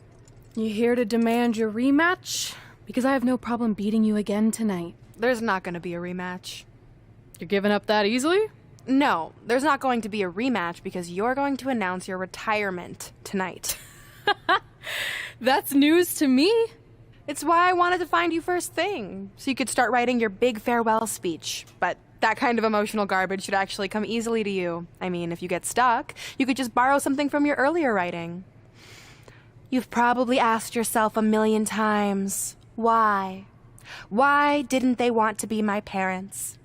You here to demand your rematch? Because I have no problem beating you again tonight. There's not going to be a rematch. You're giving up that easily? No, there's not going to be a rematch because you're going to announce your retirement tonight. That's news to me. It's why I wanted to find you first thing, so you could start writing your big farewell speech. But that kind of emotional garbage should actually come easily to you. I mean, if you get stuck, you could just borrow something from your earlier writing. You've probably asked yourself 1,000,000 times, why? Why didn't they want to be my parents?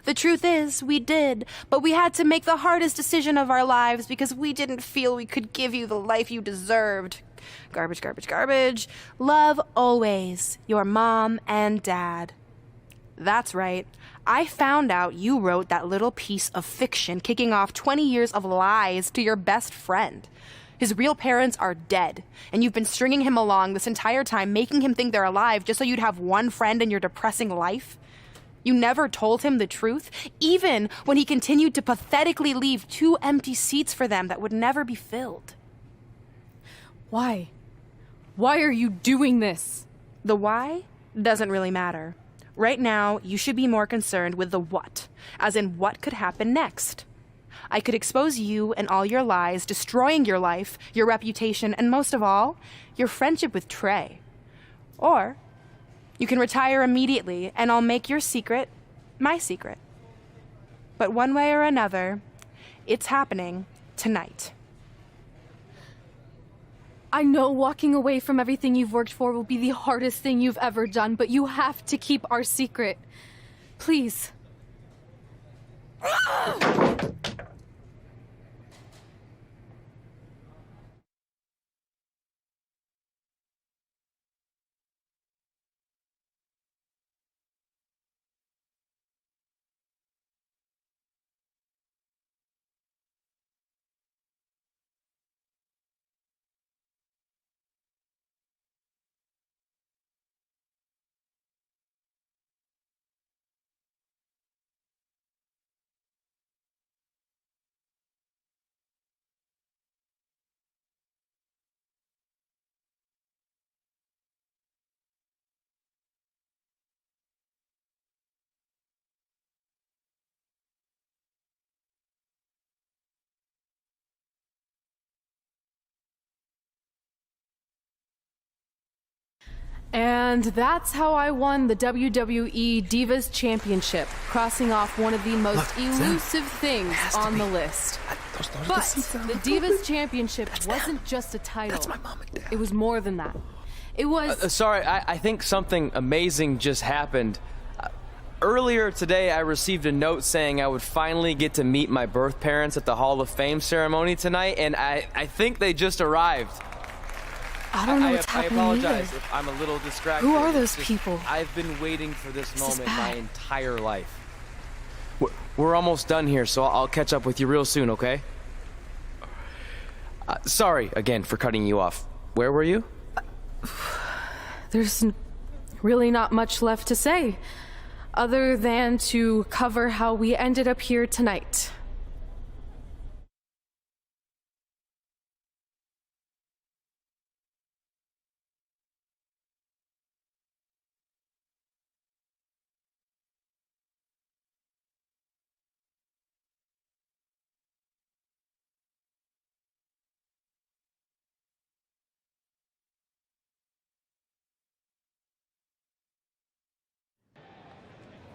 The truth is, we did, but we had to make the hardest decision of our lives because we didn't feel we could give you the life you deserved. Garbage, garbage, garbage. Love always, your mom and dad. That's right. I found out you wrote that little piece of fiction kicking off 20 years of lies to your best friend. His real parents are dead, and you've been stringing him along this entire time, making him think they're alive just so you'd have one friend in your depressing life. You never told him the truth, even when he continued to pathetically leave 2 empty seats for them that would never be filled. Why? Why are you doing this? The why doesn't really matter. Right now, you should be more concerned with the what, as in what could happen next. I could expose you and all your lies, destroying your life, your reputation, and most of all, your friendship with Trey. Or you can retire immediately, and I'll make your secret my secret. But one way or another, it's happening tonight. I know walking away from everything you've worked for will be the hardest thing you've ever done, but you have to keep our secret. Please. And that's how I won the WWE Divas Championship, crossing off one of the most elusive things on the list. But the Divas Championship wasn't just a title. That's my mom and dad. It was more than that. It was... Sorry, I think something amazing just happened. Earlier today, I received a note saying I would finally get to meet my birth parents at the Hall of Fame ceremony tonight, and I think they just arrived. I don't know what's happening I apologize either. if I'm a little distracted. Who are those people? I've been waiting for this moment my entire life. We're almost done here, so I'll catch up with you real soon, okay? Sorry, again, for cutting you off. Where were you? There's really not much left to say, other than to cover how we ended up here tonight.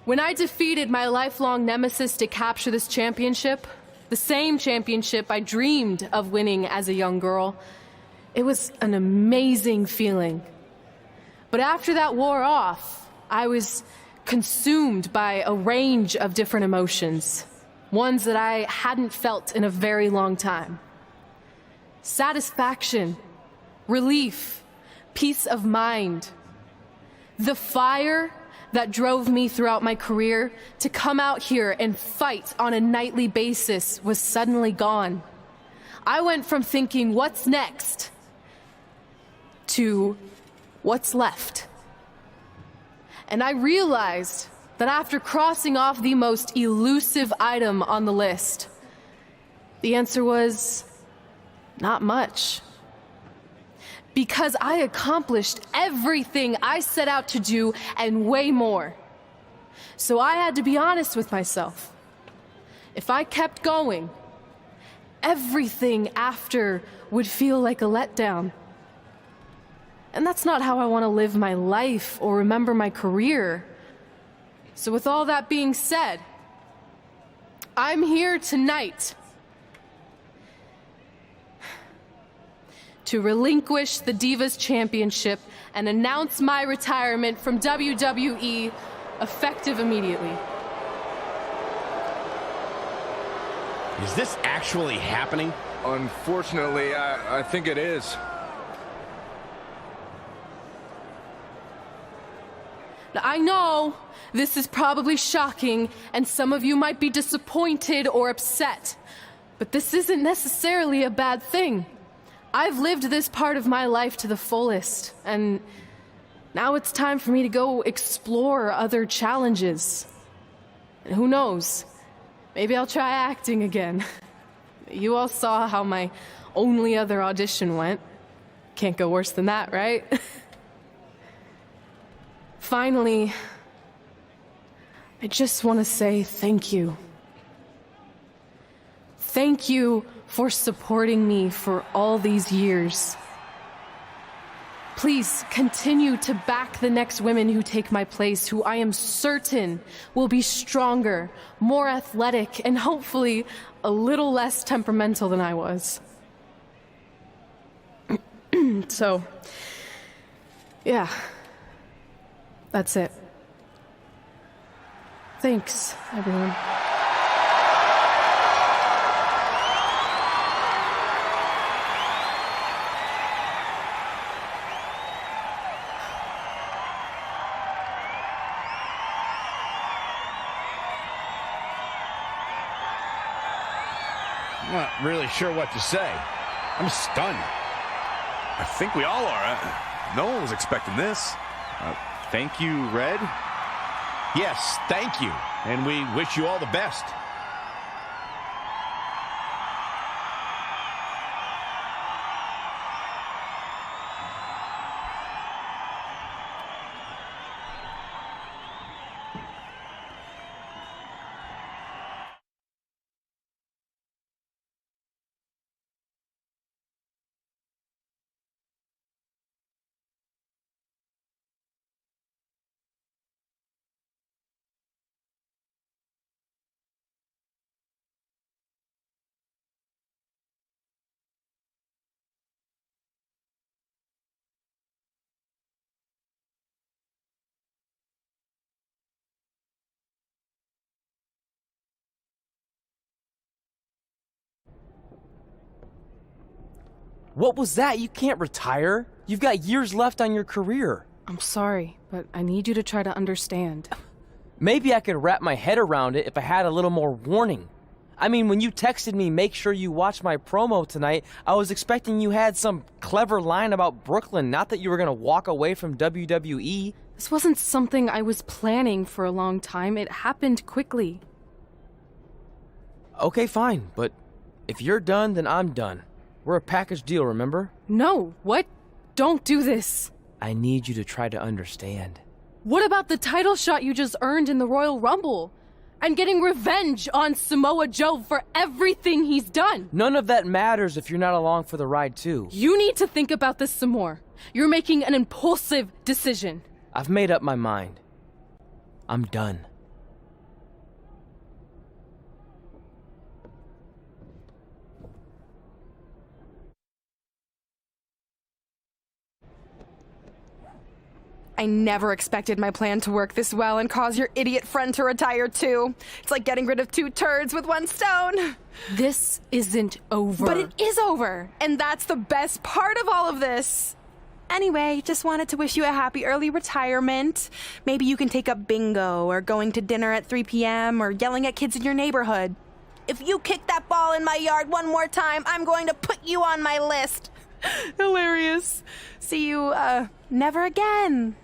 When I defeated my lifelong nemesis to capture this championship, the same championship I dreamed of winning as a young girl, it was an amazing feeling. But after that wore off, I was consumed by a range of different emotions, ones that I hadn't felt in a very long time. Satisfaction, relief, peace of mind, the fire that drove me throughout my career to come out here and fight on a nightly basis was suddenly gone. I went from thinking, what's next, to what's left. And I realized that after crossing off the most elusive item on the list, the answer was not much. Because I accomplished everything I set out to do and way more. So I had to be honest with myself. If I kept going, everything after would feel like a letdown. And that's not how I want to live my life or remember my career. So with all that being said, I'm here tonight to relinquish the Divas Championship and announce my retirement from WWE, effective immediately. Is this actually happening? Unfortunately, I think it is. Now, I know this is probably shocking, and some of you might be disappointed or upset, but this isn't necessarily a bad thing. I've lived this part of my life to the fullest, and now it's time for me to go explore other challenges. And who knows, maybe I'll try acting again. You all saw how my only other audition went. Can't go worse than that, right? Finally, I just want to say thank you. Thank you for supporting me for all these years. Please continue to back the next women who take my place, who I am certain will be stronger, more athletic, and hopefully a little less temperamental than I was. So, yeah, that's it. Thanks, everyone. I'm not really sure what to say. I'm stunned. I think we all are. No one was expecting this. Thank you, Red. Yes, thank you. And we wish you all the best. What was that? You can't retire. You've got years left on your career. I'm sorry, but I need you to try to understand. Maybe I could wrap my head around it if I had a little more warning. I mean, when you texted me, make sure you watch my promo tonight, I was expecting you had some clever line about Brooklyn, not that you were going to walk away from WWE. This wasn't something I was planning for a long time. It happened quickly. Okay, fine, but if you're done, then I'm done. We're a package deal, remember? No, what? Don't do this. I need you to try to understand. What about the title shot you just earned in the Royal Rumble? And getting revenge on Samoa Joe for everything he's done? None of that matters if you're not along for the ride, too. You need to think about this some more. You're making an impulsive decision. I've made up my mind. I'm done. I never expected my plan to work this well and cause your idiot friend to retire too. It's like getting rid of 2 turds with 1 stone. This isn't over. But it is over, and that's the best part of all of this. Anyway, just wanted to wish you a happy early retirement. Maybe you can take up bingo or going to dinner at 3 p.m. or yelling at kids in your neighborhood. If you kick that ball in my yard one more time, I'm going to put you on my list. Hilarious. See you, never again.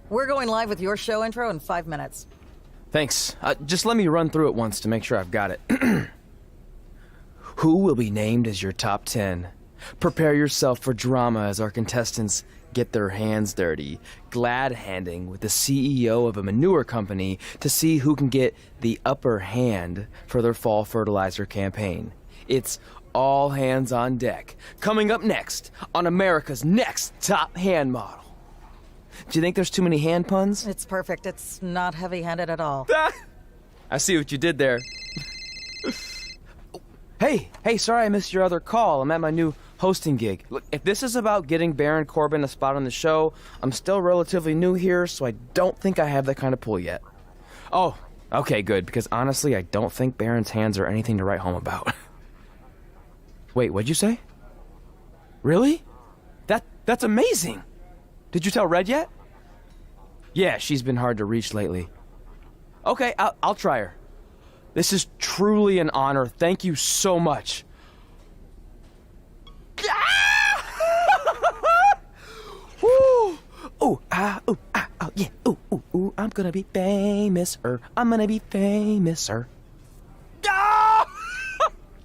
We're going live with your show intro in 5 minutes. Thanks. Just let me run through it once to make sure I've got it. Who will be named as your top 10? Prepare yourself for drama as our contestants get their hands dirty, glad-handing with the CEO of a manure company to see who can get the upper hand for their fall fertilizer campaign. It's all hands on deck. Coming up next on America's Next Top Hand Model. Do you think there's too many hand puns? It's perfect. It's not heavy-handed at all. I see what you did there. Hey, sorry I missed your other call. I'm at my new hosting gig. Look, if this is about getting Baron Corbin a spot on the show, I'm still relatively new here, so I don't think I have that kind of pull yet. Oh, okay, good, because honestly, I don't think Baron's hands are anything to write home about. Wait, what'd you say? Really? That's amazing! Did you tell Red yet? Yeah, she's been hard to reach lately. Okay, I'll try her. This is truly an honor. Thank you so much. ooh, ah, yeah, ooh, ooh, ooh, I'm gonna be famous-er. I'm gonna be famous-er. Ah!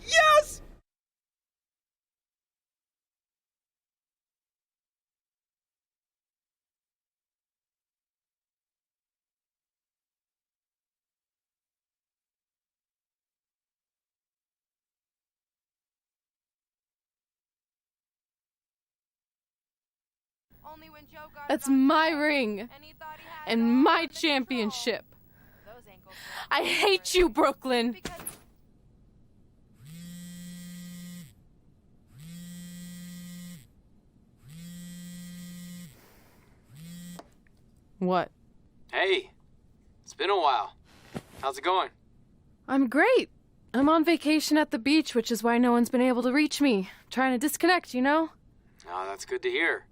Yes! That's my ring and my championship. I hate you, Brooklyn. What? Hey, it's been a while. How's it going? I'm great. I'm on vacation at the beach, which is why no one's been able to reach me. Trying to disconnect, you know? Oh, that's good to hear.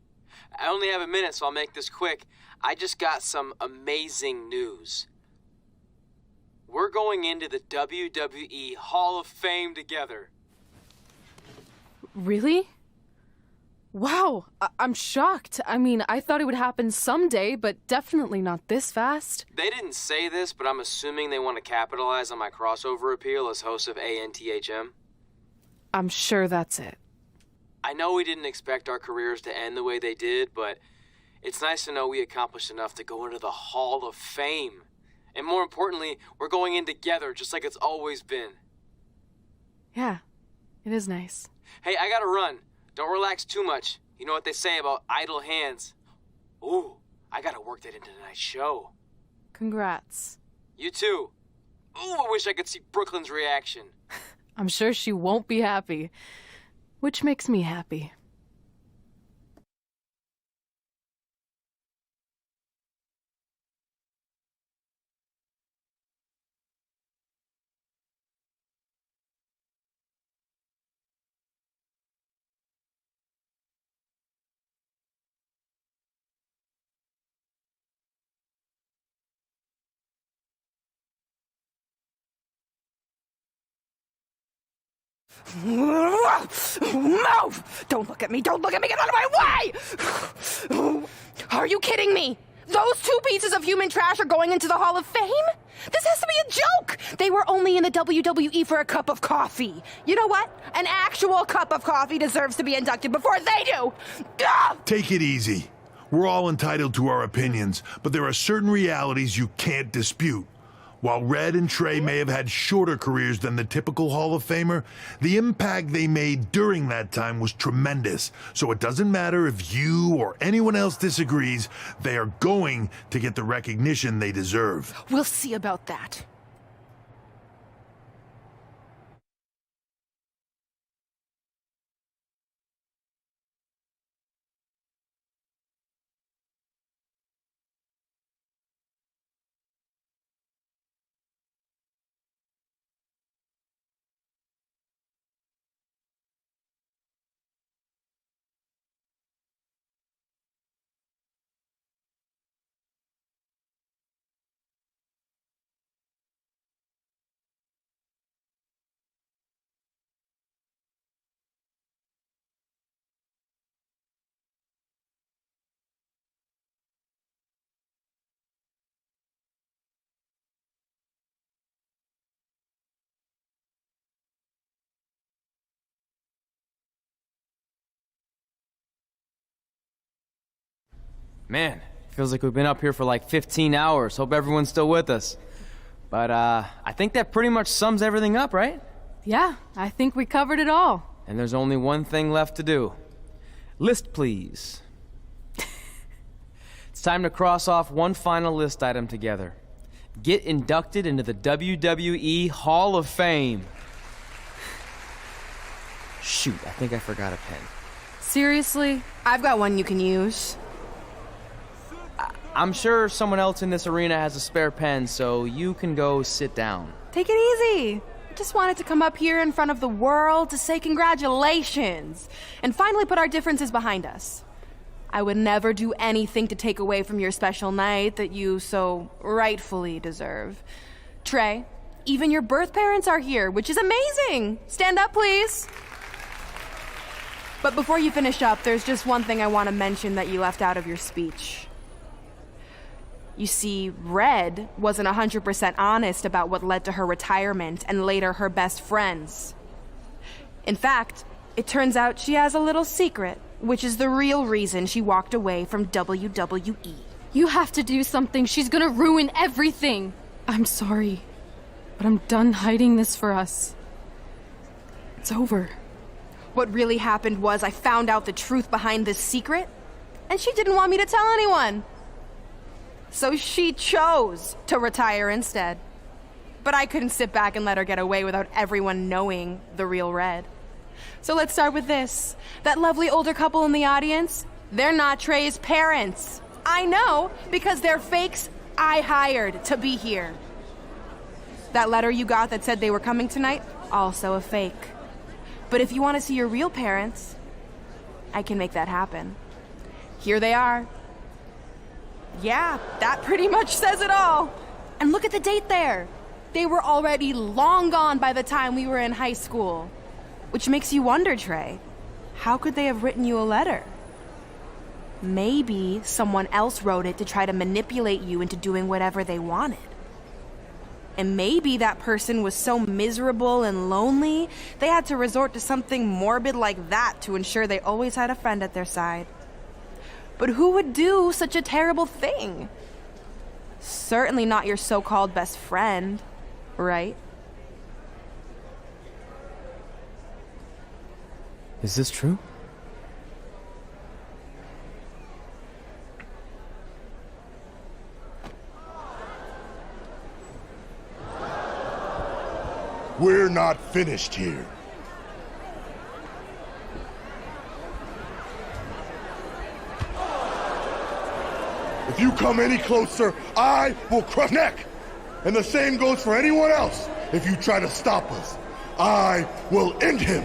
I only have a minute, so I'll make this quick. I just got some amazing news. We're going into the WWE Hall of Fame together. Really? Wow, I'm shocked. I mean, I thought it would happen someday, but definitely not this fast. They didn't say this, but I'm assuming they want to capitalize on my crossover appeal as host of ANTHM. I'm sure that's it. I know we didn't expect our careers to end the way they did, but it's nice to know we accomplished enough to go into the Hall of Fame. And more importantly, we're going in together, just like it's always been. Yeah, it is nice. Hey, I gotta run. Don't relax too much. You know what they say about idle hands. Ooh, I gotta work that into tonight's show. Congrats. You too. Ooh, I wish I could see Brooklyn's reaction. I'm sure she won't be happy, which makes me happy. Move! Don't look at me! Don't look at me! Get out of my way! Are you kidding me? Those two pieces of human trash are going into the Hall of Fame? This has to be a joke! They were only in the WWE for a cup of coffee. You know what? An actual cup of coffee deserves to be inducted before they do! Ugh! Take it easy. We're all entitled to our opinions, but there are certain realities you can't dispute. While Red and Trey may have had shorter careers than the typical Hall of Famer, the impact they made during that time was tremendous. So it doesn't matter if you or anyone else disagrees, they are going to get the recognition they deserve. We'll see about that. Man, feels like we've been up here for like 15 hours. Hope everyone's still with us. But I think that pretty much sums everything up, right? Yeah, I think we covered it all. And there's only one thing left to do. List, please. It's time to cross off one final list item together. Get inducted into the WWE Hall of Fame. Shoot, I think I forgot a pen. Seriously? I've got one you can use. I'm sure someone else in this arena has a spare pen, so you can go sit down. Take it easy. I just wanted to come up here in front of the world to say congratulations and finally put our differences behind us. I would never do anything to take away from your special night that you so rightfully deserve. Trey, even your birth parents are here, which is amazing. Stand up, please. But before you finish up, there's just one thing I want to mention that you left out of your speech. You see, Red wasn't 100% honest about what led to her retirement and later her best friends. In fact, it turns out she has a little secret, which is the real reason she walked away from WWE. You have to do something. She's gonna ruin everything. I'm sorry, but I'm done hiding this for us. It's over. What really happened was I found out the truth behind this secret, and she didn't want me to tell anyone. So she chose to retire instead. But I couldn't sit back and let her get away without everyone knowing the real Red. So let's start with this. That lovely older couple in the audience, they're not Trey's parents. I know, because they're fakes I hired to be here. That letter you got that said they were coming tonight, also a fake. But if you want to see your real parents, I can make that happen. Here they are. Yeah, that pretty much says it all. And look at the date there. They were already long gone by the time we were in high school. Which makes you wonder, Trey, how could they have written you a letter? Maybe someone else wrote it to try to manipulate you into doing whatever they wanted. And maybe that person was so miserable and lonely, they had to resort to something morbid like that to ensure they always had a friend at their side. But who would do such a terrible thing? Certainly not your so-called best friend, right? Is this true? We're not finished here. If you come any closer, I will crush your neck. And the same goes for anyone else. If you try to stop us, I will end him.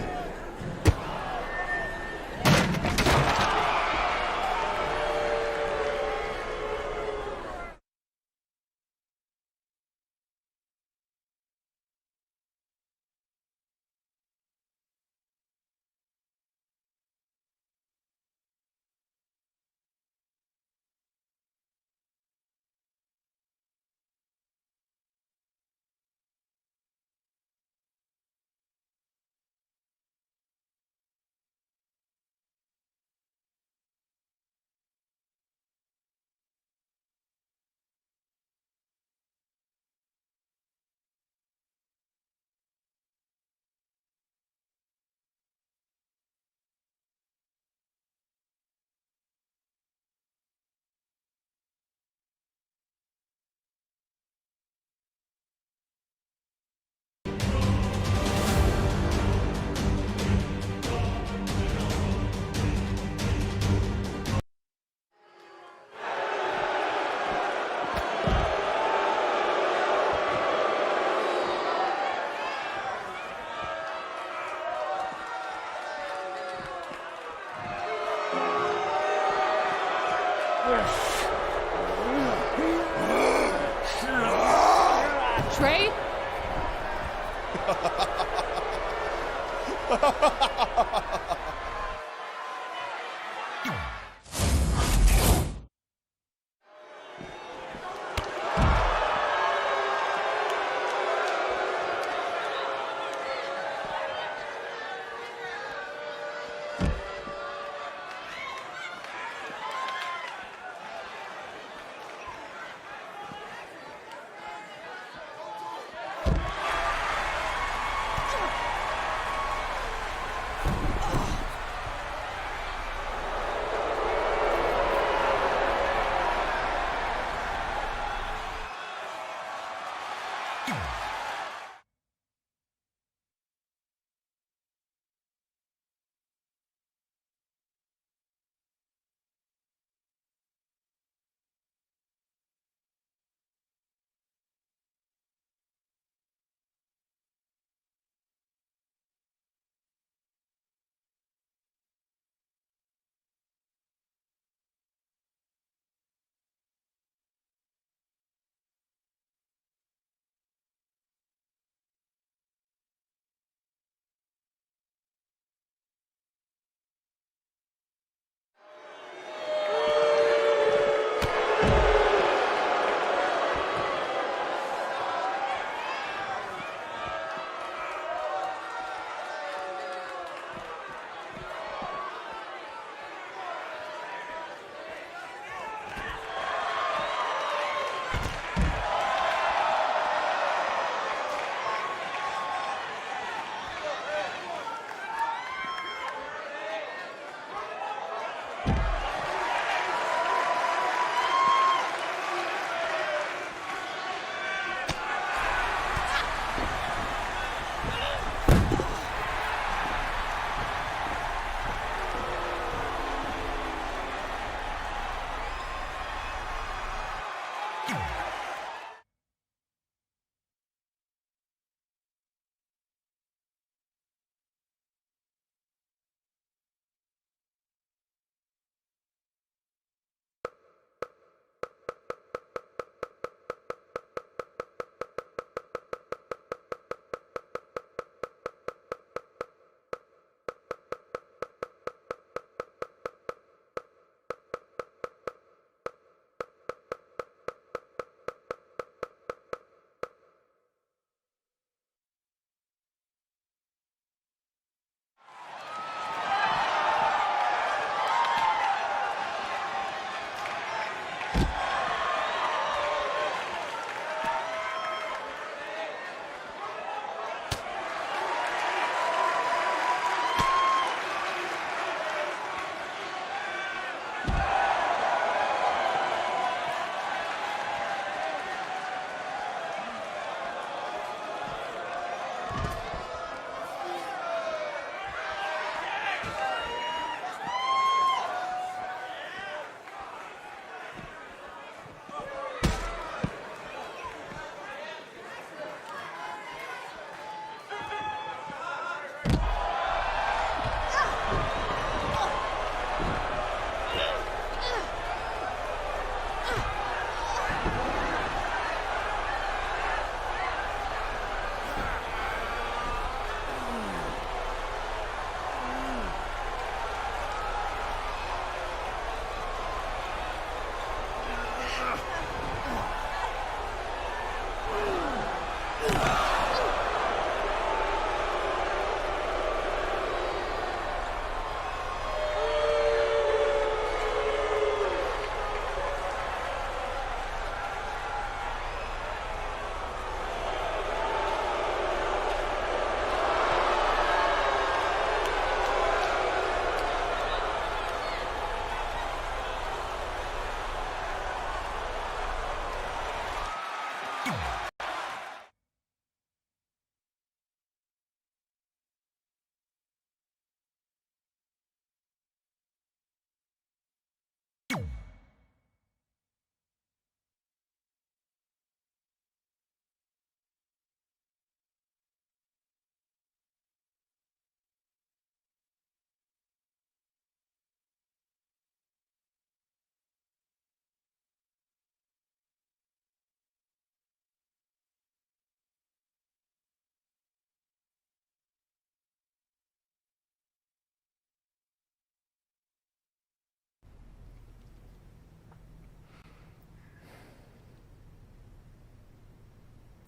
Trey?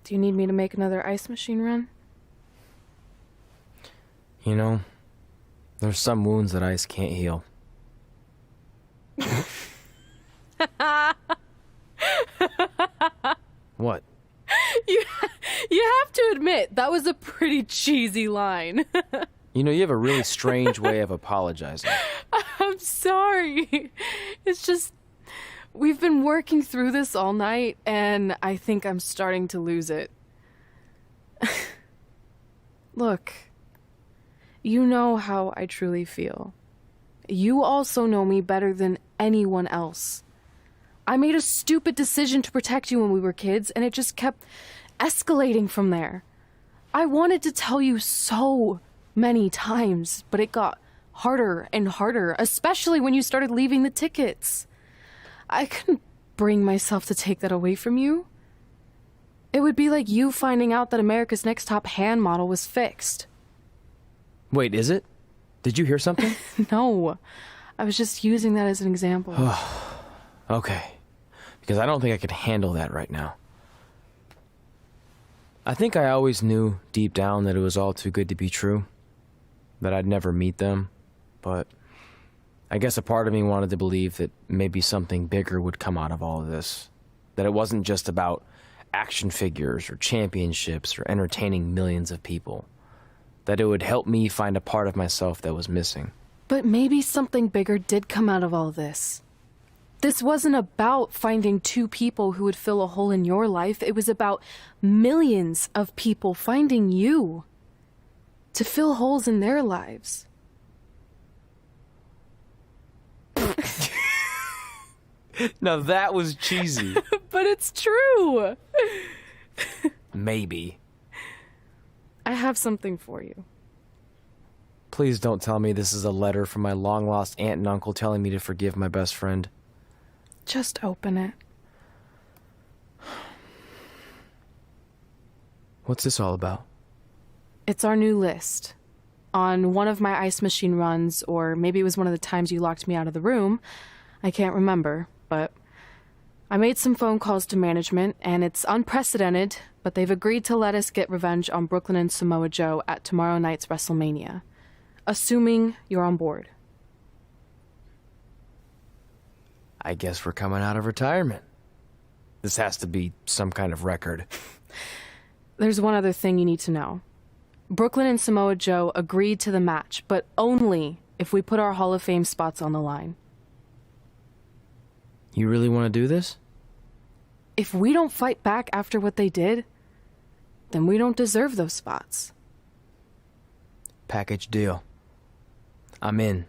Do you need me to make another ice machine run? You know, there's some wounds that ice can't heal. What? You have to admit, that was a pretty cheesy line. You know, you have a really strange way of apologizing. I'm sorry. It's just, we've been working through this all night, and I think I'm starting to lose it. Look, you know how I truly feel. You also know me better than anyone else. I made a stupid decision to protect you when we were kids, and it just kept escalating from there. I wanted to tell you so many times, but it got harder and harder, especially when you started leaving the tickets. I couldn't bring myself to take that away from you. It would be like you finding out that America's Next Top Hand model was fixed. Wait, is it? Did you hear something? No, I was just using that as an example. Okay, because I don't think I could handle that right now. I think I always knew deep down that it was all too good to be true, that I'd never meet them, but I guess a part of me wanted to believe that maybe something bigger would come out of all of this, that it wasn't just about action figures or championships or entertaining millions of people, that it would help me find a part of myself that was missing. But maybe something bigger did come out of all this. This wasn't about finding two people who would fill a hole in your life. It was about millions of people finding you to fill holes in their lives. Now that was cheesy. But it's true. Maybe. I have something for you. Please don't tell me this is a letter from my long-lost aunt and uncle telling me to forgive my best friend. Just open it. What's this all about? It's our new list. On one of my ice machine runs, or maybe it was one of the times you locked me out of the room. I can't remember, but I made some phone calls to management, and it's unprecedented, but they've agreed to let us get revenge on Brooklyn and Samoa Joe at tomorrow night's WrestleMania. Assuming you're on board. I guess we're coming out of retirement. This has to be some kind of record. There's one other thing you need to know. Brooklyn and Samoa Joe agreed to the match, but only if we put our Hall of Fame spots on the line. You really want to do this? If we don't fight back after what they did, then we don't deserve those spots. Package deal. I'm in.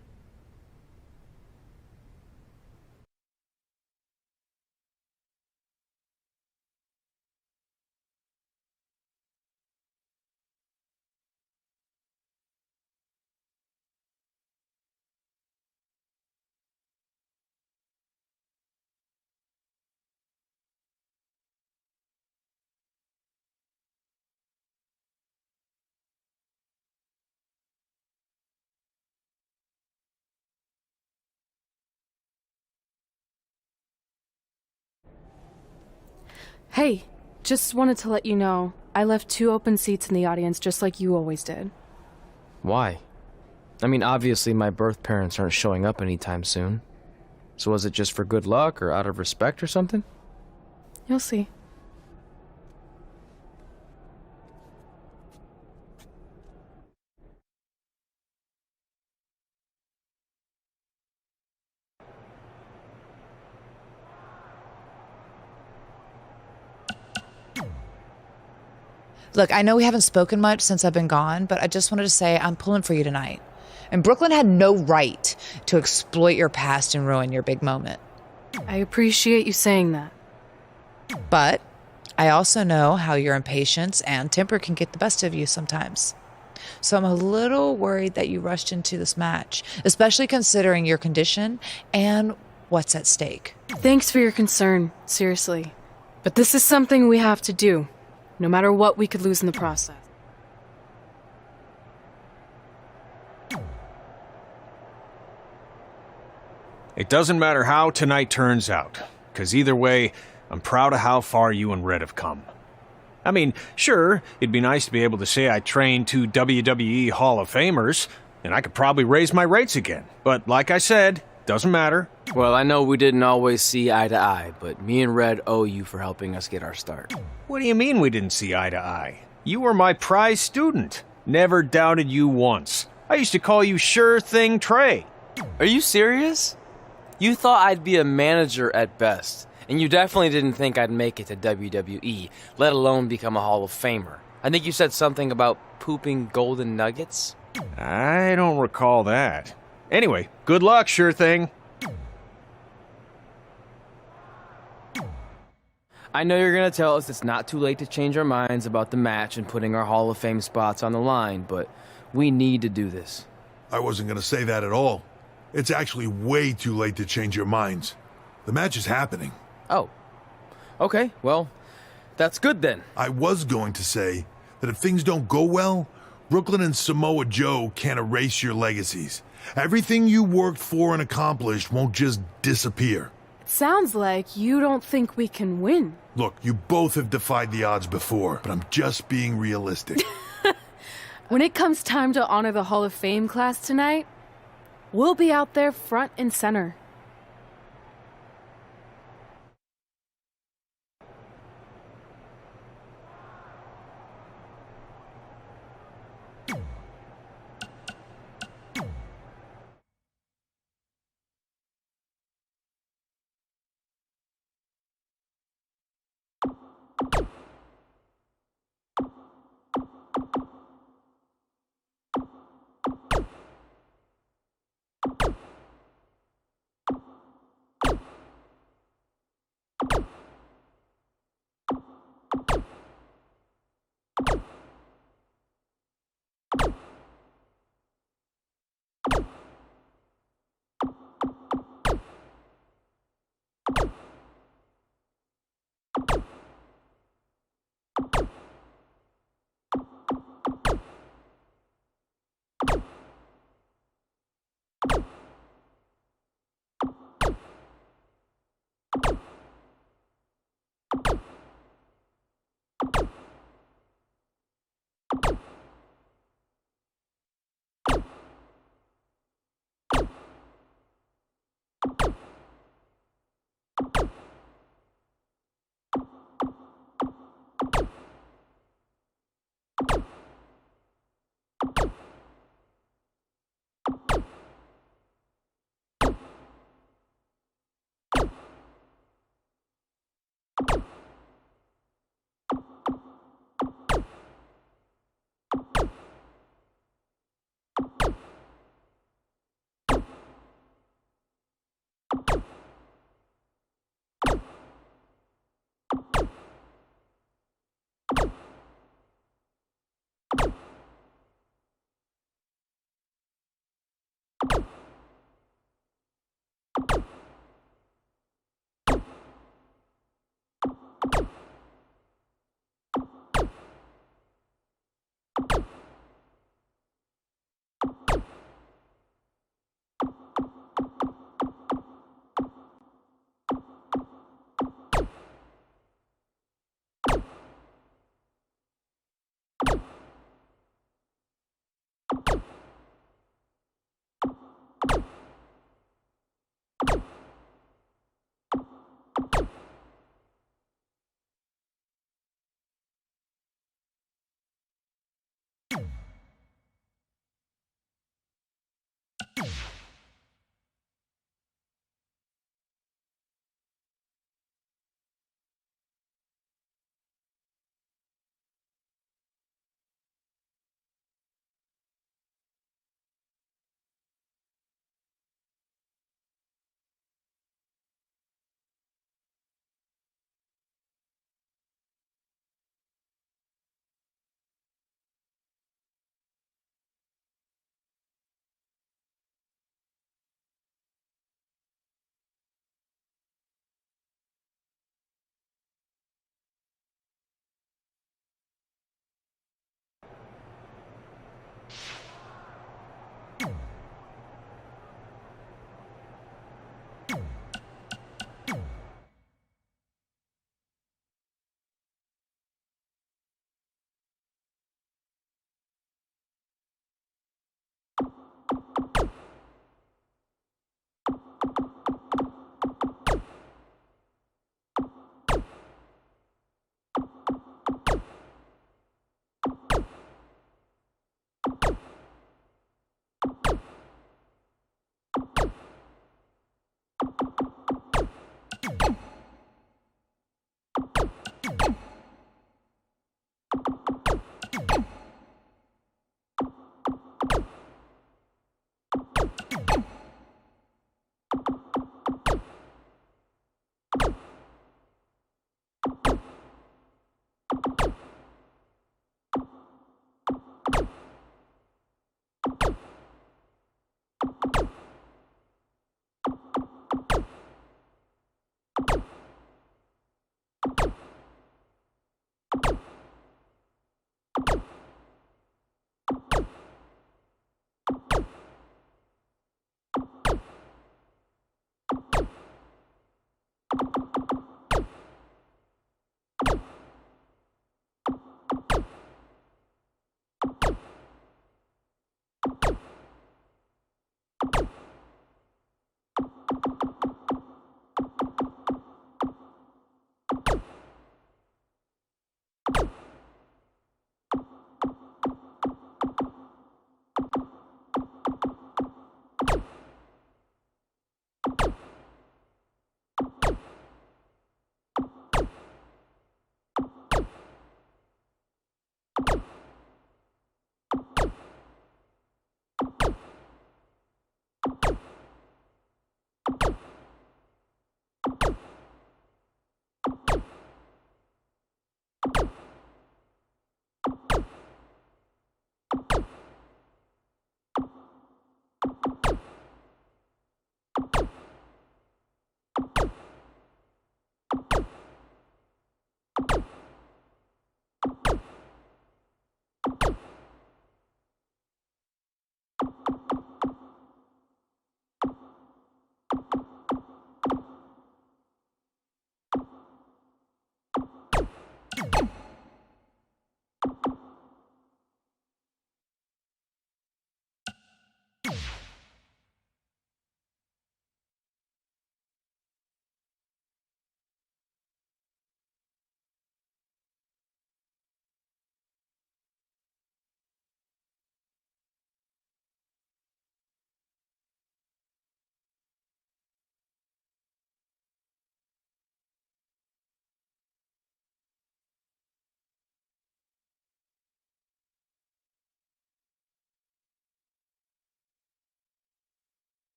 Hey, just wanted to let you know, I left 2 open seats in the audience just like you always did. Why? I mean, obviously my birth parents aren't showing up anytime soon. So was it just for good luck or out of respect or something? You'll see. Look, I know we haven't spoken much since I've been gone, but I just wanted to say I'm pulling for you tonight. And Brooklyn had no right to exploit your past and ruin your big moment. I appreciate you saying that. But I also know how your impatience and temper can get the best of you sometimes. So I'm a little worried that you rushed into this match, especially considering your condition and what's at stake. Thanks for your concern, seriously. But this is something we have to do. No matter what we could lose in the process. It doesn't matter how tonight turns out, because either way, I'm proud of how far you and Red have come. I mean, sure, it'd be nice to be able to say I trained 2 WWE Hall of Famers, and I could probably raise my rates again. But like I said, doesn't matter. Well, I know we didn't always see eye to eye, but me and Red owe you for helping us get our start. What do you mean we didn't see eye to eye? You were my prize student. Never doubted you once. I used to call you Sure Thing Trey. Are you serious? You thought I'd be a manager at best, and you definitely didn't think I'd make it to WWE, let alone become a Hall of Famer. I think you said something about pooping golden nuggets? I don't recall that. Anyway, good luck, Sure Thing. I know you're going to tell us it's not too late to change our minds about the match and putting our Hall of Fame spots on the line, but we need to do this. I wasn't going to say that at all. It's actually way too late to change your minds. The match is happening. Oh. Okay, well, that's good then. I was going to say that if things don't go well, Brooklyn and Samoa Joe can't erase your legacies. Everything you worked for and accomplished won't just disappear. Sounds like you don't think we can win. Look, you both have defied the odds before, but I'm just being realistic. When it comes time to honor the Hall of Fame class tonight, we'll be out there front and center.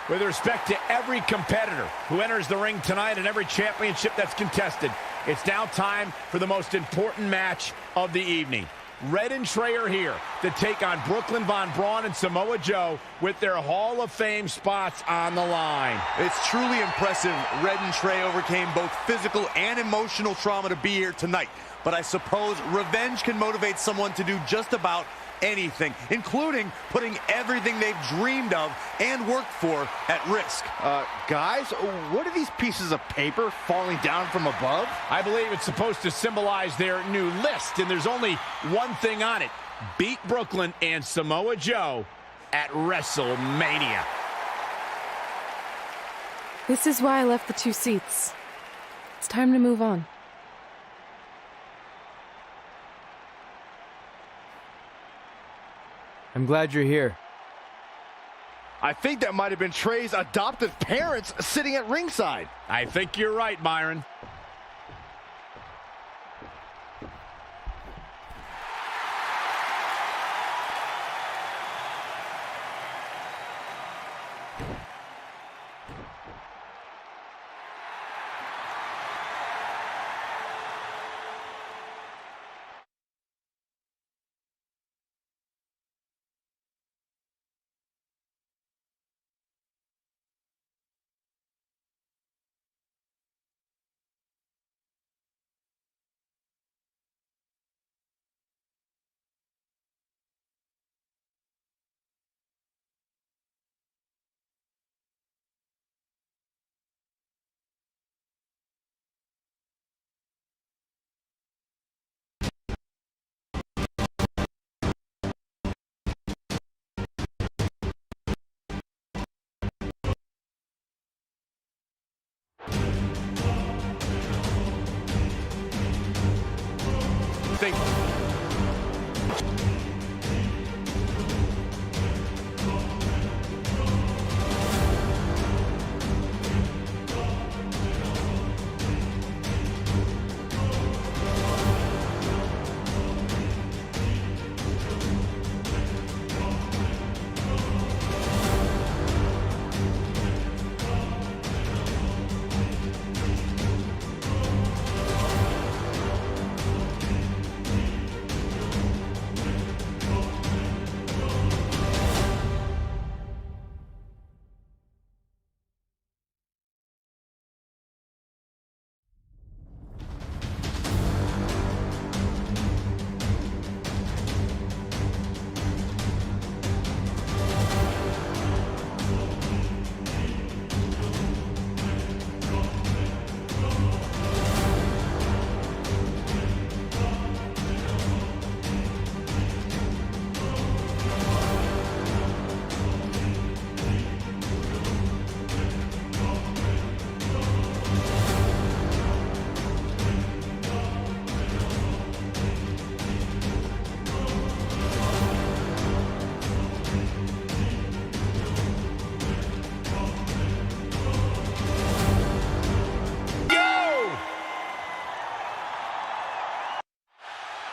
With respect to every competitor who enters the ring tonight and every championship that's contested, it's now time for the most important match of the evening. Red and Trey are here to take on Brooklyn Von Braun and Samoa Joe with their Hall of Fame spots on the line. It's truly impressive. Red and Trey overcame both physical and emotional trauma to be here tonight. But I suppose revenge can motivate someone to do just about anything, including putting everything they've dreamed of and worked for at risk. Guys, what are these pieces of paper falling down from above? I believe it's supposed to symbolize their new list, and there's only one thing on it. Beat Brooklyn and Samoa Joe at WrestleMania. This is why I left the 2 seats. It's time to move on. I'm glad you're here. I think that might have been Trey's adoptive parents sitting at ringside. I think you're right, Byron.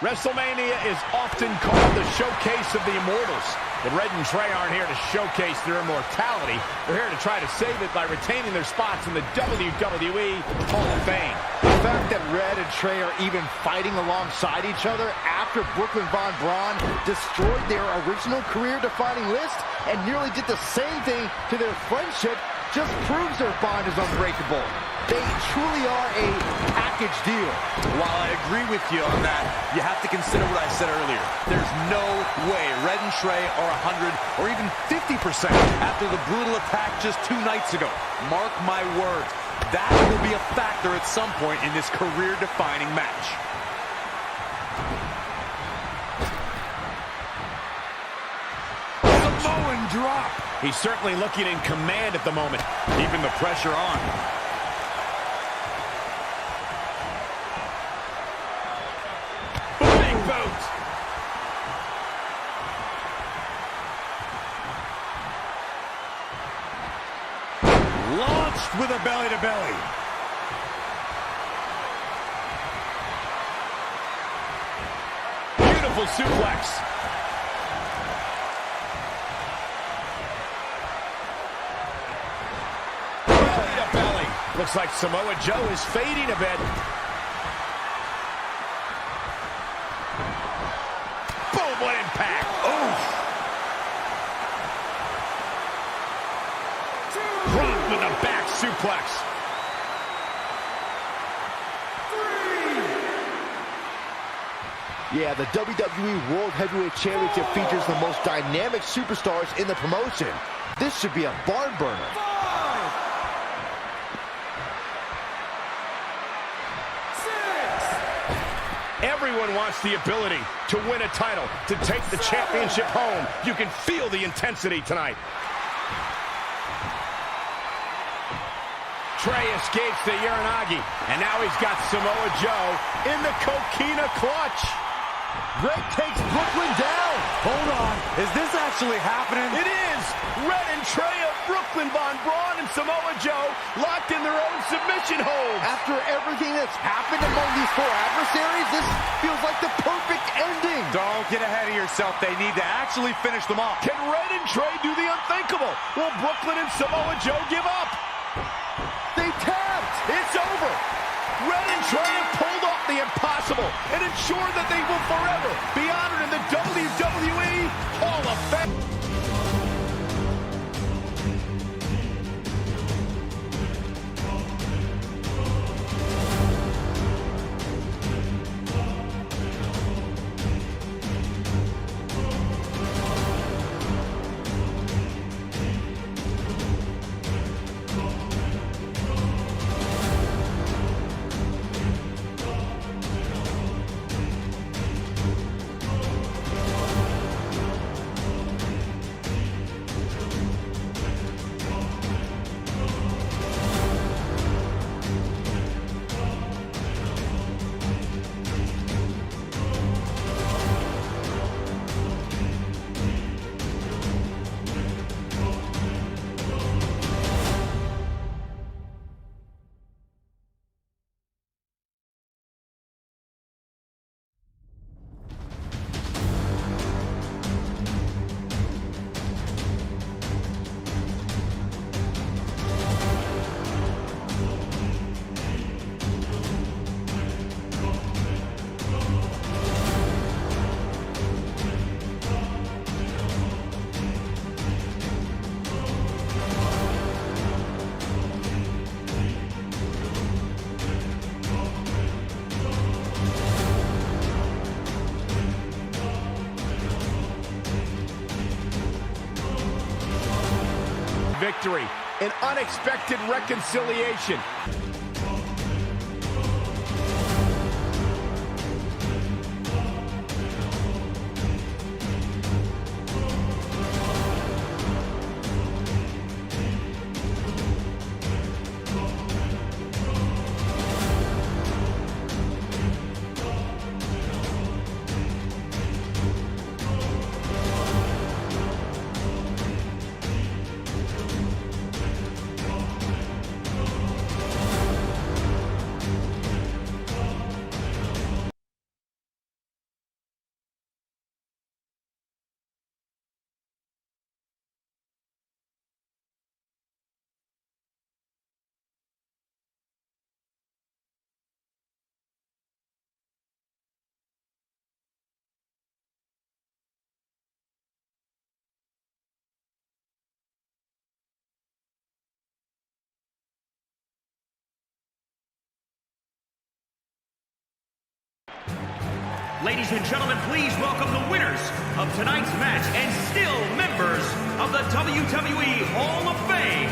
WrestleMania is often called the showcase of the immortals. But Red and Trey aren't here to showcase their immortality. They're here to try to save it by retaining their spots in the WWE Hall of Fame. The fact that Red and Trey are even fighting alongside each other after Brooklyn Von Braun destroyed their original career-defining list and nearly did the same thing to their friendship just proves their bond is unbreakable. They truly are a package deal. While I agree with you on that, you have to consider what I said earlier. There's no way Red and Trey are 100 or even 50% after the brutal attack just 2 nights ago. Mark my words, that will be a factor at some point in this career-defining match. Samoan drop. He's certainly looking in command at the moment, keeping the pressure on. Launched with a belly-to-belly. Beautiful suplex. Looks like Samoa Joe is fading a bit. Boom, what impact. Rock with a back suplex. Yeah, the WWE World Heavyweight Championship features the most dynamic superstars in the promotion. This should be a barn burner. Everyone wants the ability to win a title, to take the championship home. You can feel the intensity tonight. Trey escapes the Uranagi, and now he's got Samoa Joe in the Coquina clutch. Greg takes Brooklyn down. Hold on, is this actually happening? It is! Red and Trey of Brooklyn, Von Braun, and Samoa Joe locked in their own submission holds. After everything that's happened among these four adversaries, this feels like the perfect ending. Don't get ahead of yourself. They need to actually finish them off. Can Red and Trey do the unthinkable? Will Brooklyn and Samoa Joe give up? They tapped. It's over. Red and Trey have pulled off the impossible and ensured that they will forever be honored in the WWE Hall of Fame. Victory, an unexpected reconciliation. Ladies and gentlemen, please welcome the winners of tonight's match and still members of the WWE Hall of Fame,